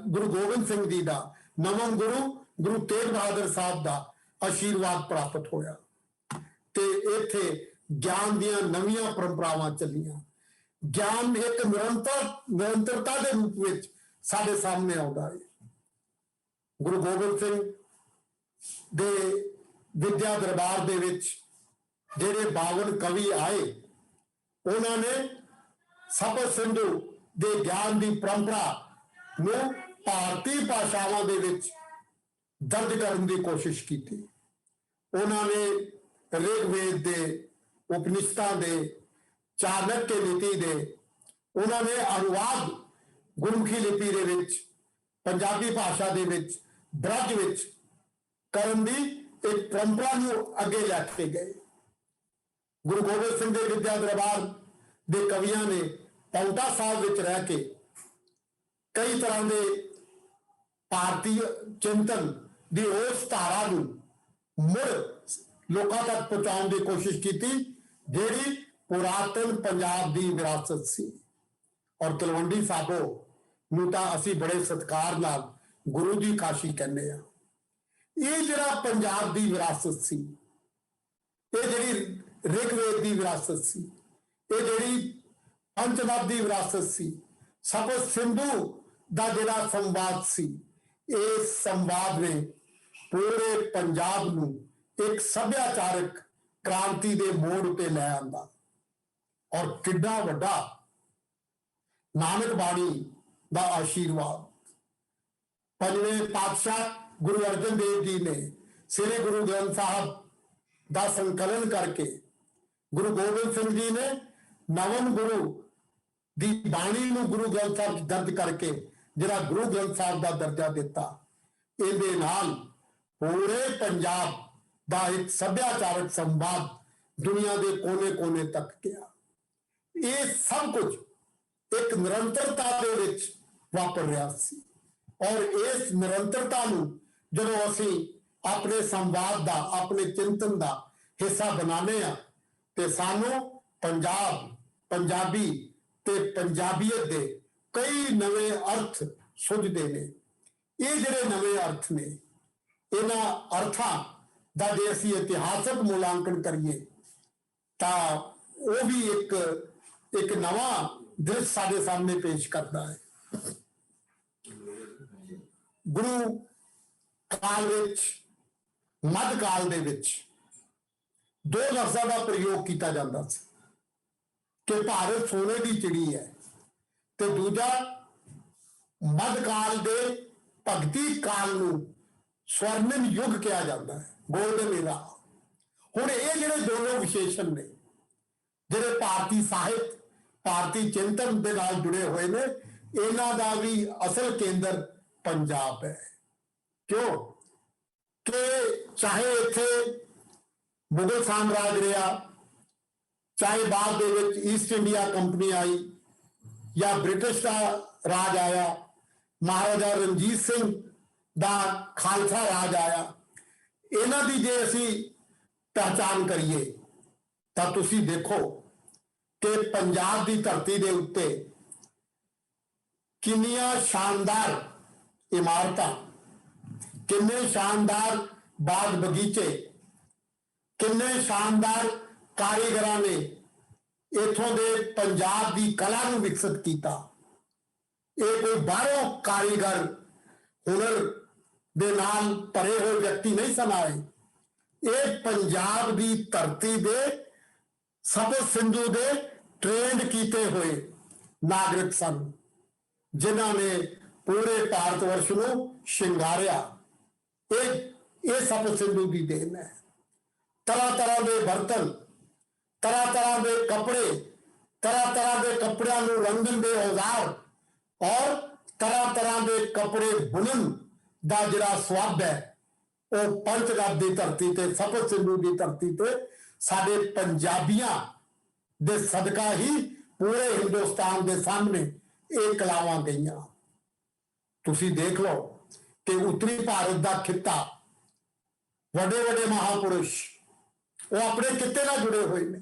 ਗੁਰੂ ਗੋਬਿੰਦ ਸਿੰਘ ਜੀ ਦਾ, ਨਵਮ ਗੁਰੂ ਤੇਗ ਬਹਾਦਰ ਸਾਹਿਬ ਦਾ ਆਸ਼ੀਰਵਾਦ ਪ੍ਰਾਪਤ ਹੋਇਆ ਤੇ ਇੱਥੇ ਗਿਆਨ ਦੀਆਂ ਨਵੀਆਂ ਪਰੰਪਰਾਵਾਂ ਚੱਲੀਆਂ। ਗਿਆਨ ਇੱਕ ਨਿਰੰਤਰਤਾ ਦੇ ਰੂਪ ਵਿੱਚ ਸਾਡੇ ਸਾਹਮਣੇ ਆਉਂਦਾ ਹੈ। ਗੁਰੂ ਗੋਬਿੰਦ ਸਿੰਘ ਦੇ ਵਿਦਿਆ ਦਰਬਾਰ ਦੇ ਵਿੱਚ ਜਿਹੜੇ 52 ਕਵੀ ਆਏ, ਉਹਨਾਂ ਨੇ ਸਪਤ ਸਿੰਧੂ ਦੇ ਗਿਆਨ ਦੀ ਪਰੰਪਰਾ ਨੂੰ ਭਾਰਤੀ ਭਾਸ਼ਾਵਾਂ ਦੇ ਵਿੱਚ ਦਰਜ ਕਰਨ ਦੀ ਕੋਸ਼ਿਸ਼ ਕੀਤੀ। ਉਹਨਾਂ ਨੇ ਰਿਗਵੇਦ ਦੇ, ਉਪਨਿਸ਼ਦਾਂ ਦੇ, ਚਾਣक्य ਨੀਤੀ ਦੇ, ਉਹਨਾਂ ਨੇ ਅਨੁਵਾਦ ਗੁਰਮੁਖੀ ਲਿਪੀ ਦੇ ਵਿੱਚ, ਪੰਜਾਬੀ ਭਾਸ਼ਾ ਦੇ ਵਿੱਚ, ਬ੍ਰਜ ਵਿੱਚ ਕਰਨ ਦੀ ਇੱਕ ਪਰੰਪਰਾ ਨੂੰ ਅੱਗੇ ਲੈ ਕੇ ਗਏ। ਗੁਰੂ ਗੋਬਿੰਦ ਸਿੰਘ ਦੇ ਵਿਦਿਆ ਦਰਬਾਰ ਦੇ ਕਵੀਆਂ ਨੇ ਪਾਉਂਟਾ ਸਾਹਿਬ ਵਿੱਚ ਰਹਿ ਕੇ ਕਈ ਤਰ੍ਹਾਂ ਦੇ ਭਾਰਤੀ ਚਿੰਤਨ ਦੀ ਉਸ ਧਾਰਾ ਨੂੰ ਮੁੜ ਲੋਕਾਂ ਤੱਕ ਪਹੁੰਚਾਉਣ ਦੀ ਕੋਸ਼ਿਸ਼ ਕੀਤੀ ਜਿਹੜੀ ਪੁਰਾਤਨ ਪੰਜਾਬ ਦੀ ਵਿਰਾਸਤ ਸੀ। ਔਰ ਤਲਵੰਡੀ ਸਾਬੋ ਨੂੰ ਤਾਂ ਅਸੀਂ ਬੜੇ ਸਤਿਕਾਰ ਨਾਲ ਗੁਰੂ ਦੀ ਕਾਸ਼ੀ ਕਹਿੰਦੇ ਆ। ਇਹ ਜਿਹੜਾ ਪੰਜਾਬ ਦੀ ਵਿਰਾਸਤ ਸੀ, ਇਹ ਜਿਹੜੀ ਰਿਗਵੇਦ ਦੀ ਵਿਰਾਸਤ ਸੀ, ਇਹ ਜਿਹੜੀ ਪੰਚਨਦ ਦੀ ਵਿਰਾਸਤ ਸੀ, ਸਪਤ ਸਿੰਧੂ ਦਾ ਜਿਹੜਾ ਸੰਵਾਦ ਸੀ, ਇਸ ਸੰਵਾਦ ਨੇ ਪੂਰੇ ਪੰਜਾਬ ਨੂੰ ਇੱਕ ਸੱਭਿਆਚਾਰਕ ਕ੍ਰਾਂਤੀ ਦੇ ਮੋੜ ਉੱਤੇ ਲੈ ਆਂਦਾ। ਔਰ ਕਿੰਨਾ ਵੱਡਾ ਨਾਨਕ ਬਾਣੀ ਦਾ ਆਸ਼ੀਰਵਾਦ, ਪੰਜਵੇਂ ਪਾਤਸ਼ਾਹ ਗੁਰੂ ਅਰਜਨ ਦੇਵ ਜੀ ਨੇ ਸ੍ਰੀ ਗੁਰੂ ਗ੍ਰੰਥ ਸਾਹਿਬ ਦਾ ਸੰਕਲਨ ਕਰਕੇ, ਗੁਰੂ ਗੋਬਿੰਦ ਸਿੰਘ ਜੀ ਨੇ ਨਵਮ ਗੁਰੂ ਦੀ ਬਾਣੀ ਨੂੰ ਗੁਰੂ ਗ੍ਰੰਥ ਸਾਹਿਬ 'ਚ ਦਰਜ ਕਰਕੇ ਜਿਹੜਾ ਗੁਰੂ ਗ੍ਰੰਥ ਸਾਹਿਬ ਦਾ ਦਰਜਾ ਦਿੱਤਾ, ਇਹਦੇ ਨਾਲ ਪੂਰੇ ਪੰਜਾਬ ਦਾ ਇੱਕ ਸੱਭਿਆਚਾਰਕ ਸੰਵਾਦ ਦੁਨੀਆ ਦੇ ਕੋਨੇ-ਕੋਨੇ ਤੱਕ ਗਿਆ। ਇਹ ਸਭ ਕੁਝ ਇੱਕ ਨਿਰੰਤਰਤਾ ਦੇ ਵਿੱਚ ਵਾਪਰ ਰਿਹਾ ਸੀ ਔਰ ਇਸ ਨਿਰੰਤਰਤਾ ਨੂੰ ਜਦੋਂ ਅਸੀਂ ਆਪਣੇ ਸੰਵਾਦ ਦਾ, ਆਪਣੇ ਚਿੰਤਨ ਦਾ ਹਿੱਸਾ ਬਣਾਉਂਦੇ ਆ ਤੇ ਸਾਨੂੰ ਪੰਜਾਬ, ਪੰਜਾਬੀ ਤੇ ਪੰਜਾਬੀਅਤ ਦੇ ਕਈ ਨਵੇਂ ਅਰਥ ਸੁਝਦੇ ਨੇ। ਇਹ ਜਿਹੜੇ ਨਵੇਂ ਅਰਥ ਨੇ, ਇਹਨਾਂ ਅਰਥਾਂ ਦਾ ਜੇ ਅਸੀਂ ਇਤਿਹਾਸਕ ਮੁਲਾਂਕਣ ਕਰੀਏ ਤਾਂ ਉਹ ਵੀ ਇੱਕ ਨਵਾਂ ਦ੍ਰਿਸ਼ ਸਾਡੇ ਸਾਹਮਣੇ ਪੇਸ਼ ਕਰਦਾ ਹੈ। ਗੁਰੂ ਕਾਲ ਵਿੱਚ, ਮੱਧ ਕਾਲ ਦੇ ਵਿੱਚ ਦੋ ਲਫ਼ਜ਼ਾਂ ਦਾ ਪ੍ਰਯੋਗ ਕੀਤਾ ਜਾਂਦਾ ਸੀ ਕਿ ਭਾਰਤ ਸੋਨੇ ਦੀ ਚਿੜੀ ਹੈ, ਤੇ ਦੂਜਾ ਮੱਧ ਕਾਲ ਦੇ ਭਗਤੀ ਕਾਲ ਨੂੰ ਸਵਰਨਿਮ ਯੁੱਗ ਕਿਹਾ ਜਾਂਦਾ ਹੈ, ਗੋਲਡਨ ਏਰਾ। ਹੁਣ ਇਹ ਜਿਹੜੇ ਦੋਨੋਂ ਵਿਸ਼ੇਸ਼ਣ ਨੇ, ਜਿਹੜੇ ਭਾਰਤੀ ਸਾਹਿਤ, ਭਾਰਤੀ ਚਿੰਤਨ ਦੇ ਨਾਲ ਜੁੜੇ ਹੋਏ ਨੇ, ਇਹਨਾਂ ਦਾ ਵੀ ਅਸਲ ਕੇਂਦਰ ਪੰਜਾਬ ਹੈ। ਕਿਉਂ ਕਿ ਚਾਹੇ ਇੱਥੇ ਮੁਗਲ ਸਾਮਰਾਜ ਰਿਹਾ, ਚਾਹੇ ਬਾਅਦ ਦੇ ਵਿੱਚ ਈਸਟ ਇੰਡੀਆ ਕੰਪਨੀ ਆਈ ਜਾਂ ਬ੍ਰਿਟਿਸ਼ ਦਾ ਰਾਜ ਆਇਆ, ਮਹਾਰਾਜਾ ਰਣਜੀਤ ਸਿੰਘ ਦਾ ਖਾਲਸਾ ਰਾਜ ਆਇਆ, ਇਹਨਾਂ ਦੀ ਜੇ ਅਸੀਂ ਪਹਿਚਾਨ ਕਰੀਏ ਤਾਂ ਤੁਸੀਂ ਦੇਖੋ ਕਿ ਪੰਜਾਬ ਦੀ ਧਰਤੀ ਦੇ ਉੱਤੇ ਕਿੰਨੀਆਂ ਸ਼ਾਨਦਾਰ ਇਮਾਰਤਾਂ, ਕਿੰਨੇ ਸ਼ਾਨਦਾਰ ਬਾਗ ਬਗੀਚੇ, ਕਿੰਨੇ ਸ਼ਾਨਦਾਰ ਕਾਰੀਗਰਾਂ ਨੇ ਇਥੋਂ ਦੇ ਪੰਜਾਬ ਦੀ ਕਲਾ ਨੂੰ ਵਿਕਸਿਤ ਕੀਤਾ। ਇਹ ਕੋਈ ਬਾਹਰੋਂ ਕਾਰੀਗਰ, ਹੁਨਰ ਦੇ ਨਾਲ ਭਰੇ ਹੋਏ ਵਿਅਕਤੀ ਨਹੀਂ ਸਨ ਆਏ। ਇਹ ਪੰਜਾਬ ਦੀ ਧਰਤੀ ਦੇ ਸਪਤ ਸਿੰਧੂ ਦੇ ਟ੍ਰੇਨਡ ਕੀਤੇ ਹੋਏ ਨਾਗਰਿਕ ਸਨ, ਜਿਨ੍ਹਾਂ ਨੇ ਪੂਰੇ ਭਾਰਤ ਵਰਸ਼ ਨੂੰ ਸ਼ਿੰਗਾਰਿਆ। ਇਹ ਸਪਤ ਸਿੰਧੂ ਦੀ ਦੇਣ ਹੈ। ਤਰ੍ਹਾਂ ਤਰ੍ਹਾਂ ਦੇ ਬਰਤਨ, ਤਰ੍ਹਾਂ ਤਰ੍ਹਾਂ ਦੇ ਕੱਪੜੇ, ਤਰ੍ਹਾਂ ਤਰ੍ਹਾਂ ਦੇ ਕੱਪੜਿਆਂ ਨੂੰ ਰੰਗਣ ਦੇ ਔਜ਼ਾਰ ਔਰ ਤਰ੍ਹਾਂ ਤਰ੍ਹਾਂ ਦੇ ਕੱਪੜੇ ਬੁਣਨ ਦਾ ਜਿਹੜਾ ਸਵਾਦ ਹੈ, ਉਹ ਪੰਚਨਦ ਦੀ ਧਰਤੀ ਤੇ, ਸਪਤ ਸਿੰਧੂ ਦੀ ਧਰਤੀ ਤੇ ਸਾਡੇ ਪੰਜਾਬੀਆਂ ਦੇ ਸਦਕਾ ਹੀ ਪੂਰੇ ਹਿੰਦੁਸਤਾਨ ਦੇ ਸਾਹਮਣੇ ਇਹ ਕਲਾਵਾਂ ਗਈਆਂ। ਤੁਸੀਂ ਦੇਖ ਲਓ ਕਿ ਉੱਤਰੀ ਭਾਰਤ ਦਾ ਖਿੱਤਾ, ਵੱਡੇ ਵੱਡੇ ਮਹਾਪੁਰਸ਼, ਉਹ ਆਪਣੇ ਕਿੱਤੇ ਨਾਲ ਜੁੜੇ ਹੋਏ ਨੇ।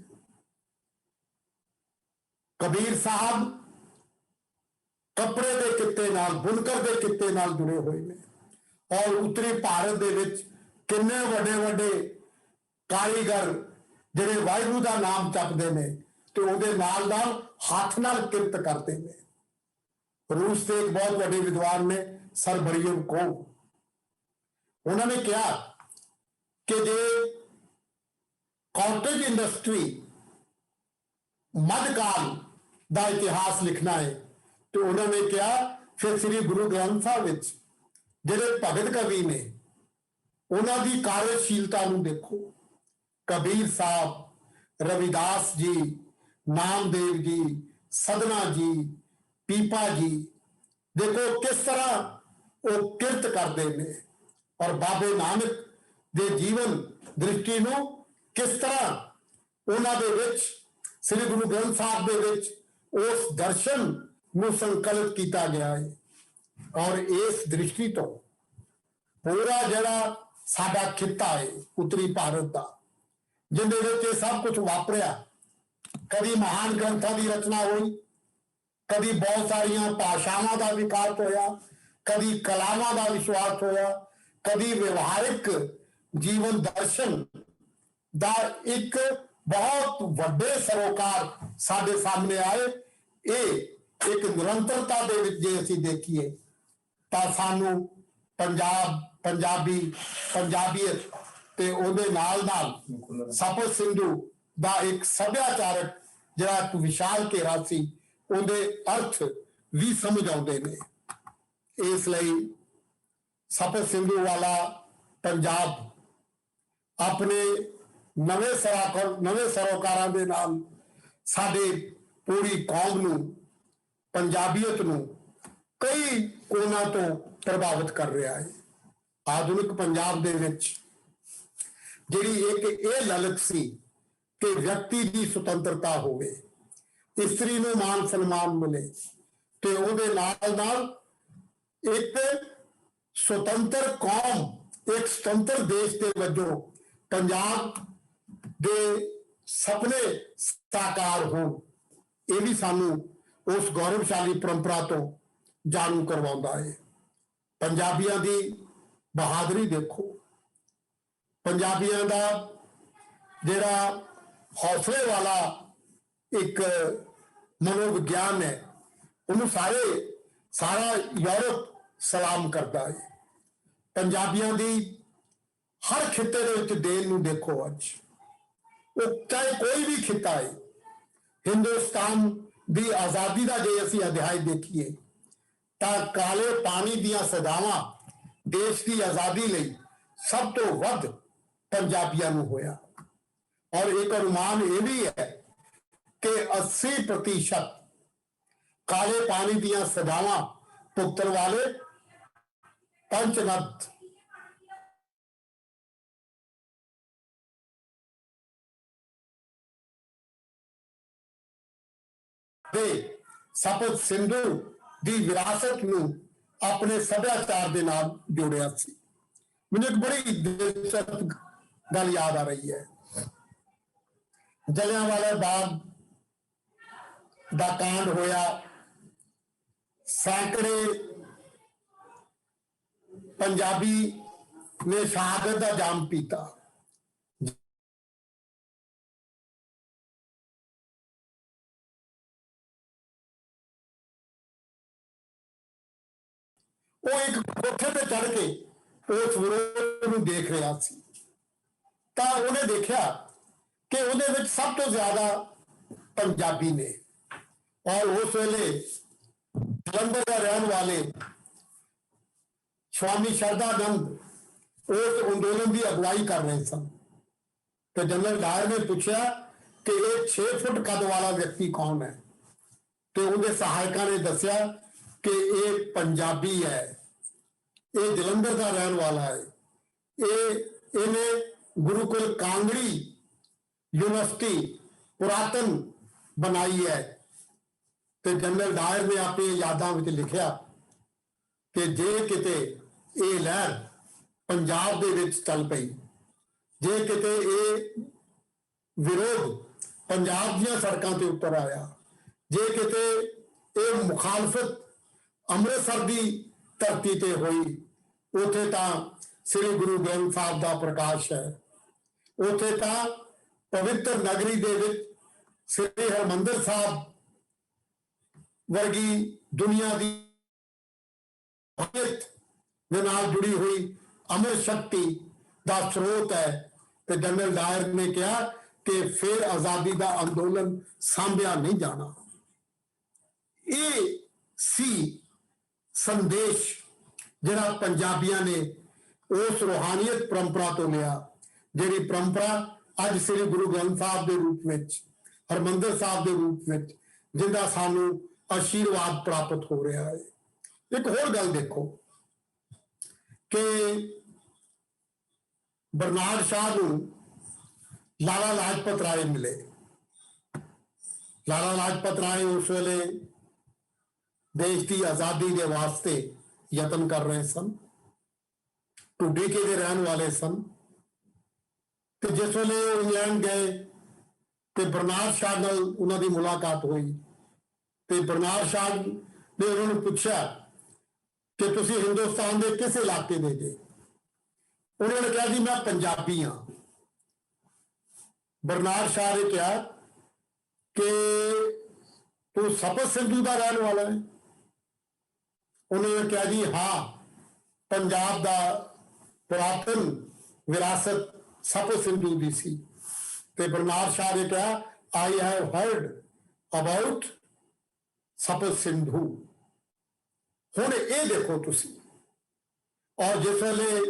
ਕਬੀਰ ਸਾਹਿਬ ਕੱਪੜੇ ਦੇ ਕਿੱਤੇ ਨਾਲ, ਬੁਣਕਰ ਦੇ ਕਿੱਤੇ ਨਾਲ ਜੁੜੇ ਹੋਏ ਨੇ। ਔਰ ਉੱਤਰੀ ਭਾਰਤ ਦੇ ਵਿੱਚ ਕਿੰਨੇ ਵੱਡੇ ਵੱਡੇ ਕਾਰੀਗਰ ਜਿਹੜੇ ਵਾਹਿਗੁਰੂ ਦਾ ਨਾਮ ਜਪਦੇ ਨੇ ਤੇ ਉਹਦੇ ਨਾਲ ਨਾਲ ਹੱਥ ਨਾਲ ਕਿਰਤ ਕਰਦੇ ਨੇ। ਰੂਸ ਦੇ ਇੱਕ ਬਹੁਤ ਵੱਡੇ ਵਿਦਵਾਨ ਨੇ ਸਰ ਬਰੀਅਮ ਕੋਹ, ਉਹਨਾਂ ਨੇ ਕਿਹਾ ਕਿ ਜੇ ਕਾਟੇਜ ਇੰਡਸਟਰੀ ਮੱਧਕਾਲ ਦਾ ਇਤਿਹਾਸ ਲਿਖਣਾ ਹੈ ਤੇ ਉਹਨਾਂ ਨੇ ਕਿਹਾ ਫਿਰ ਸ੍ਰੀ ਗੁਰੂ ਗ੍ਰੰਥ ਸਾਹਿਬ ਵਿੱਚ ਜਿਹੜੇ ਭਗਤ ਕਵੀ ਨੇ ਉਹਨਾਂ ਦੀ ਕਾਰਜਸ਼ੀਲਤਾ ਨੂੰ ਦੇਖੋ। ਕਬੀਰ ਸਾਹਿਬ, ਰਵਿਦਾਸ ਜੀ, ਨਾਮਦੇਵ ਜੀ, ਸਦਨਾ ਜੀ, ਪੀਪਾ ਜੀ, ਦੇਖੋ ਕਿਸ ਤਰ੍ਹਾਂ ਉਹ ਕਿਰਤ ਕਰਦੇ ਨੇ ਔਰ ਬਾਬੇ ਨਾਨਕ ਦੇ ਜੀਵਨ ਦ੍ਰਿਸ਼ਟੀ ਨੂੰ ਕਿਸ ਤਰ੍ਹਾਂ ਉਹਨਾਂ ਦੇ ਵਿੱਚ, ਸ੍ਰੀ ਗੁਰੂ ਗ੍ਰੰਥ ਸਾਹਿਬ ਦੇ ਵਿੱਚ ਉਸ ਦਰਸ਼ਨ ਨੂੰ ਸੰਕਲਿਤ ਕੀਤਾ ਗਿਆ ਹੈ। ਔਰ ਇਸ ਦ੍ਰਿਸ਼ਟੀ ਤੋਂ ਪੂਰਾ ਜਿਹੜਾ ਸਾਡਾ ਖਿੱਤਾ ਹੈ ਉੱਤਰੀ ਭਾਰਤ ਦਾ, ਜਿਹਦੇ ਵਿੱਚ ਇਹ ਸਭ ਕੁਝ ਵਾਪਰਿਆ, ਕਦੀ ਮਹਾਨ ਗ੍ਰੰਥਾਂ ਦੀ ਰਚਨਾ ਹੋਈ, कभी बहुत सारिया भाषावां का विकास होया, कभी कलावां का विश्वास होया, कभी व्यवहारिक जीवन दर्शन का एक बहुत वड्डे सरोकार साडे सामने आए। ये एक निरंतरता दे विच जे असीं देखीए तां सानू पंजाब, पंजाबी, पंजाबीयत ते उहदे नाल नाल सप्त सिंधु दा एक सभ्याचारक जिहड़ा एक विशाल घेरा सी उहदे अर्थ भी समझ आउंदे ने। इसलिए सप्त सिंधु वाला पंजाब अपने नवे सरोकारां दे नाल साडे पूरी कौम नूं, पंजाबीयत नूं कई कोनां तो प्रभावित कर रहा है। आधुनिक पंजाब दे विच जिहड़ी एक ये ललक सी कि व्यक्ति की सुतंत्रता होवे, इस्त्री नूं मान सन्मान मिले ते उहदे नाल नाल एक स्वतंत्र कौम, एक स्वतंत्र देश के वजों पंजाब दे सपने साकार होण, ये भी सानू उस गौरवशाली परंपरा तो जाणू करवाउंदा है। पंजाबियों की बहादुरी देखो, पंजाबियों का जिहड़ा हौसले वाला एक मनोविज्ञान है, उन्होंने सारा यूरोप सलाम करता है। पंजाबियों की हर खिते दे विच देन नूं देखो, अज वो चाहे कोई भी खिता है, हिंदुस्तान की आज़ादी का जे असीं अध्याय देखिए तां काले पानी दियां सजावां देश की आज़ादी लई सब तो वध पंजाबियों नूं होया। और एक अनुमान यह भी है कि 80% काले पानी दियां सजावां भुगतण वाले पंचनद सप्त सिंधु की विरासत नूं अपने सभ्याचार के नाल जोड़िया सी। मुझे एक बड़ी दिलचस्प गल याद आ रही है। जलियांवाला बाग दा कांड होया, सैकड़े पंजाबी ने शहादत का जाम पीता। वो एक कोठे पे चढ़ के उस विरोध को देख रहा सी, तां उन्हें देखा कि उहदे विच सब तो ज्यादा पंजाबी ने। और उस वेले जलंधर का रहने वाले स्वामी शरदानंद उस अंदोलन की अगुवाई कर रहे सन। तो जनरल डायर ने पूछा कि यह 6 फुट कद वाला व्यक्ति कौन है। तो उनके सहायकों ने दसिया कि ये पंजाबी है, ये जलंधर का रहने वाला है, इन्हें गुरुकुल कांगड़ी यूनिवर्सिटी पुरातन बनाई है। तो जनरल डायर ने अपनी यादां विच लिखिया कि जे किते ये लहर पंजाब दे विच चल पई, जे किते ये विरोध पंजाब दीआं सड़कां ते उतर आया, जे किते ये मुखालफत अमृतसर की धरती ते हुई, उथे तां श्री गुरु ग्रंथ साहब का प्रकाश है, उथे तां पवित्र नगरी दे विच श्री हरमंदिर साहब वर्गी दुनिया की दे नाल जुड़ी हुई अमर शक्ति का स्रोत है। तो जनरल डायर ने कहा कि फिर आजादी का अंदोलन सांभिया नहीं जाना। ये सी संदेश जिहड़ा पंजाबियों ने उस रूहानियत परंपरा तो लिया, जिहड़ी परंपरा अज श्री गुरु ग्रंथ साहब के रूप में, हरमंदिर साहब के रूप में, जिंदा सानू आशीर्वाद प्राप्त हो रहा है। एक होर गल देखो कि बरनार्ड शाह नूं लाला लाजपत राय मिले। लाला लाजपत राय उस वेले देश की आजादी के वास्ते यत्न कर रहे सन, ढुडीके के रहने वाले सन। तो जिस वेले इंग्लैंड गए तो बरनार्ड शाह नाल उन्हां दी मुलाकात हुई ਤੇ ਬਰਨਾਰਡ ਸ਼ਾਹ ਨੇ ਉਹਨਾਂ ਨੂੰ ਪੁੱਛਿਆ ਕਿ ਤੁਸੀਂ ਹਿੰਦੁਸਤਾਨ ਦੇ ਕਿਸ ਇਲਾਕੇ ਦੇ ਜੇ? ਉਹਨਾਂ ਨੇ ਕਿਹਾ ਜੀ ਮੈਂ ਪੰਜਾਬੀ ਹਾਂ। ਬਰਨਾਰਡ ਸ਼ਾਹ ਨੇ ਕਿਹਾ ਕਿ ਤੂੰ ਸਪਤ ਸਿੰਧੂ ਦਾ ਰਹਿਣ ਵਾਲਾ ਹੈ? ਉਹਨਾਂ ਨੇ ਕਿਹਾ ਜੀ ਹਾਂ, ਪੰਜਾਬ ਦਾ ਪੁਰਾਤਨ ਵਿਰਾਸਤ ਸਪਤ ਸਿੰਧੂ ਦੀ ਸੀ। ਤੇ ਬਰਨਾਰਡ ਸ਼ਾਹ ਨੇ ਕਿਹਾ ਆਈ ਹੈਵ ਹਰਡ ਅਬਾਊਟ ਸਪਤ ਸਿੰਧੂ। ਹੁਣ ਇਹ ਦੇਖੋ ਤੁਸੀਂ, ਔਰ ਜਿਸ ਵੇਲੇ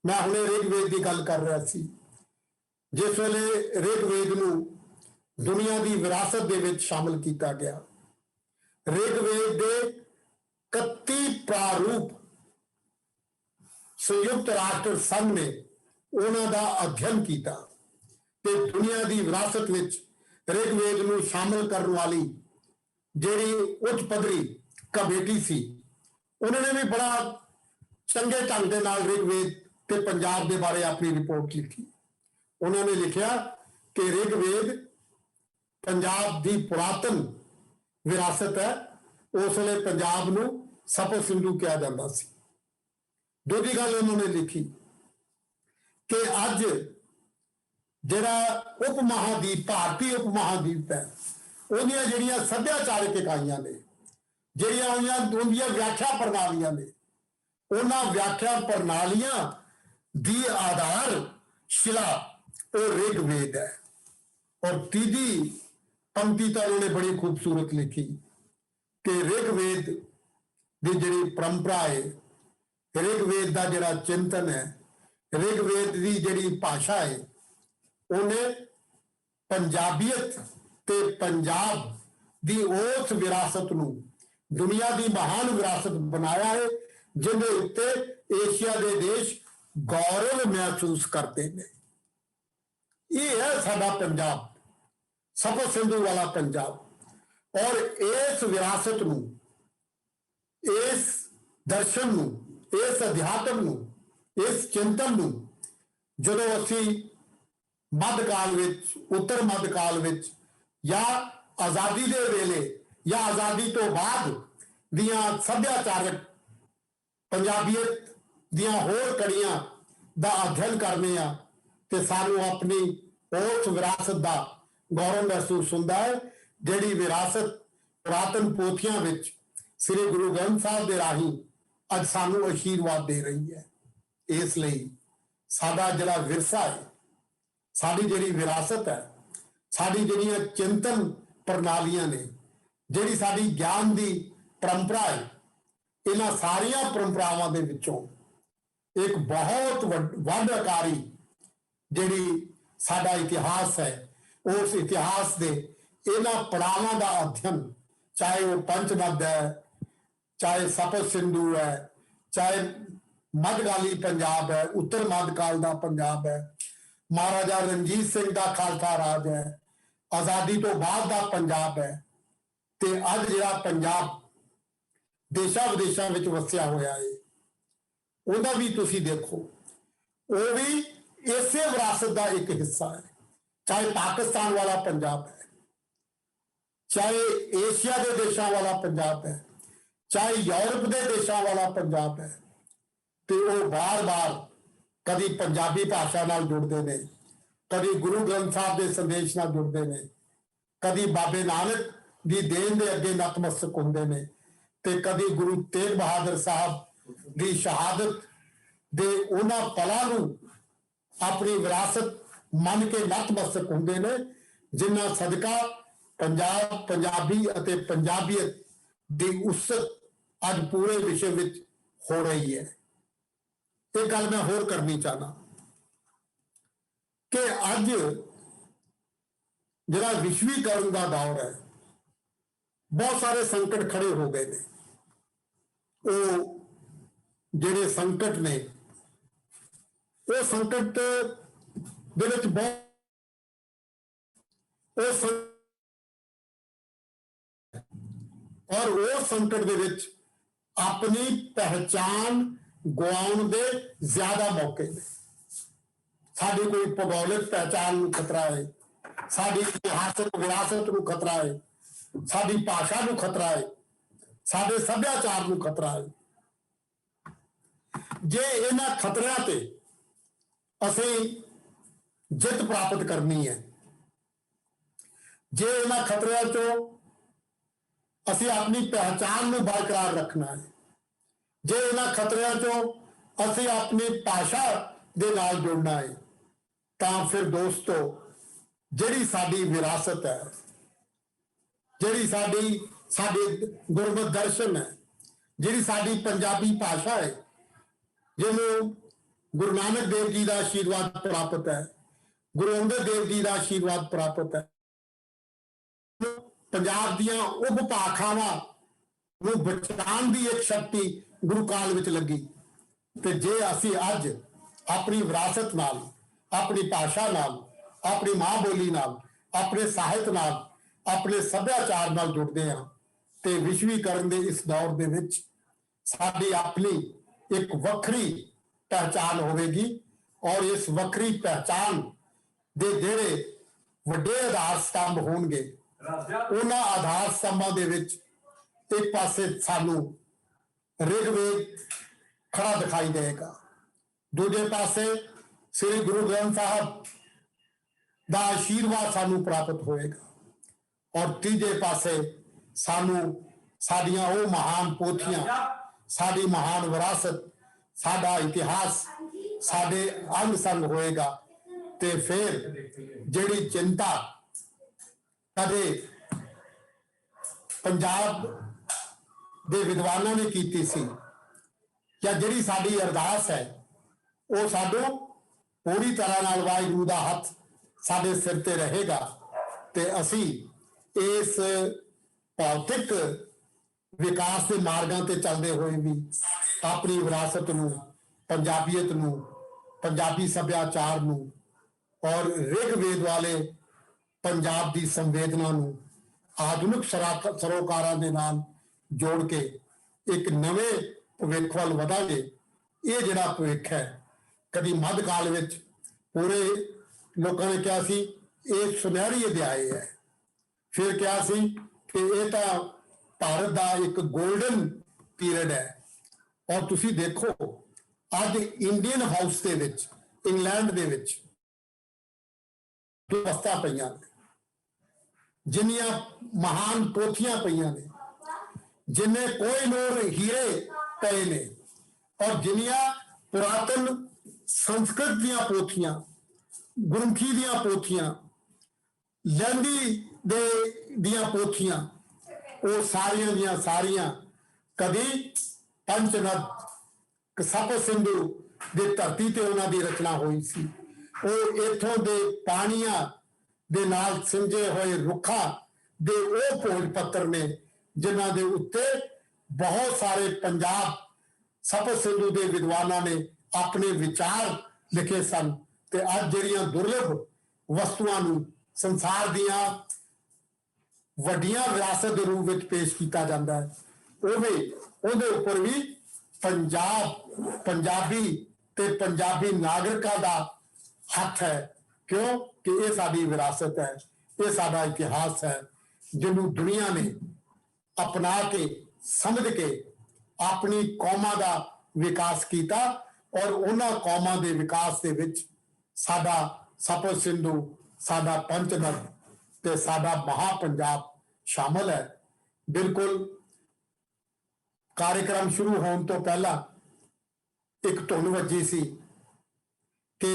ਮੈਂ ਹੁਣੇ ਰਿਗਵੇਦ ਦੀ ਗੱਲ ਕਰ ਰਿਹਾ ਸੀ, ਜਿਸ ਵੇਲੇ ਰਿਗਵੇਦ ਨੂੰ ਦੁਨੀਆ ਦੀ ਵਿਰਾਸਤ ਦੇ ਵਿੱਚ ਸ਼ਾਮਲ ਕੀਤਾ ਗਿਆ, ਰਿਗਵੇਦ ਦੇ 31 ਪ੍ਰਾਰੂਪ ਸੰਯੁਕਤ ਰਾਸ਼ਟਰ ਸੰਘ ਨੇ ਉਹਨਾਂ ਦਾ ਅਧਿਐਨ ਕੀਤਾ ਤੇ ਦੁਨੀਆ ਦੀ ਵਿਰਾਸਤ ਵਿੱਚ ਰਿਗਵੇਦ ਨੂੰ ਸ਼ਾਮਲ ਕਰਨ ਵਾਲੀ ਜਿਹੜੀ ਉੱਚ ਪੱਧਰੀ ਕਮੇਟੀ ਸੀ, ਉਹਨਾਂ ਨੇ ਵੀ ਬੜਾ ਚੰਗੇ ਢੰਗ ਦੇ ਨਾਲ ਰਿਗਵੇਦ ਤੇ ਪੰਜਾਬ ਦੇ ਬਾਰੇ ਆਪਣੀ ਰਿਪੋਰਟ ਲਿਖੀ। ਉਹਨਾਂ ਨੇ ਲਿਖਿਆ ਕਿ ਰਿਗਵੇਦ ਪੰਜਾਬ ਦੀ ਪੁਰਾਤਨ ਵਿਰਾਸਤ ਹੈ। ਉਸ ਵੇਲੇ ਪੰਜਾਬ ਨੂੰ ਸਪਤ ਸਿੰਧੂ ਕਿਹਾ ਜਾਂਦਾ ਸੀ। ਦੂਜੀ ਗੱਲ ਉਹਨਾਂ ਨੇ ਲਿਖੀ ਕਿ ਅੱਜ ਜਿਹੜਾ ਉਪ ਮਹਾਦੀਪ, ਭਾਰਤੀ ਉਪ ਮਹਾਦੀਪ ਹੈ, ਉਹਦੀਆਂ ਜਿਹੜੀਆਂ ਸੱਭਿਆਚਾਰਕ ਇਕਾਈਆਂ ਨੇ, ਜਿਹੜੀਆਂ ਉਹਦੀਆਂ ਵਿਆਖਿਆ ਪ੍ਰਣਾਲੀਆਂ ਨੇ, ਉਹਨਾਂ ਵਿਆਖਿਆ ਪ੍ਰਣਾਲੀਆਂ ਦੀ ਆਧਾਰ ਸ਼ਿਲਾ ਉਹ ਰਿਗਵੇਦ ਹੈ। ਔਰ ਤੀਜੀ ਪੰਕਤੀ ਤਾਂ ਉਹਨੇ ਬੜੀ ਖੂਬਸੂਰਤ ਲਿਖੀ ਕਿ ਰਿਗਵੇਦ ਦੀ ਜਿਹੜੀ ਪਰੰਪਰਾ ਹੈ, ਰਿਗਵੇਦ ਦਾ ਜਿਹੜਾ ਚਿੰਤਨ ਹੈ, ਰਿਗਵੇਦ ਦੀ ਜਿਹੜੀ ਭਾਸ਼ਾ ਹੈ, ਉਹਨੇ ਪੰਜਾਬੀਅਤ ਤੇ ਪੰਜਾਬ ਦੀ ਉਸ ਵਿਰਾਸਤ ਨੂੰ ਦੁਨੀਆ ਦੀ ਮਹਾਨ ਵਿਰਾਸਤ ਬਣਾਇਆ ਹੈ, ਜਿਹਦੇ ਉੱਤੇ ਏਸ਼ੀਆ ਦੇ ਦੇਸ਼ ਗੌਰਵ ਮਹਿਸੂਸ ਕਰਦੇ ਨੇ। ਇਹ ਹੈ ਸਾਡਾ ਪੰਜਾਬ, ਸਪਤ ਸਿੰਧੂ ਵਾਲਾ ਪੰਜਾਬ। ਔਰ ਇਸ ਵਿਰਾਸਤ ਨੂੰ, ਇਸ ਦਰਸ਼ਨ ਨੂੰ, ਇਸ ਅਧਿਆਤਮ ਨੂੰ, ਇਸ ਚਿੰਤਨ ਨੂੰ ਜਦੋਂ ਅਸੀਂ ਮੱਧਕਾਲ ਵਿੱਚ, ਉੱਤਰ ਮੱਧਕਾਲ ਵਿੱਚ, ਜਾਂ ਆਜ਼ਾਦੀ ਦੇ ਵੇਲੇ ਜਾਂ ਆਜ਼ਾਦੀ ਤੋਂ ਬਾਅਦ ਦੀਆਂ ਸੱਭਿਆਚਾਰਕ ਪੰਜਾਬੀਅਤ ਦੀਆਂ ਹੋਰ ਕੜੀਆਂ ਦਾ ਅਧਿਐਨ ਕਰਨੇ ਆ ਤੇ ਸਾਨੂੰ ਆਪਣੀ ਉਸ ਵਿਰਾਸਤ ਦਾ ਗੌਰਵ ਮਹਿਸੂਸ ਹੁੰਦਾ ਹੈ, ਜਿਹੜੀ ਵਿਰਾਸਤ ਪੁਰਾਤਨ ਪੋਥੀਆਂ ਵਿੱਚ ਸ੍ਰੀ ਗੁਰੂ ਗ੍ਰੰਥ ਸਾਹਿਬ ਦੇ ਰਾਹੀਂ ਅੱਜ ਸਾਨੂੰ ਅਸ਼ੀਰਵਾਦ ਦੇ ਰਹੀ ਹੈ। ਇਸ ਲਈ ਸਾਡਾ ਜਿਹੜਾ ਵਿਰਸਾ ਹੈ, ਸਾਡੀ ਜਿਹੜੀ ਵਿਰਾਸਤ ਹੈ, ਸਾਡੀ ਜਿਹੜੀਆਂ ਚਿੰਤਨ ਪ੍ਰਣਾਲੀਆਂ ਨੇ, ਜਿਹੜੀ ਸਾਡੀ ਗਿਆਨ ਦੀ ਪਰੰਪਰਾ ਹੈ, ਇਹਨਾਂ ਸਾਰੀਆਂ ਪਰੰਪਰਾਵਾਂ ਦੇ ਵਿੱਚੋਂ ਇੱਕ ਬਹੁਤ ਵੱਡਆਕਾਰੀ ਜਿਹੜੀ ਸਾਡਾ ਇਤਿਹਾਸ ਹੈ, ਉਸ ਇਤਿਹਾਸ ਦੇ ਇਹਨਾਂ ਪੜਾਵਾਂ ਦਾ ਅਧਿਐਨ, ਚਾਹੇ ਉਹ ਪੰਚਨਦ ਹੈ, ਚਾਹੇ ਸਪਤ ਸਿੰਧੂ ਹੈ, ਚਾਹੇ ਮੱਧਕਾਲੀ ਪੰਜਾਬ ਹੈ, ਉੱਤਰ ਮੱਧਕਾਲ ਦਾ ਪੰਜਾਬ ਹੈ, ਮਹਾਰਾਜਾ ਰਣਜੀਤ ਸਿੰਘ ਦਾ ਖਾਲਸਾ ਰਾਜ ਹੈ, ਆਜ਼ਾਦੀ ਤੋਂ ਬਾਅਦ ਦਾ ਪੰਜਾਬ ਹੈ, ਤੇ ਅੱਜ ਜਿਹੜਾ ਪੰਜਾਬ ਦੇਸ਼ਾਂ ਵਿਦੇਸ਼ਾਂ ਵਿੱਚ ਵਸਿਆ ਹੋਇਆ ਹੈ, ਉਹਦਾ ਵੀ ਤੁਸੀਂ ਦੇਖੋ, ਉਹ ਵੀ ਇਸੇ ਵਿਰਾਸਤ ਦਾ ਇੱਕ ਹਿੱਸਾ ਹੈ। ਚਾਹੇ ਪਾਕਿਸਤਾਨ ਵਾਲਾ ਪੰਜਾਬ ਹੈ, ਚਾਹੇ ਏਸ਼ੀਆ ਦੇ ਦੇਸ਼ਾਂ ਵਾਲਾ ਪੰਜਾਬ ਹੈ, ਚਾਹੇ ਯੂਰਪ ਦੇ ਦੇਸ਼ਾਂ ਵਾਲਾ ਪੰਜਾਬ ਹੈ, ਤੇ ਉਹ ਬਾਰ-ਬਾਰ ਕਦੀ ਪੰਜਾਬੀ ਭਾਸ਼ਾ ਨਾਲ ਜੁੜਦੇ ਨੇ, ਕਦੀ ਗੁਰੂ ਗ੍ਰੰਥ ਸਾਹਿਬ ਦੇ ਸੰਦੇਸ਼ ਨਾਲ ਜੁੜਦੇ ਨੇ, ਕਦੀ ਬਾਬੇ ਨਾਨਕ ਦੀ ਦੇਣ ਦੇ ਅੱਗੇ ਨਤਮਸਤਕ ਹੁੰਦੇ ਨੇ, ਤੇ ਕਦੀ ਗੁਰੂ ਤੇਗ ਬਹਾਦਰ ਸਾਹਿਬ ਦੀ ਸ਼ਹਾਦਤ ਦੇ ਉਹਨਾਂ ਪਲਾਂ ਨੂੰ ਆਪਣੀ ਵਿਰਾਸਤ ਮੰਨ ਕੇ ਨਤਮਸਤਕ ਹੁੰਦੇ ਨੇ, ਜਿਨ੍ਹਾਂ ਸਦਕਾ ਪੰਜਾਬ, ਪੰਜਾਬੀ ਅਤੇ ਪੰਜਾਬੀਅਤ ਦੀ ਉਸਤ ਅੱਜ ਪੂਰੇ ਵਿਸ਼ਵ ਵਿੱਚ ਹੋ ਰਹੀ ਹੈ। ਇਹ ਗੱਲ ਮੈਂ ਹੋਰ ਕਰਨੀ ਚਾਹਨਾ ਕਿ ਅੱਜ ਜਿਹੜਾ ਵਿਸ਼ਵੀਕਰਨ ਦਾ ਦੌਰ ਹੈ, ਬਹੁਤ ਸਾਰੇ ਸੰਕਟ ਖੜੇ ਹੋ ਗਏ ਨੇ। ਉਹ ਜਿਹੜੇ ਸੰਕਟ ਨੇ, ਉਹ ਸੰਕਟ ਦੇ ਵਿੱਚ ਬਹੁਤ ਔਰ ਉਹ ਸੰਕਟ ਦੇ ਵਿੱਚ ਆਪਣੀ ਪਹਿਚਾਨ ਗਵਾਉਣ ਦੇ ਜ਼ਿਆਦਾ ਮੌਕੇ ਨੇ। ਸਾਡੀ ਕੋਈ ਭੂਗੋਲਿਕ ਪਹਿਚਾਨ ਨੂੰ ਖਤਰਾ ਹੈ, ਸਾਡੀ ਇਤਿਹਾਸਕ ਵਿਰਾਸਤ ਨੂੰ ਖਤਰਾ ਹੈ, ਸਾਡੀ ਭਾਸ਼ਾ ਨੂੰ ਖਤਰਾ ਹੈ, ਸਾਡੇ ਸੱਭਿਆਚਾਰ ਨੂੰ ਖਤਰਾ ਹੈ। ਜੇ ਇਹਨਾਂ ਖਤਰਿਆਂ ਤੇ ਅਸੀਂ ਜਿੱਤ ਪ੍ਰਾਪਤ ਕਰਨੀ ਹੈ, ਜੇ ਇਹਨਾਂ ਖਤਰਿਆਂ ਚੋਂ ਅਸੀਂ ਆਪਣੀ ਪਹਿਚਾਣ ਨੂੰ ਬਰਕਰਾਰ ਰੱਖਣਾ ਹੈ, ਜੇ ਇਹਨਾਂ ਖਤਰਿਆਂ ਚੋਂ ਅਸੀਂ ਆਪਣੀ ਭਾਸ਼ਾ ਦੇ ਨਾਲ ਜੁੜਨਾ ਹੈ, ਤਾਂ ਫਿਰ ਦੋਸਤੋ ਜਿਹੜੀ ਸਾਡੀ ਵਿਰਾਸਤ ਹੈ, ਜਿਹੜੀ ਸਾਡੇ ਗੁਰਮਤਿ ਦਰਸ਼ਨ ਹੈ, ਜਿਹੜੀ ਸਾਡੀ ਪੰਜਾਬੀ ਭਾਸ਼ਾ ਹੈ, ਜਿਹਨੂੰ ਗੁਰੂ ਨਾਨਕ ਦੇਵ ਜੀ ਦਾ ਆਸ਼ੀਰਵਾਦ ਪ੍ਰਾਪਤ ਹੈ, ਗੁਰੂ ਅੰਗਦ ਦੇਵ ਜੀ ਦਾ ਆਸ਼ੀਰਵਾਦ ਪ੍ਰਾਪਤ ਹੈ, ਪੰਜਾਬ ਦੀਆਂ ਉਪ ਭਾਖਾਵਾਂ ਨੂੰ ਬਚਾਉਣ ਦੀ ਇੱਕ ਸ਼ਕਤੀ ਗੁਰੂ ਕਾਲ ਵਿੱਚ ਲੱਗੀ। ਤੇ ਜੇ ਅਸੀਂ ਅੱਜ ਆਪਣੀ ਵਿਰਾਸਤ ਨਾਲ, ਆਪਣੀ ਭਾਸ਼ਾ ਨਾਲ, ਆਪਣੀ ਮਾਂ ਬੋਲੀ ਨਾਲ, ਆਪਣੇ ਸਾਹਿਤ ਨਾਲ, ਆਪਣੇ ਸੱਭਿਆਚਾਰ ਨਾਲ ਜੁੜਦੇ ਹਾਂ, ਤੇ ਵਿਸ਼ਵੀਕਰਨ ਦੇ ਇਸ ਦੌਰ ਦੇ ਵਿੱਚ ਸਾਡੀ ਆਪਣੀ ਇੱਕ ਵੱਖਰੀ ਪਹਿਚਾਣ ਹੋਵੇਗੀ। ਔਰ ਇਸ ਵੱਖਰੀ ਪਹਿਚਾਣ ਦੇ ਜਿਹੜੇ ਵੱਡੇ ਆਧਾਰ ਸਤੰਭ ਹੋਣਗੇ, ਉਹਨਾਂ ਆਧਾਰ ਸਤੰਭਾਂ ਦੇ ਵਿੱਚ ਇੱਕ ਪਾਸੇ ਸਾਨੂੰ ਰਿਗਵੇਦ ਖੜਾ ਦਿਖਾਈ ਦੇਗਾ, ਦੂਜੇ ਪਾਸੇ ਸ੍ਰੀ ਗੁਰੂ ਗ੍ਰੰਥ ਸਾਹਿਬ ਦਾ ਆਸ਼ੀਰਵਾਦ ਸਾਨੂੰ ਪ੍ਰਾਪਤ ਹੋਏਗਾ, ਔਰ ਤੀਜੇ ਪਾਸੇ ਸਾਨੂੰ ਸਾਡੀਆਂ ਉਹ ਮਹਾਨ ਪੋਥੀਆਂ, ਸਾਡੀ ਮਹਾਨ ਵਿਰਾਸਤ, ਸਾਡਾ ਇਤਿਹਾਸ ਸਾਡੇ ਅੰਗ ਸੰਗ ਹੋਏਗਾ। ਤੇ ਫਿਰ ਜਿਹੜੀ ਚਿੰਤਾ ਕਦੇ ਪੰਜਾਬ ਦੇ ਵਿਦਵਾਨਾਂ ਨੇ ਕੀਤੀ ਸੀ, ਜਾਂ ਜਿਹੜੀ ਸਾਡੀ ਅਰਦਾਸ ਹੈ, ਉਹ ਸਾਨੂੰ ਪੂਰੀ ਤਰ੍ਹਾਂ ਨਾਲ ਵਾਹਿਗੁਰੂ ਦਾ ਹੱਥ ਸਾਡੇ ਸਿਰ ਤੇ ਰਹੇਗਾ, ਤੇ ਅਸੀਂ ਇਸ ਭੌਤਿਕ ਵਿਕਾਸ ਦੇ ਮਾਰਗਾਂ ਤੇ ਚੱਲਦੇ ਹੋਏ ਵੀ ਆਪਣੀ ਵਿਰਾਸਤ ਨੂੰ, ਪੰਜਾਬੀਅਤ ਨੂੰ, ਪੰਜਾਬੀ ਸੱਭਿਆਚਾਰ ਨੂੰ ਔਰ ਰਿਗਵੇਦ ਵਾਲੇ ਪੰਜਾਬ ਦੀ ਸੰਵੇਦਨਾ ਨੂੰ ਆਧੁਨਿਕ ਸਰੋਕਾਰਾਂ ਦੇ ਨਾਲ ਜੋੜ ਕੇ ਇੱਕ ਨਵੇਂ ਭਵਿੱਖ ਵੱਲ ਵਧਾਂਗੇ। ਇਹ ਜਿਹੜਾ ਭਵਿੱਖ ਹੈ, ਕਦੀ ਮੱਧਕਾਲ ਵਿੱਚ ਪੂਰੇ ਲੋਕਾਂ ਨੇ ਕਿਹਾ ਸੀ ਇਹ ਸੁਨਹਿਰੀ ਅਧਿਆਏ ਹੈ, ਫਿਰ ਕਿਹਾ ਸੀ ਕਿ ਇਹ ਤਾਂ ਭਾਰਤ ਦਾ ਇੱਕ ਗੋਲਡਨ ਪੀਰੀਅਡ ਹੈ। ਔਰ ਤੁਸੀਂ ਦੇਖੋ ਅੱਜ ਇੰਡੀਅਨ ਹਾਊਸ ਦੇ ਵਿੱਚ, ਇੰਗਲੈਂਡ ਦੇ ਵਿੱਚ ਵਸਤਾਂ ਪਈਆਂ ਨੇ, ਜਿੰਨੀਆਂ ਮਹਾਨ ਪੋਥੀਆਂ ਪਈਆਂ ਨੇ, ਜਿੰਨੇ ਕੋਈ ਨੂਰ ਹੀਰੇ ਪਏ ਨੇ, ਔਰ ਜਿੰਨੀਆਂ ਪੁਰਾਤਨ ਸੰਸਕ੍ਰਿਤ ਦੀਆਂ ਪੋਥੀਆਂ, ਗੁਰਮੁਖੀ ਦੀਆਂ ਪੋਥੀਆਂ, ਲਹਿੰਦੀ ਦੀਆਂ ਪੋਥੀਆਂ, ਉਹ ਸਾਰੀਆਂ ਦੀਆਂ ਸਾਰੀਆਂ ਕਦੀ ਪੰਚਨਦ ਸਪਤ ਸਿੰਧੂ ਦੀ ਧਰਤੀ ਤੇ ਉਹਨਾਂ ਦੀ ਰਚਨਾ ਹੋਈ ਸੀ। ਉਹ ਇੱਥੋਂ ਦੇ ਪਾਣੀਆਂ ਦੇ ਨਾਲ ਸਿੰਜੇ ਹੋਏ ਰੁੱਖਾਂ ਦੇ ਉਹ ਭੋਜ ਪੱਤਰ ਨੇ, ਜਿਨ੍ਹਾਂ ਦੇ ਉੱਤੇ ਬਹੁਤ ਸਾਰੇ ਪੰਜਾਬ ਸਪਤ ਸਿੰਧੂ ਦੇ ਵਿਦਵਾਨਾਂ ਨੇ ਆਪਣੇ ਵਿਚਾਰ ਲਿਖੇ ਸਨ। ਤੇ ਅੱਜ ਜਿਹੜੀਆਂ ਦੁਰਲਭ ਵਸਤੂਆਂ ਨੂੰ ਸੰਸਾਰ ਦੀਆਂ ਵੱਡੀਆਂ ਵਿਰਾਸਤ ਦੇ ਰੂਪ ਵਿੱਚ ਪੇਸ਼ ਕੀਤਾ ਜਾਂਦਾ ਹੈ, ਉਹਦੇ ਉੱਪਰ ਵੀ ਪੰਜਾਬੀ ਤੇ ਪੰਜਾਬੀ ਨਾਗਰਿਕਾਂ ਦਾ ਹੱਥ ਹੈ। ਕਿਉਂ ਕਿ ਇਹ ਸਾਡੀ ਵਿਰਾਸਤ ਹੈ, ਇਹ ਸਾਡਾ ਇਤਿਹਾਸ ਹੈ, ਜਿਹਨੂੰ ਦੁਨੀਆ ਨੇ ਅਪਣਾ ਕੇ, ਸਮਝ ਕੇ ਆਪਣੀ ਕੌਮਾਂ ਦਾ ਵਿਕਾਸ ਕੀਤਾ। ਔਰ ਉਹਨਾਂ ਕੌਮਾਂ ਦੇ ਵਿਕਾਸ ਦੇ ਵਿੱਚ ਸਾਡਾ ਸਪਤ ਸਿੰਧੂ, ਸਾਡਾ ਪੰਚਨਦ ਤੇ ਸਾਡਾ ਮਹਾ ਪੰਜਾਬ ਸ਼ਾਮਲ ਹੈ। ਬਿਲਕੁਲ कार्यक्रम शुरू होने तो पहला एक धुन वजी सी कि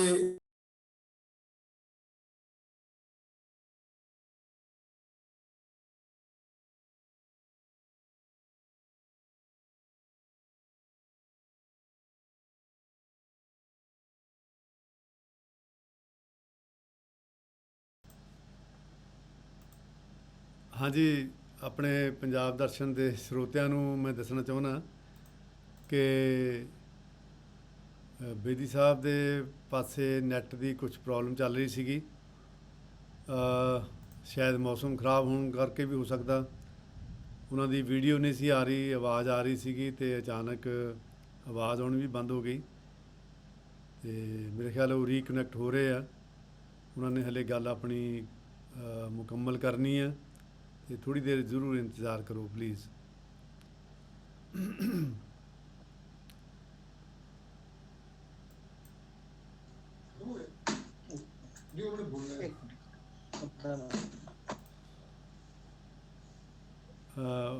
हाँ जी, ਆਪਣੇ ਪੰਜਾਬ ਦਰਸ਼ਨ ਦੇ ਸਰੋਤਿਆਂ ਨੂੰ ਮੈਂ ਦੱਸਣਾ ਚਾਹੁੰਦਾ ਕਿ ਬੇਦੀ ਸਾਹਿਬ ਦੇ ਪਾਸੇ ਨੈੱਟ ਦੀ ਕੁਝ ਪ੍ਰੋਬਲਮ ਚੱਲ ਰਹੀ ਸੀਗੀ। ਸ਼ਾਇਦ ਮੌਸਮ ਖਰਾਬ ਹੋਣ ਕਰਕੇ ਵੀ ਹੋ ਸਕਦਾ, ਉਹਨਾਂ ਦੀ ਵੀਡੀਓ ਨਹੀਂ ਸੀ ਆ ਰਹੀ, ਆਵਾਜ਼ ਆ ਰਹੀ ਸੀਗੀ ਤੇ ਅਚਾਨਕ ਆਵਾਜ਼ ਆਉਣੀ ਵੀ ਬੰਦ ਹੋ ਗਈ। ਤੇ ਮੇਰੇ ਖਿਆਲ ਉਹ ਰੀਕਨੈਕਟ ਹੋ ਰਹੇ ਆ, ਉਹਨਾਂ ਨੇ ਹਲੇ ਗੱਲ ਆਪਣੀ ਮੁਕੰਮਲ ਕਰਨੀ ਆ। ਤੇ ਥੋੜ੍ਹੀ ਦੇਰ ਜ਼ਰੂਰ ਇੰਤਜ਼ਾਰ ਕਰੋ ਪਲੀਜ਼।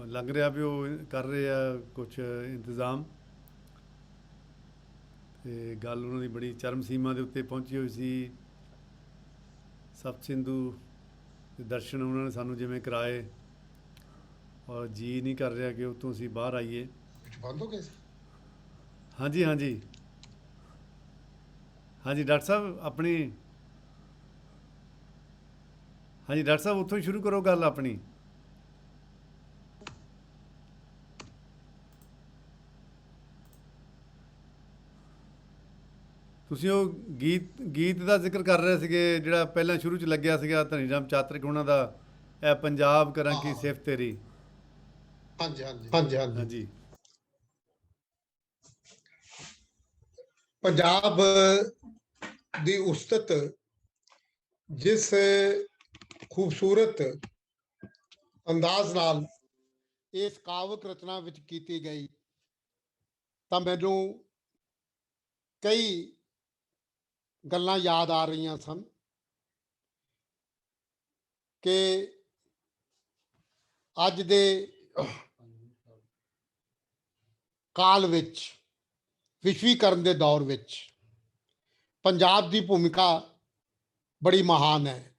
ਲੱਗ ਰਿਹਾ ਵੀ ਉਹ ਕਰ ਰਹੇ ਆ ਕੁਛ ਇੰਤਜ਼ਾਮ, ਅਤੇ ਗੱਲ ਉਹਨਾਂ ਦੀ ਬੜੀ ਚਰਮ ਸੀਮਾ ਦੇ ਉੱਤੇ ਪਹੁੰਚੀ ਹੋਈ ਸੀ। ਸਪਤ ਸਿੰਧੂ ਦੇ ਦਰਸ਼ਨ ਉਹਨਾਂ ਨੇ ਸਾਨੂੰ ਜਿਵੇਂ ਕਰਾਏ, ਔਰ ਜੀ ਨਹੀਂ ਕਰ ਰਿਹਾ ਕਿ ਉੱਥੋਂ ਅਸੀਂ ਬਾਹਰ ਆਈਏ। ਬੰਦ ਹੋ ਗਏ ਸੀ? ਹਾਂਜੀ ਹਾਂਜੀ ਹਾਂਜੀ ਡਾਕਟਰ ਸਾਹਿਬ ਆਪਣੀ, ਹਾਂਜੀ ਡਾਕਟਰ ਸਾਹਿਬ ਉੱਥੋਂ ਹੀ ਸ਼ੁਰੂ ਕਰੋ ਗੱਲ ਆਪਣੀ। ਤੁਸੀਂ ਉਹ ਗੀਤ ਦਾ ਜ਼ਿਕਰ ਕਰ ਰਹੇ ਸੀਗੇ ਜਿਹੜਾ ਪਹਿਲਾਂ ਸ਼ੁਰੂ 'ਚ ਲੱਗਿਆ ਸੀਗਾ ਧਨੀ ਰਾਮ ਚਾਤਰਿਕ ਉਹਨਾਂ ਦਾ, ਇਹ ਪੰਜਾਬ ਕਰਾਂ ਕੀ ਸਿਫਤ ਤੇਰੀ। ਹਾਂਜੀ ਹਾਂਜੀ ਹਾਂਜੀ ਹਾਂਜੀ। ਹਾਂਜੀ ਪੰਜਾਬ ਦੀ ਉਸਤਤ ਜਿਸ ਖੂਬਸੂਰਤ ਅੰਦਾਜ਼ ਨਾਲ ਇਸ ਕਾਵਿਕ ਰਚਨਾ ਵਿੱਚ ਕੀਤੀ ਗਈ, ਤਾਂ ਮੈਨੂੰ ਕਈ ਗੱਲਾਂ ਯਾਦ ਆ ਰਹੀਆਂ ਸਨ ਕਿ ਅੱਜ ਦੇ ਕਾਲ ਵਿੱਚ, ਵਿਸ਼ਵੀਕਰਨ ਦੇ ਦੌਰ ਵਿੱਚ ਪੰਜਾਬ ਦੀ ਭੂਮਿਕਾ ਬੜੀ ਮਹਾਨ ਹੈ।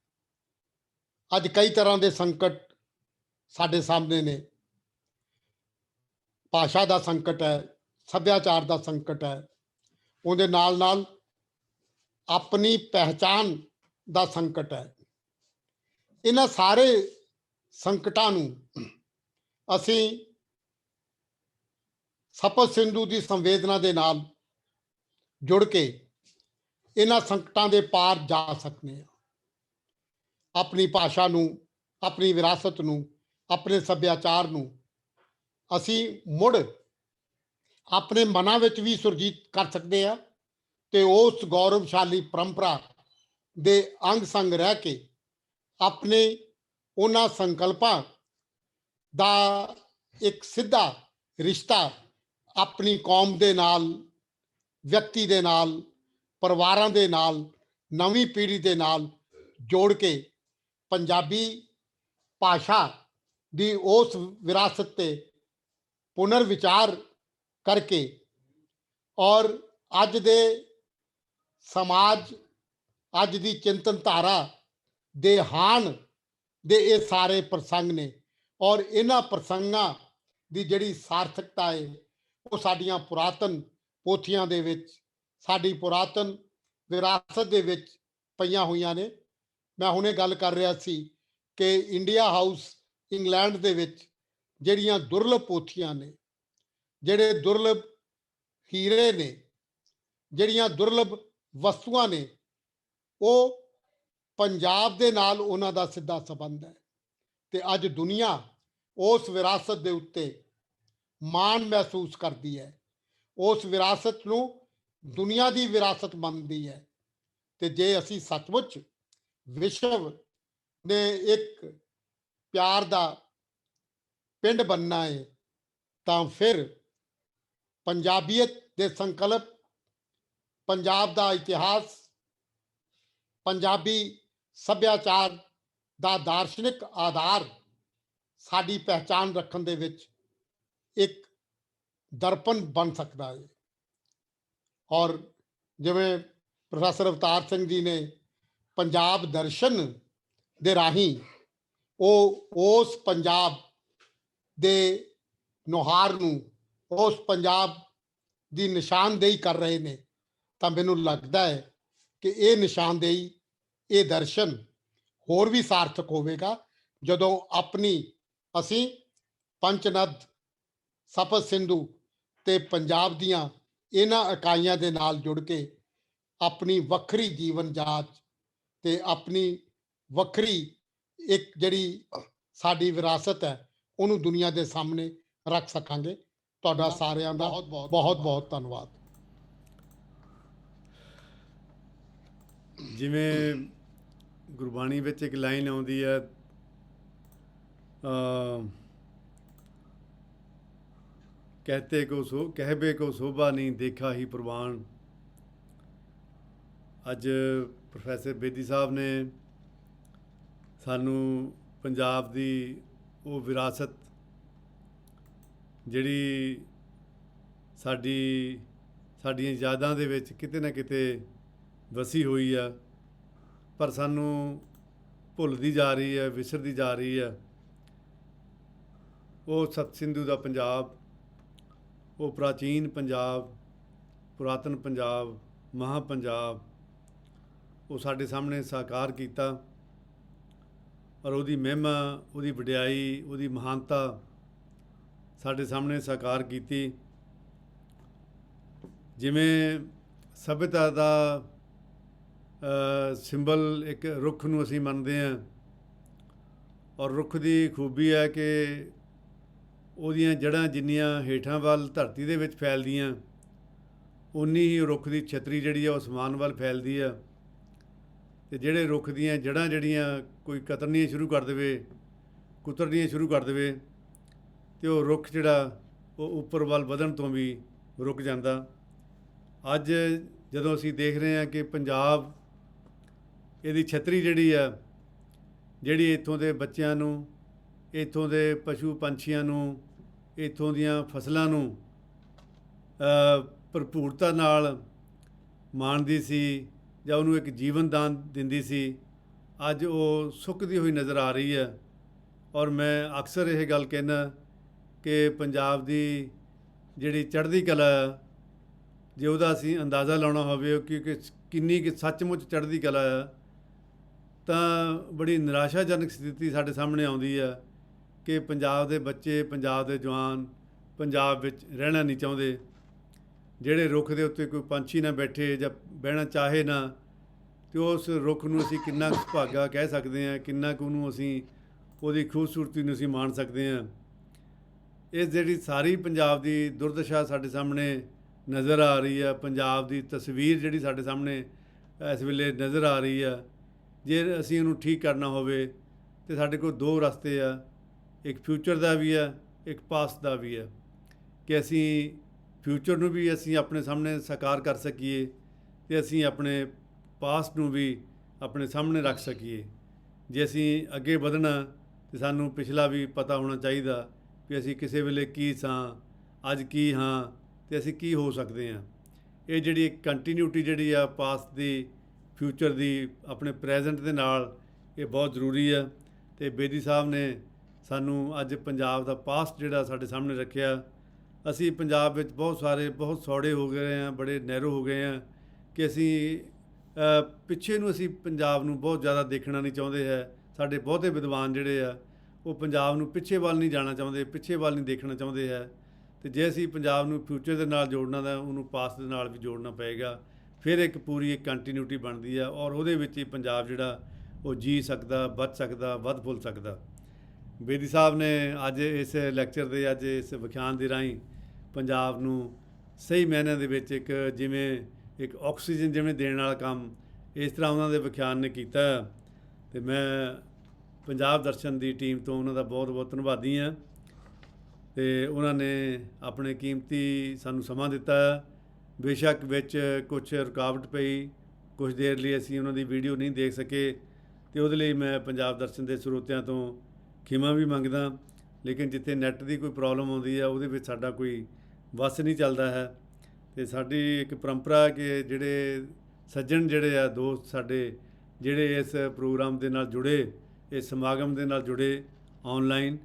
ਅੱਜ ਕਈ ਤਰ੍ਹਾਂ ਦੇ ਸੰਕਟ ਸਾਡੇ ਸਾਹਮਣੇ ਨੇ। ਭਾਸ਼ਾ ਦਾ ਸੰਕਟ ਹੈ, ਸੱਭਿਆਚਾਰ ਦਾ ਸੰਕਟ ਹੈ, ਉਹਦੇ ਨਾਲ ਨਾਲ ਆਪਣੀ ਪਹਿਚਾਨ ਦਾ ਸੰਕਟ ਹੈ। ਇਹਨਾਂ ਸਾਰੇ ਸੰਕਟਾਂ ਨੂੰ ਅਸੀਂ ਸਪਤ ਸਿੰਧੂ ਦੀ ਸੰਵੇਦਨਾ ਦੇ ਨਾਲ ਜੁੜ ਕੇ ਇਹਨਾਂ ਸੰਕਟਾਂ ਦੇ ਪਾਰ ਜਾ ਸਕਦੇ ਹਾਂ। ਆਪਣੀ ਭਾਸ਼ਾ ਨੂੰ, ਆਪਣੀ ਵਿਰਾਸਤ ਨੂੰ, ਆਪਣੇ ਸੱਭਿਆਚਾਰ ਨੂੰ ਅਸੀਂ ਮੁੜ ਆਪਣੇ ਮਨਾਂ ਵਿੱਚ ਵੀ ਸੁਰਜੀਤ ਕਰ ਸਕਦੇ ਹਾਂ, ਤੇ ਉਸ ਗੌਰਵਸ਼ਾਲੀ ਪਰੰਪਰਾ ਦੇ ਅੰਗ ਸੰਗ ਰਹਿ ਕੇ ਆਪਣੇ ਉਹਨਾਂ ਸੰਕਲਪਾਂ ਦਾ ਇੱਕ ਸਿੱਧਾ ਰਿਸ਼ਤਾ ਆਪਣੀ ਕੌਮ ਦੇ ਨਾਲ, ਵਿਅਕਤੀ ਦੇ ਨਾਲ, ਪਰਿਵਾਰਾਂ ਦੇ ਨਾਲ, ਨਵੀਂ ਪੀੜ੍ਹੀ ਦੇ ਨਾਲ ਜੋੜ ਕੇ ਪੰਜਾਬੀ ਭਾਸ਼ਾ ਦੀ ਉਸ ਵਿਰਾਸਤ ਤੇ ਪੁਨਰ ਵਿਚਾਰ ਕਰਕੇ, ਔਰ ਅੱਜ ਦੇ ਸਮਾਜ, ਅੱਜ ਦੀ ਚਿੰਤਨ ਧਾਰਾ ਦੇ ਹਾਣ ਦੇ ਇਹ ਸਾਰੇ ਪ੍ਰਸੰਗ ਨੇ, ਔਰ ਇਹਨਾਂ ਪ੍ਰਸੰਗਾਂ ਦੀ ਜਿਹੜੀ ਸਾਰਥਕਤਾ ਹੈ ਉਹ ਸਾਡੀਆਂ ਪੁਰਾਤਨ ਪੋਥੀਆਂ ਦੇ ਵਿੱਚ, ਸਾਡੀ ਪੁਰਾਤਨ ਵਿਰਾਸਤ ਦੇ ਵਿੱਚ ਪਈਆਂ ਹੋਈਆਂ ਨੇ। ਮੈਂ ਹੁਣੇ ਗੱਲ ਕਰ ਰਿਹਾ ਸੀ ਕਿ ਇੰਡੀਆ ਹਾਊਸ ਇੰਗਲੈਂਡ ਦੇ ਵਿੱਚ ਜਿਹੜੀਆਂ ਦੁਰਲਭ ਪੋਥੀਆਂ ਨੇ, ਜਿਹੜੇ ਦੁਰਲਭ ਹੀਰੇ ਨੇ, ਜਿਹੜੀਆਂ ਦੁਰਲਭ ਵਸਤੂਆਂ ਨੇ, ਉਹ ਪੰਜਾਬ ਦੇ ਨਾਲ ਉਹਨਾਂ ਦਾ ਸਿੱਧਾ ਸੰਬੰਧ ਹੈ। ਤੇ ਅੱਜ ਦੁਨੀਆ ਉਸ ਵਿਰਾਸਤ ਦੇ ਉੱਤੇ ਮਾਣ ਮਹਿਸੂਸ ਕਰਦੀ ਹੈ, ਉਸ ਵਿਰਾਸਤ ਨੂੰ ਦੁਨੀਆ ਦੀ ਵਿਰਾਸਤ ਮੰਨਦੀ ਹੈ। ਤੇ ਜੇ ਅਸੀਂ ਸੱਚਮੁੱਚ ਵਿਸ਼ਵ ਨੇ ਇੱਕ ਪਿਆਰ ਦਾ ਪਿੰਡ ਬਣਨਾ ਹੈ, ਤਾਂ ਫਿਰ ਪੰਜਾਬੀਅਤ ਦੇ ਸੰਕਲਪ, ਪੰਜਾਬ ਦਾ ਇਤਿਹਾਸ, ਪੰਜਾਬੀ ਸੱਭਿਆਚਾਰ ਦਾ ਦਾਰਸ਼ਨਿਕ ਆਧਾਰ ਸਾਡੀ ਪਹਿਚਾਨ ਰੱਖਣ ਦੇ ਵਿੱਚ ਇੱਕ ਦਰਪਣ ਬਣ ਸਕਦਾ ਹੈ। ਔਰ ਜਿਵੇਂ ਪ੍ਰੋਫੈਸਰ ਅਵਤਾਰ ਸਿੰਘ ਜੀ ਨੇ ਪੰਜਾਬ ਦਰਸ਼ਨ ਦੇ ਰਾਹੀਂ ਉਹ ਉਸ ਪੰਜਾਬ ਦੇ ਨੁਹਾਰ ਨੂੰ, ਉਸ ਪੰਜਾਬ ਦੀ ਨਿਸ਼ਾਨਦੇਹੀ ਕਰ ਰਹੇ ਨੇ, ਤਾਂ ਮੈਨੂੰ ਲੱਗਦਾ ਹੈ ਕਿ ਇਹ ਨਿਸ਼ਾਨਦੇਹੀ, ਇਹ ਦਰਸ਼ਨ ਹੋਰ ਵੀ ਸਾਰਥਕ ਹੋਵੇਗਾ ਜਦੋਂ ਆਪਣੀ ਅਸੀਂ ਪੰਚਨਦ, ਸਪਤ ਸਿੰਧੂ ਤੇ ਪੰਜਾਬ ਦੀਆਂ ਇਹਨਾਂ ਇਕਾਈਆਂ ਦੇ ਨਾਲ ਜੁੜ ਕੇ ਆਪਣੀ ਵੱਖਰੀ ਜੀਵਨ ਜਾਂਚ ਤੇ ਆਪਣੀ ਵੱਖਰੀ ਇੱਕ ਜਿਹੜੀ ਸਾਡੀ ਵਿਰਾਸਤ ਹੈ ਉਹਨੂੰ ਦੁਨੀਆ ਦੇ ਸਾਹਮਣੇ ਰੱਖ ਸਕਾਂਗੇ। ਤੁਹਾਡਾ ਸਾਰਿਆਂ ਦਾ ਬਹੁਤ ਬਹੁਤ ਧੰਨਵਾਦ। ਜਿਵੇਂ ਗੁਰਬਾਣੀ ਵਿੱਚ ਇੱਕ ਲਾਈਨ ਆਉਂਦੀ ਹੈ, कहबे को शोभा नहीं देखा ही प्रवान। ਅੱਜ ਪ੍ਰੋਫੈਸਰ ਬੇਦੀ ਸਾਹਿਬ ਨੇ ਸਾਨੂੰ ਪੰਜਾਬ ਦੀ ਉਹ ਵਿਰਾਸਤ ਜਿਹੜੀ ਸਾਡੀਆਂ ਯਾਦਾਂ ਦੇ ਵਿੱਚ ਕਿਤੇ ਨਾ ਕਿਤੇ ਵਸੀ ਹੋਈ ਆ, ਪਰ ਸਾਨੂੰ ਭੁੱਲਦੀ ਜਾ ਰਹੀ ਹੈ, ਵਿਸਰਦੀ ਜਾ ਰਹੀ ਹੈ। ਉਹ ਸਤ ਸਿੰਧੂ ਦਾ ਪੰਜਾਬ, ਉਹ ਪ੍ਰਾਚੀਨ ਪੰਜਾਬ, ਪੁਰਾਤਨ ਪੰਜਾਬ, ਮਹਾਂ ਪੰਜਾਬ, ਉਹ ਸਾਡੇ ਸਾਹਮਣੇ ਸਾਕਾਰ ਕੀਤਾ ਔਰ ਉਹਦੀ ਮਹਿਮਾ, ਉਹਦੀ ਵਡਿਆਈ, ਉਹਦੀ ਮਹਾਨਤਾ ਸਾਡੇ ਸਾਹਮਣੇ ਸਾਕਾਰ ਕੀਤੀ। ਜਿਵੇਂ ਸਭਿਅਤਾ ਦਾ ਸਿੰਬਲ ਇੱਕ ਰੁੱਖ ਨੂੰ ਅਸੀਂ ਮੰਨਦੇ ਹਾਂ, ਔਰ ਰੁੱਖ ਦੀ ਖੂਬੀ ਹੈ ਕਿ ਉਹਦੀਆਂ ਜੜ੍ਹਾਂ ਜਿੰਨੀਆਂ ਹੇਠਾਂ ਵੱਲ ਧਰਤੀ ਦੇ ਵਿੱਚ ਫੈਲਦੀਆਂ, ਉਨੀ ਹੀ ਰੁੱਖ ਦੀ ਛਤਰੀ ਜਿਹੜੀ ਆ ਉਹ ਅਸਮਾਨ ਵੱਲ ਫੈਲਦੀ ਆ। ਅਤੇ ਜਿਹੜੇ ਰੁੱਖ ਦੀਆਂ ਜੜ੍ਹਾਂ ਜਿਹੜੀਆਂ ਕੋਈ ਕਤਰਨੀਆਂ ਸ਼ੁਰੂ ਕਰ ਦੇਵੇ, ਕੁਤਰਨੀਆਂ ਸ਼ੁਰੂ ਕਰ ਦੇਵੇ, ਅਤੇ ਉਹ ਰੁੱਖ ਜਿਹੜਾ ਉਹ ਉੱਪਰ ਵੱਲ ਵਧਣ ਤੋਂ ਵੀ ਰੁਕ ਜਾਂਦਾ। ਅੱਜ ਜਦੋਂ ਅਸੀਂ ਦੇਖ ਰਹੇ ਹਾਂ ਕਿ ਪੰਜਾਬ, ਇਹਦੀ ਛਤਰੀ ਜਿਹੜੀ ਆ, ਜਿਹੜੀ ਇੱਥੋਂ ਦੇ ਬੱਚਿਆਂ ਨੂੰ, ਇੱਥੋਂ ਦੇ ਪਸ਼ੂ ਪੰਛੀਆਂ ਨੂੰ, ਇੱਥੋਂ ਦੀਆਂ ਫਸਲਾਂ ਨੂੰ ਭਰਪੂਰਤਾ ਨਾਲ ਮਾਣਦੀ ਸੀ ਜਾਂ ਉਹਨੂੰ ਇੱਕ ਜੀਵਨ ਦਾਨ ਦਿੰਦੀ ਸੀ, ਅੱਜ ਉਹ ਸੁੱਕਦੀ ਹੋਈ ਨਜ਼ਰ ਆ ਰਹੀ ਹੈ। ਔਰ ਮੈਂ ਅਕਸਰ ਇਹ ਗੱਲ ਕਹਿੰਦਾ ਕਿ ਪੰਜਾਬ ਦੀ ਜਿਹੜੀ ਚੜ੍ਹਦੀ ਕਲਾ ਆ, ਜੇ ਉਹਦਾ ਅਸੀਂ ਅੰਦਾਜ਼ਾ ਲਾਉਣਾ ਹੋਵੇ ਕਿ ਕਿੰਨੀ ਕਿ ਸੱਚਮੁੱਚ ਚੜ੍ਹਦੀ ਕਲਾ ਆ, ਤਾਂ ਬੜੀ ਨਿਰਾਸ਼ਾਜਨਕ ਸਥਿਤੀ ਸਾਡੇ ਸਾਹਮਣੇ ਆਉਂਦੀ ਆ ਕਿ ਪੰਜਾਬ ਦੇ ਬੱਚੇ, ਪੰਜਾਬ ਦੇ ਜਵਾਨ ਪੰਜਾਬ ਵਿੱਚ ਰਹਿਣਾ ਨਹੀਂ ਚਾਹੁੰਦੇ। ਜਿਹੜੇ ਰੁੱਖ ਦੇ ਉੱਤੇ ਕੋਈ ਪੰਛੀ ਨਾ ਬੈਠੇ ਜਾਂ ਬਹਿਣਾ ਚਾਹੇ ਨਾ, ਅਤੇ ਉਸ ਰੁੱਖ ਨੂੰ ਅਸੀਂ ਕਿੰਨਾ ਕੁ ਸੁਭਾਗਾ ਕਹਿ ਸਕਦੇ ਹਾਂ, ਕਿੰਨਾ ਕੁ ਉਹਨੂੰ ਅਸੀਂ ਉਹਦੀ ਖੂਬਸੂਰਤੀ ਨੂੰ ਅਸੀਂ ਮਾਣ ਸਕਦੇ ਹਾਂ। ਇਹ ਜਿਹੜੀ ਸਾਰੀ ਪੰਜਾਬ ਦੀ ਦੁਰਦਸ਼ਾ ਸਾਡੇ ਸਾਹਮਣੇ ਨਜ਼ਰ ਆ ਰਹੀ ਆ, ਪੰਜਾਬ ਦੀ ਤਸਵੀਰ ਜਿਹੜੀ ਸਾਡੇ ਸਾਹਮਣੇ ਇਸ ਵੇਲੇ ਨਜ਼ਰ ਆ ਰਹੀ ਆ, ਜੇ ਅਸੀਂ ਉਹਨੂੰ ਠੀਕ ਕਰਨਾ ਹੋਵੇ ਤਾਂ ਸਾਡੇ ਕੋਲ ਦੋ ਰਸਤੇ ਆ, ਇੱਕ ਫਿਊਚਰ ਦਾ ਵੀ ਆ, ਇੱਕ ਪਾਸਟ ਦਾ ਵੀ ਆ, ਕਿ ਅਸੀਂ ਫਿਊਚਰ ਨੂੰ ਵੀ ਅਸੀਂ ਆਪਣੇ ਸਾਹਮਣੇ ਸਾਕਾਰ ਕਰ ਸਕੀਏ ਅਤੇ ਅਸੀਂ ਆਪਣੇ ਪਾਸਟ ਨੂੰ ਵੀ ਆਪਣੇ ਸਾਹਮਣੇ ਰੱਖ ਸਕੀਏ। ਜੇ ਅਸੀਂ ਅੱਗੇ ਵਧਣਾ ਤਾਂ ਸਾਨੂੰ ਪਿਛਲਾ ਵੀ ਪਤਾ ਹੋਣਾ ਚਾਹੀਦਾ ਵੀ ਅਸੀਂ ਕਿਸੇ ਵੇਲੇ ਕੀ ਸਾਂ, ਅੱਜ ਕੀ ਹਾਂ, ਅਤੇ ਅਸੀਂ ਕੀ ਹੋ ਸਕਦੇ ਹਾਂ। ਇਹ ਜਿਹੜੀ ਇੱਕ ਕੰਟੀਨਿਊਟੀ ਜਿਹੜੀ ਆ ਪਾਸਟ ਦੀ, ਫਿਊਚਰ ਦੀ, ਆਪਣੇ ਪ੍ਰੈਜ਼ੈਂਟ ਦੇ ਨਾਲ, ਇਹ ਬਹੁਤ ਜ਼ਰੂਰੀ ਆ। ਅਤੇ ਬੇਦੀ ਸਾਹਿਬ ਨੇ ਸਾਨੂੰ ਅੱਜ ਪੰਜਾਬ ਦਾ ਪਾਸਟ ਜਿਹੜਾ ਸਾਡੇ ਸਾਹਮਣੇ ਰੱਖਿਆ। ਅਸੀਂ ਪੰਜਾਬ ਵਿੱਚ ਬਹੁਤ ਸੌੜੇ ਹੋ ਗਏ ਹਾਂ, ਬੜੇ ਨੈਰੋ ਹੋ ਗਏ ਹਾਂ ਕਿ ਅਸੀਂ ਪਿੱਛੇ ਨੂੰ ਅਸੀਂ ਪੰਜਾਬ ਨੂੰ ਬਹੁਤ ਜ਼ਿਆਦਾ ਦੇਖਣਾ ਨਹੀਂ ਚਾਹੁੰਦੇ ਹੈ। ਸਾਡੇ ਬਹੁਤੇ ਵਿਦਵਾਨ ਜਿਹੜੇ ਆ ਉਹ ਪੰਜਾਬ ਨੂੰ ਪਿੱਛੇ ਵੱਲ ਨਹੀਂ ਜਾਣਾ ਚਾਹੁੰਦੇ, ਪਿੱਛੇ ਵੱਲ ਨਹੀਂ ਦੇਖਣਾ ਚਾਹੁੰਦੇ ਹੈ। ਅਤੇ ਜੇ ਅਸੀਂ ਪੰਜਾਬ ਨੂੰ ਫਿਊਚਰ ਦੇ ਨਾਲ ਜੋੜਨਾ ਤਾਂ ਉਹਨੂੰ ਪਾਸਟ ਦੇ ਨਾਲ ਵੀ ਜੋੜਨਾ ਪਏਗਾ, ਫਿਰ ਇੱਕ ਪੂਰੀ ਇੱਕ ਕੰਟੀਨਿਊਟੀ ਬਣਦੀ ਆ ਔਰ ਉਹਦੇ ਵਿੱਚ ਹੀ ਪੰਜਾਬ ਜਿਹੜਾ ਉਹ ਜੀ ਸਕਦਾ, ਬਚ ਸਕਦਾ, ਵੱਧ ਫੁੱਲ ਸਕਦਾ। ਬੇਦੀ ਸਾਹਿਬ ਨੇ ਅੱਜ ਇਸ ਲੈਕਚਰ ਦੇ, ਅੱਜ ਇਸ ਵਿਖਿਆਨ ਦੇ ਰਾਹੀਂ ਪੰਜਾਬ ਨੂੰ ਸਹੀ ਮਾਇਨਿਆਂ ਦੇ ਵਿੱਚ ਜਿਵੇਂ ਇੱਕ ਆਕਸੀਜਨ ਜਿਵੇਂ ਦੇਣ ਵਾਲਾ ਕੰਮ, ਇਸ ਤਰ੍ਹਾਂ ਉਹਨਾਂ ਦੇ ਵਿਖਿਆਨ ਨੇ ਕੀਤਾ। ਅਤੇ ਮੈਂ ਪੰਜਾਬ ਦਰਸ਼ਨ ਦੀ ਟੀਮ ਤੋਂ ਉਹਨਾਂ ਦਾ ਬਹੁਤ ਬਹੁਤ ਧੰਨਵਾਦੀ ਹਾਂ। ਅਤੇ ਉਹਨਾਂ ਨੇ ਆਪਣੇ ਕੀਮਤੀ ਸਾਨੂੰ ਸਮਾਂ ਦਿੱਤਾ। ਬੇਸ਼ੱਕ ਵਿੱਚ ਕੁਛ ਰੁਕਾਵਟ ਪਈ, ਕੁਛ ਦੇਰ ਲਈ ਅਸੀਂ ਉਹਨਾਂ ਦੀ ਵੀਡੀਓ ਨਹੀਂ ਦੇਖ ਸਕੇ, ਅਤੇ ਉਹਦੇ ਲਈ ਮੈਂ ਪੰਜਾਬ ਦਰਸ਼ਨ ਦੇ ਸਰੋਤਿਆਂ ਤੋਂ ਖਿਮਾ ਵੀ ਮੰਗਦਾ। ਲੇਕਿਨ ਜਿੱਥੇ ਨੈੱਟ ਦੀ ਕੋਈ ਪ੍ਰੋਬਲਮ ਆਉਂਦੀ ਹੈ, ਉਹਦੇ ਵਿੱਚ ਸਾਡਾ ਕੋਈ ਵੱਸ ਨਹੀਂ ਚੱਲਦਾ ਹੈ। ਅਤੇ ਸਾਡੀ ਇੱਕ ਪਰੰਪਰਾ ਕਿ ਜਿਹੜੇ ਸੱਜਣ ਜਿਹੜੇ ਆ, ਦੋਸਤ ਸਾਡੇ ਜਿਹੜੇ ਇਸ ਪ੍ਰੋਗਰਾਮ ਦੇ ਨਾਲ ਜੁੜੇ, ਇਸ ਸਮਾਗਮ ਦੇ ਨਾਲ ਜੁੜੇ ਔਨਲਾਈਨ,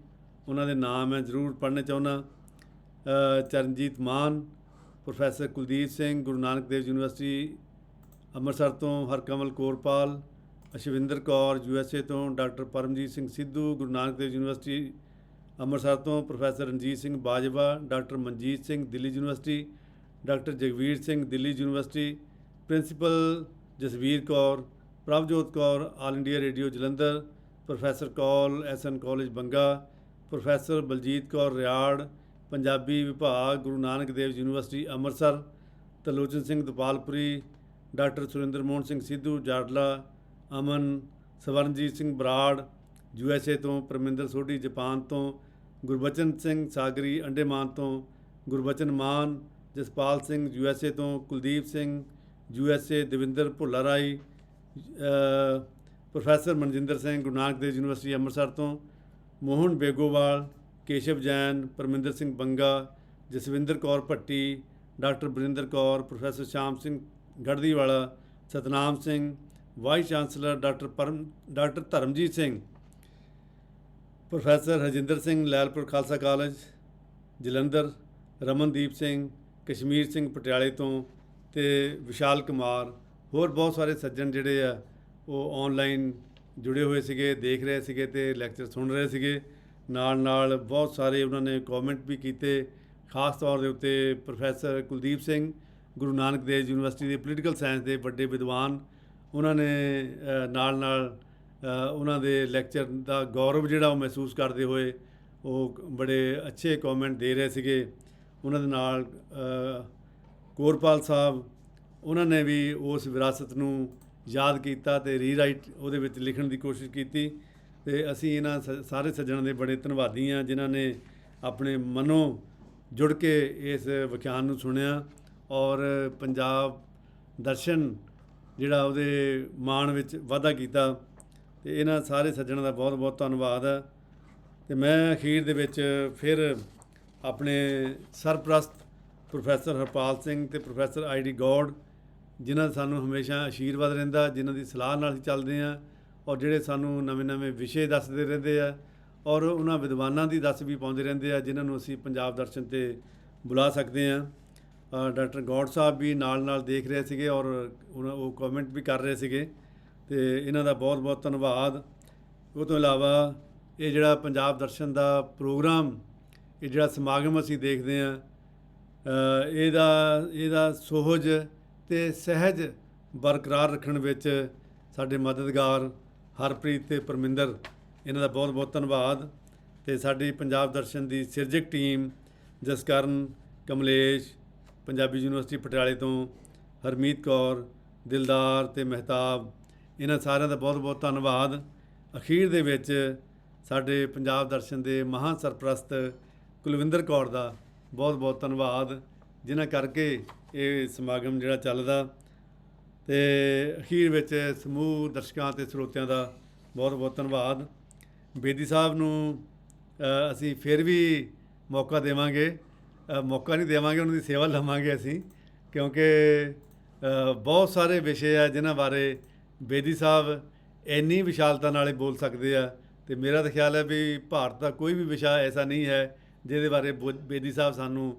ਉਹਨਾਂ ਦੇ ਨਾਮ ਮੈਂ ਜ਼ਰੂਰ ਪੜ੍ਹਨਾ ਚਾਹੁੰਦਾ। ਚਰਨਜੀਤ ਮਾਨ, ਪ੍ਰੋਫੈਸਰ ਕੁਲਦੀਪ ਸਿੰਘ, ਗੁਰੂ ਨਾਨਕ ਦੇਵ ਯੂਨੀਵਰਸਿਟੀ ਅੰਮ੍ਰਿਤਸਰ ਤੋਂ ਹਰਕਮਲ ਕੌਰਪਾਲ, ਅਸ਼ਵਿੰਦਰ ਕੌਰ USA ਤੋਂ, ਡਾਕਟਰ ਪਰਮਜੀਤ ਸਿੰਘ ਸਿੱਧੂ, ਗੁਰੂ ਨਾਨਕ ਦੇਵ ਯੂਨੀਵਰਸਿਟੀ ਅੰਮ੍ਰਿਤਸਰ ਤੋਂ, professor Ranjit Singh Bajwa, doctor Manjit Singh Delhi university, doctor Jagveer Singh Delhi university, principal Jasvir Kaur, Prabhjot Kaur, all India radio Jalandhar, professor Kaul SN college Banga, professor Baljit Kaur Riar, Punjabi ਵਿਭਾਗ, ਗੁਰੂ ਨਾਨਕ ਦੇਵ ਯੂਨੀਵਰਸਿਟੀ ਅੰਮ੍ਰਿਤਸਰ, ਤਰਲੋਚਨ ਸਿੰਘ ਦਪਾਲਪੁਰੀ, ਡਾਕਟਰ ਸੁਰਿੰਦਰ ਮੋਹਨ ਸਿੰਘ ਸਿੱਧੂ ਜਾਡਲਾ, ਅਮਨ, ਸਵਰਨਜੀਤ ਸਿੰਘ ਬਰਾੜ, USA ਤੋਂ, ਪਰਮਿੰਦਰ ਸੋਢੀ ਜਾਪਾਨ ਤੋਂ, ਗੁਰਬਚਨ ਸਿੰਘ ਸਾਗਰੀ ਅੰਡੇਮਾਨ ਤੋਂ, ਗੁਰਬਚਨ ਮਾਨ, ਜਸਪਾਲ ਸਿੰਘ USA ਤੋਂ, ਕੁਲਦੀਪ ਸਿੰਘ USA, ਦਵਿੰਦਰ ਭੁੱਲਾ ਰਾਈ, ਪ੍ਰੋਫੈਸਰ ਮਨਜਿੰਦਰ ਸਿੰਘ ਗੁਰੂ ਨਾਨਕ ਦੇਵ ਯੂਨੀਵਰਸਿਟੀ ਅੰਮ੍ਰਿਤਸਰ ਤੋਂ, ਮੋਹਨ ਬੇਗੋਵਾਲ, ਕੇਸ਼ਵ ਜੈਨ, ਪਰਮਿੰਦਰ ਸਿੰਘ ਬੰਗਾ, ਜਸਵਿੰਦਰ ਕੌਰ ਭੱਟੀ, ਡਾਕਟਰ ਬਰਿੰਦਰ ਕੌਰ, ਪ੍ਰੋਫੈਸਰ ਸ਼ਾਮ Singh Garhdiwala, Satnam Singh, vice chancellor doctor Dharamjit Singh, professor Harjinder Singh Lyallpur Khalsa college Jalandhar, Ramandeep Singh, Kashmir Singh ਪਟਿਆਲੇ ਤੋਂ ਅਤੇ ਵਿਸ਼ਾਲ ਕੁਮਾਰ, ਹੋਰ ਬਹੁਤ ਸਾਰੇ ਸੱਜਣ ਜਿਹੜੇ ਆ ਉਹ ਔਨਲਾਈਨ ਜੁੜੇ ਹੋਏ ਸੀਗੇ, ਦੇਖ ਰਹੇ ਸੀਗੇ ਅਤੇ ਲੈਕਚਰ ਸੁਣ ਰਹੇ ਸੀਗੇ। ਨਾਲ ਬਹੁਤ ਸਾਰੇ ਉਹਨਾਂ ਨੇ ਕਮੈਂਟ ਵੀ ਕੀਤੇ। ਖਾਸ ਤੌਰ ਦੇ ਉੱਤੇ ਪ੍ਰੋਫੈਸਰ ਕੁਲਦੀਪ ਸਿੰਘ, ਗੁਰੂ ਨਾਨਕ ਦੇਵ ਯੂਨੀਵਰਸਿਟੀ ਦੇ ਪੋਲੀਟੀਕਲ ਸਾਇੰਸ ਦੇ ਵੱਡੇ ਵਿਦਵਾਨ, ਉਹਨਾਂ ਨੇ ਨਾਲ ਉਹਨਾਂ ਦੇ ਲੈਕਚਰ ਦਾ ਗੌਰਵ ਜਿਹੜਾ ਉਹ ਮਹਿਸੂਸ ਕਰਦੇ ਹੋਏ ਉਹ ਬੜੇ ਅੱਛੇ ਕਮੈਂਟ ਦੇ ਰਹੇ ਸੀਗੇ। ਉਹਨਾਂ ਦੇ ਨਾਲ ਕੋਰਪਾਲ ਸਾਹਿਬ, ਉਹਨਾਂ ਨੇ ਵੀ ਉਸ ਵਿਰਾਸਤ ਨੂੰ ਯਾਦ ਕੀਤਾ ਅਤੇ ਰੀਰਾਈਟ ਉਹਦੇ ਵਿੱਚ ਲਿਖਣ ਦੀ ਕੋਸ਼ਿਸ਼ ਕੀਤੀ। ਅਤੇ ਅਸੀਂ ਇਹਨਾਂ ਸਾਰੇ ਸੱਜਣਾਂ ਦੇ ਬੜੇ ਧੰਨਵਾਦੀ ਹਾਂ ਜਿਨ੍ਹਾਂ ਨੇ ਆਪਣੇ ਮਨੋਂ ਜੁੜ ਕੇ ਇਸ ਵਿਖਿਆਨ ਨੂੰ ਸੁਣਿਆ ਔਰ ਪੰਜਾਬ ਦਰਸ਼ਨ ਜਿਹੜਾ ਉਹਦੇ ਮਾਣ ਵਿੱਚ ਵਾਧਾ ਕੀਤਾ। ਅਤੇ ਇਹਨਾਂ ਸਾਰੇ ਸੱਜਣਾਂ ਦਾ ਬਹੁਤ ਬਹੁਤ ਧੰਨਵਾਦ ਹੈ। ਅਤੇ ਮੈਂ ਅਖੀਰ ਦੇ ਵਿੱਚ ਫਿਰ ਆਪਣੇ ਸਰਪ੍ਰਸਤ ਪ੍ਰੋਫੈਸਰ ਹਰਪਾਲ ਸਿੰਘ ਅਤੇ ਪ੍ਰੋਫੈਸਰ ID ਗੌਡ, ਜਿਨ੍ਹਾਂ ਦਾ ਸਾਨੂੰ ਹਮੇਸ਼ਾ ਆਸ਼ੀਰਵਾਦ ਰਹਿੰਦਾ, ਜਿਨ੍ਹਾਂ ਦੀ ਸਲਾਹ ਨਾਲ ਅਸੀਂ ਚੱਲਦੇ ਹਾਂ ਔਰ ਜਿਹੜੇ ਸਾਨੂੰ ਨਵੇਂ ਵਿਸ਼ੇ ਦੱਸਦੇ ਰਹਿੰਦੇ ਆ ਔਰ ਉਹਨਾਂ ਵਿਦਵਾਨਾਂ ਦੀ ਦੱਸ ਵੀ ਪਾਉਂਦੇ ਰਹਿੰਦੇ ਆ ਜਿਨ੍ਹਾਂ ਨੂੰ ਅਸੀਂ ਪੰਜਾਬ ਦਰਸ਼ਨ 'ਤੇ ਬੁਲਾ ਸਕਦੇ ਹਾਂ। ਡਾਕਟਰ ਗੌਡ ਸਾਹਿਬ ਵੀ ਨਾਲ ਦੇਖ ਰਹੇ ਸੀਗੇ ਔਰ ਉਹ ਕਮੈਂਟ ਵੀ ਕਰ ਰਹੇ ਸੀਗੇ ਅਤੇ ਇਹਨਾਂ ਦਾ ਬਹੁਤ ਬਹੁਤ ਧੰਨਵਾਦ। ਉਹ ਤੋਂ ਇਲਾਵਾ ਇਹ ਜਿਹੜਾ ਪੰਜਾਬ ਦਰਸ਼ਨ ਦਾ ਪ੍ਰੋਗਰਾਮ, ਇਹ ਜਿਹੜਾ ਸਮਾਗਮ ਅਸੀਂ ਦੇਖਦੇ ਹਾਂ, ਇਹਦਾ ਸੁਹਜ ਅਤੇ ਸਹਿਜ ਬਰਕਰਾਰ ਰੱਖਣ ਵਿੱਚ ਸਾਡੇ ਮਦਦਗਾਰ ਹਰਪ੍ਰੀਤ ਅਤੇ ਪਰਮਿੰਦਰ, ਇਹਨਾਂ ਦਾ ਬਹੁਤ ਬਹੁਤ ਧੰਨਵਾਦ। ਅਤੇ ਸਾਡੀ ਪੰਜਾਬ ਦਰਸ਼ਨ ਦੀ ਸਿਰਜਕ ਟੀਮ ਜਸਕਰਨ, ਕਮਲੇਸ਼, ਪੰਜਾਬੀ ਯੂਨੀਵਰਸਿਟੀ ਪਟਿਆਲੇ ਤੋਂ, ਹਰਮੀਤ ਕੌਰ, ਦਿਲਦਾਰ ਅਤੇ ਮਹਿਤਾਬ, ਇਹਨਾਂ ਸਾਰਿਆਂ ਦਾ ਬਹੁਤ ਬਹੁਤ ਧੰਨਵਾਦ। ਅਖੀਰ ਦੇ ਵਿੱਚ ਸਾਡੇ ਪੰਜਾਬ ਦਰਸ਼ਨ ਦੇ ਮਹਾਂ ਸਰਪ੍ਰਸਤ ਕੁਲਵਿੰਦਰ ਕੌਰ ਦਾ ਬਹੁਤ ਬਹੁਤ ਧੰਨਵਾਦ, ਜਿਨ੍ਹਾਂ ਕਰਕੇ ਇਹ ਸਮਾਗਮ ਜਿਹੜਾ ਚੱਲਦਾ। ਅਤੇ ਅਖੀਰ ਵਿੱਚ ਸਮੂਹ ਦਰਸ਼ਕਾਂ ਅਤੇ ਸਰੋਤਿਆਂ ਦਾ ਬਹੁਤ ਬਹੁਤ ਧੰਨਵਾਦ। ਬੇਦੀ ਸਾਹਿਬ ਨੂੰ ਅਸੀਂ ਫਿਰ ਵੀ ਮੌਕਾ ਦੇਵਾਂਗੇ, ਮੌਕਾ ਨਹੀਂ ਦੇਵਾਂਗੇ, ਉਹਨਾਂ ਦੀ ਸੇਵਾ ਲਵਾਂਗੇ ਅਸੀਂ, ਕਿਉਂਕਿ ਬਹੁਤ ਸਾਰੇ ਵਿਸ਼ੇ ਆ ਜਿਨ੍ਹਾਂ ਬਾਰੇ ਬੇਦੀ ਸਾਹਿਬ ਇੰਨੀ ਵਿਸ਼ਾਲਤਾ ਨਾਲ ਬੋਲ ਸਕਦੇ ਆ। ਅਤੇ ਮੇਰਾ ਤਾਂ ਖਿਆਲ ਹੈ ਵੀ ਭਾਰਤ ਦਾ ਕੋਈ ਵੀ ਵਿਸ਼ਾ ਐਸਾ ਨਹੀਂ ਹੈ ਜਿਹਦੇ ਬਾਰੇ ਬੇਦੀ ਸਾਹਿਬ ਸਾਨੂੰ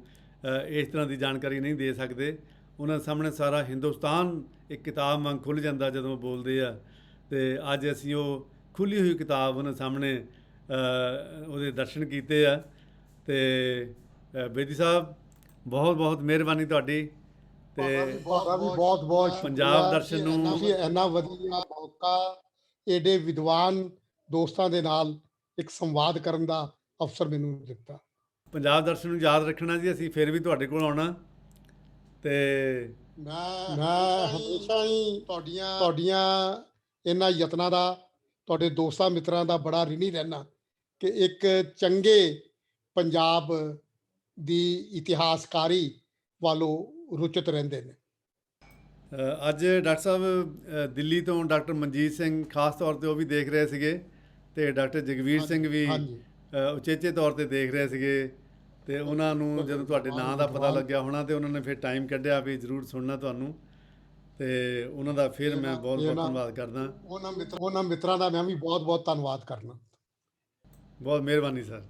ਇਸ ਤਰ੍ਹਾਂ ਦੀ ਜਾਣਕਾਰੀ ਨਹੀਂ ਦੇ ਸਕਦੇ। ਉਹਨਾਂ ਸਾਹਮਣੇ ਸਾਰਾ ਹਿੰਦੁਸਤਾਨ ਇੱਕ ਕਿਤਾਬ ਵਾਂਗ ਖੁੱਲ੍ਹ ਜਾਂਦਾ ਜਦੋਂ ਉਹ ਬੋਲਦੇ ਆ। ਅਤੇ ਅੱਜ ਅਸੀਂ ਉਹ ਖੁੱਲ੍ਹੀ ਹੋਈ ਕਿਤਾਬ ਉਹਨਾਂ ਸਾਹਮਣੇ ਉਹਦੇ ਦਰਸ਼ਨ ਕੀਤੇ ਆ। ਅਤੇ ਬੇਦੀ ਸਾਹਿਬ ਬਹੁਤ ਬਹੁਤ ਮਿਹਰਬਾਨੀ ਤੁਹਾਡੀ। ਅਤੇ ਬਹੁਤ ਪੰਜਾਬ ਦਰਸ਼ਨ ਨੂੰ ਤੁਸੀਂ ਇੰਨਾ ਵਧੀਆ ਮੌਕਾ ਏਡੇ ਵਿਦਵਾਨ ਦੋਸਤਾਂ ਦੇ ਨਾਲ ਇੱਕ ਸੰਵਾਦ ਕਰਨ ਦਾ ਅਵਸਰ ਮੈਨੂੰ ਦਿੱਤਾ। ਪੰਜਾਬ ਦਰਸ਼ਨ ਨੂੰ ਯਾਦ ਰੱਖਣਾ ਜੀ, ਅਸੀਂ ਫਿਰ ਵੀ ਤੁਹਾਡੇ ਕੋਲ ਆਉਣਾ। ਅਤੇ ਮੈਂ ਹਮੇਸ਼ਾ ਹੀ ਤੁਹਾਡੀਆਂ ਇਹਨਾਂ ਯਤਨਾਂ ਦਾ, ਤੁਹਾਡੇ ਦੋਸਤਾਂ ਮਿੱਤਰਾਂ ਦਾ ਬੜਾ ਰਿਣੀ ਰਹਿਣਾ ਕਿ ਇੱਕ ਚੰਗੇ ਪੰਜਾਬ ਦੀ ਇਤਿਹਾਸਕਾਰੀ ਵੱਲੋਂ ਰੁਚਿਤ ਰਹਿੰਦੇ ਨੇ। ਅੱਜ ਡਾਕਟਰ ਸਾਹਿਬ ਦਿੱਲੀ ਤੋਂ ਡਾਕਟਰ ਮਨਜੀਤ ਸਿੰਘ ਖਾਸ ਤੌਰ 'ਤੇ ਉਹ ਵੀ ਦੇਖ ਰਹੇ ਸੀਗੇ, ਅਤੇ ਡਾਕਟਰ ਜਗਵੀਰ ਸਿੰਘ ਵੀ ਉਚੇਚੇ ਤੌਰ 'ਤੇ ਦੇਖ ਰਹੇ ਸੀਗੇ। ਅਤੇ ਉਹਨਾਂ ਨੂੰ ਜਦੋਂ ਤੁਹਾਡੇ ਨਾਂ ਦਾ ਪਤਾ ਲੱਗਿਆ ਹੋਣਾ ਅਤੇ ਉਹਨਾਂ ਨੇ ਫਿਰ ਟਾਈਮ ਕੱਢਿਆ ਵੀ ਜ਼ਰੂਰ ਸੁਣਨਾ ਤੁਹਾਨੂੰ, ਅਤੇ ਉਹਨਾਂ ਦਾ ਫਿਰ ਮੈਂ ਬਹੁਤ ਬਹੁਤ ਧੰਨਵਾਦ ਕਰਦਾ। ਉਹਨਾਂ ਮਿੱਤਰਾਂ ਦਾ ਮੈਂ ਵੀ ਬਹੁਤ ਬਹੁਤ ਧੰਨਵਾਦ ਕਰਨਾ। ਬਹੁਤ ਮਿਹਰਬਾਨੀ ਸਰ।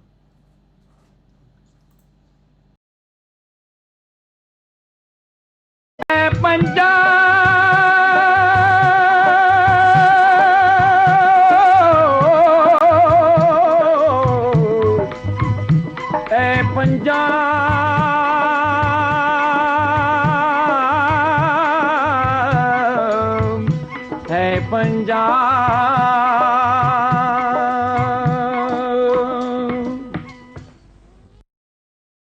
ਪੰਜਾਬ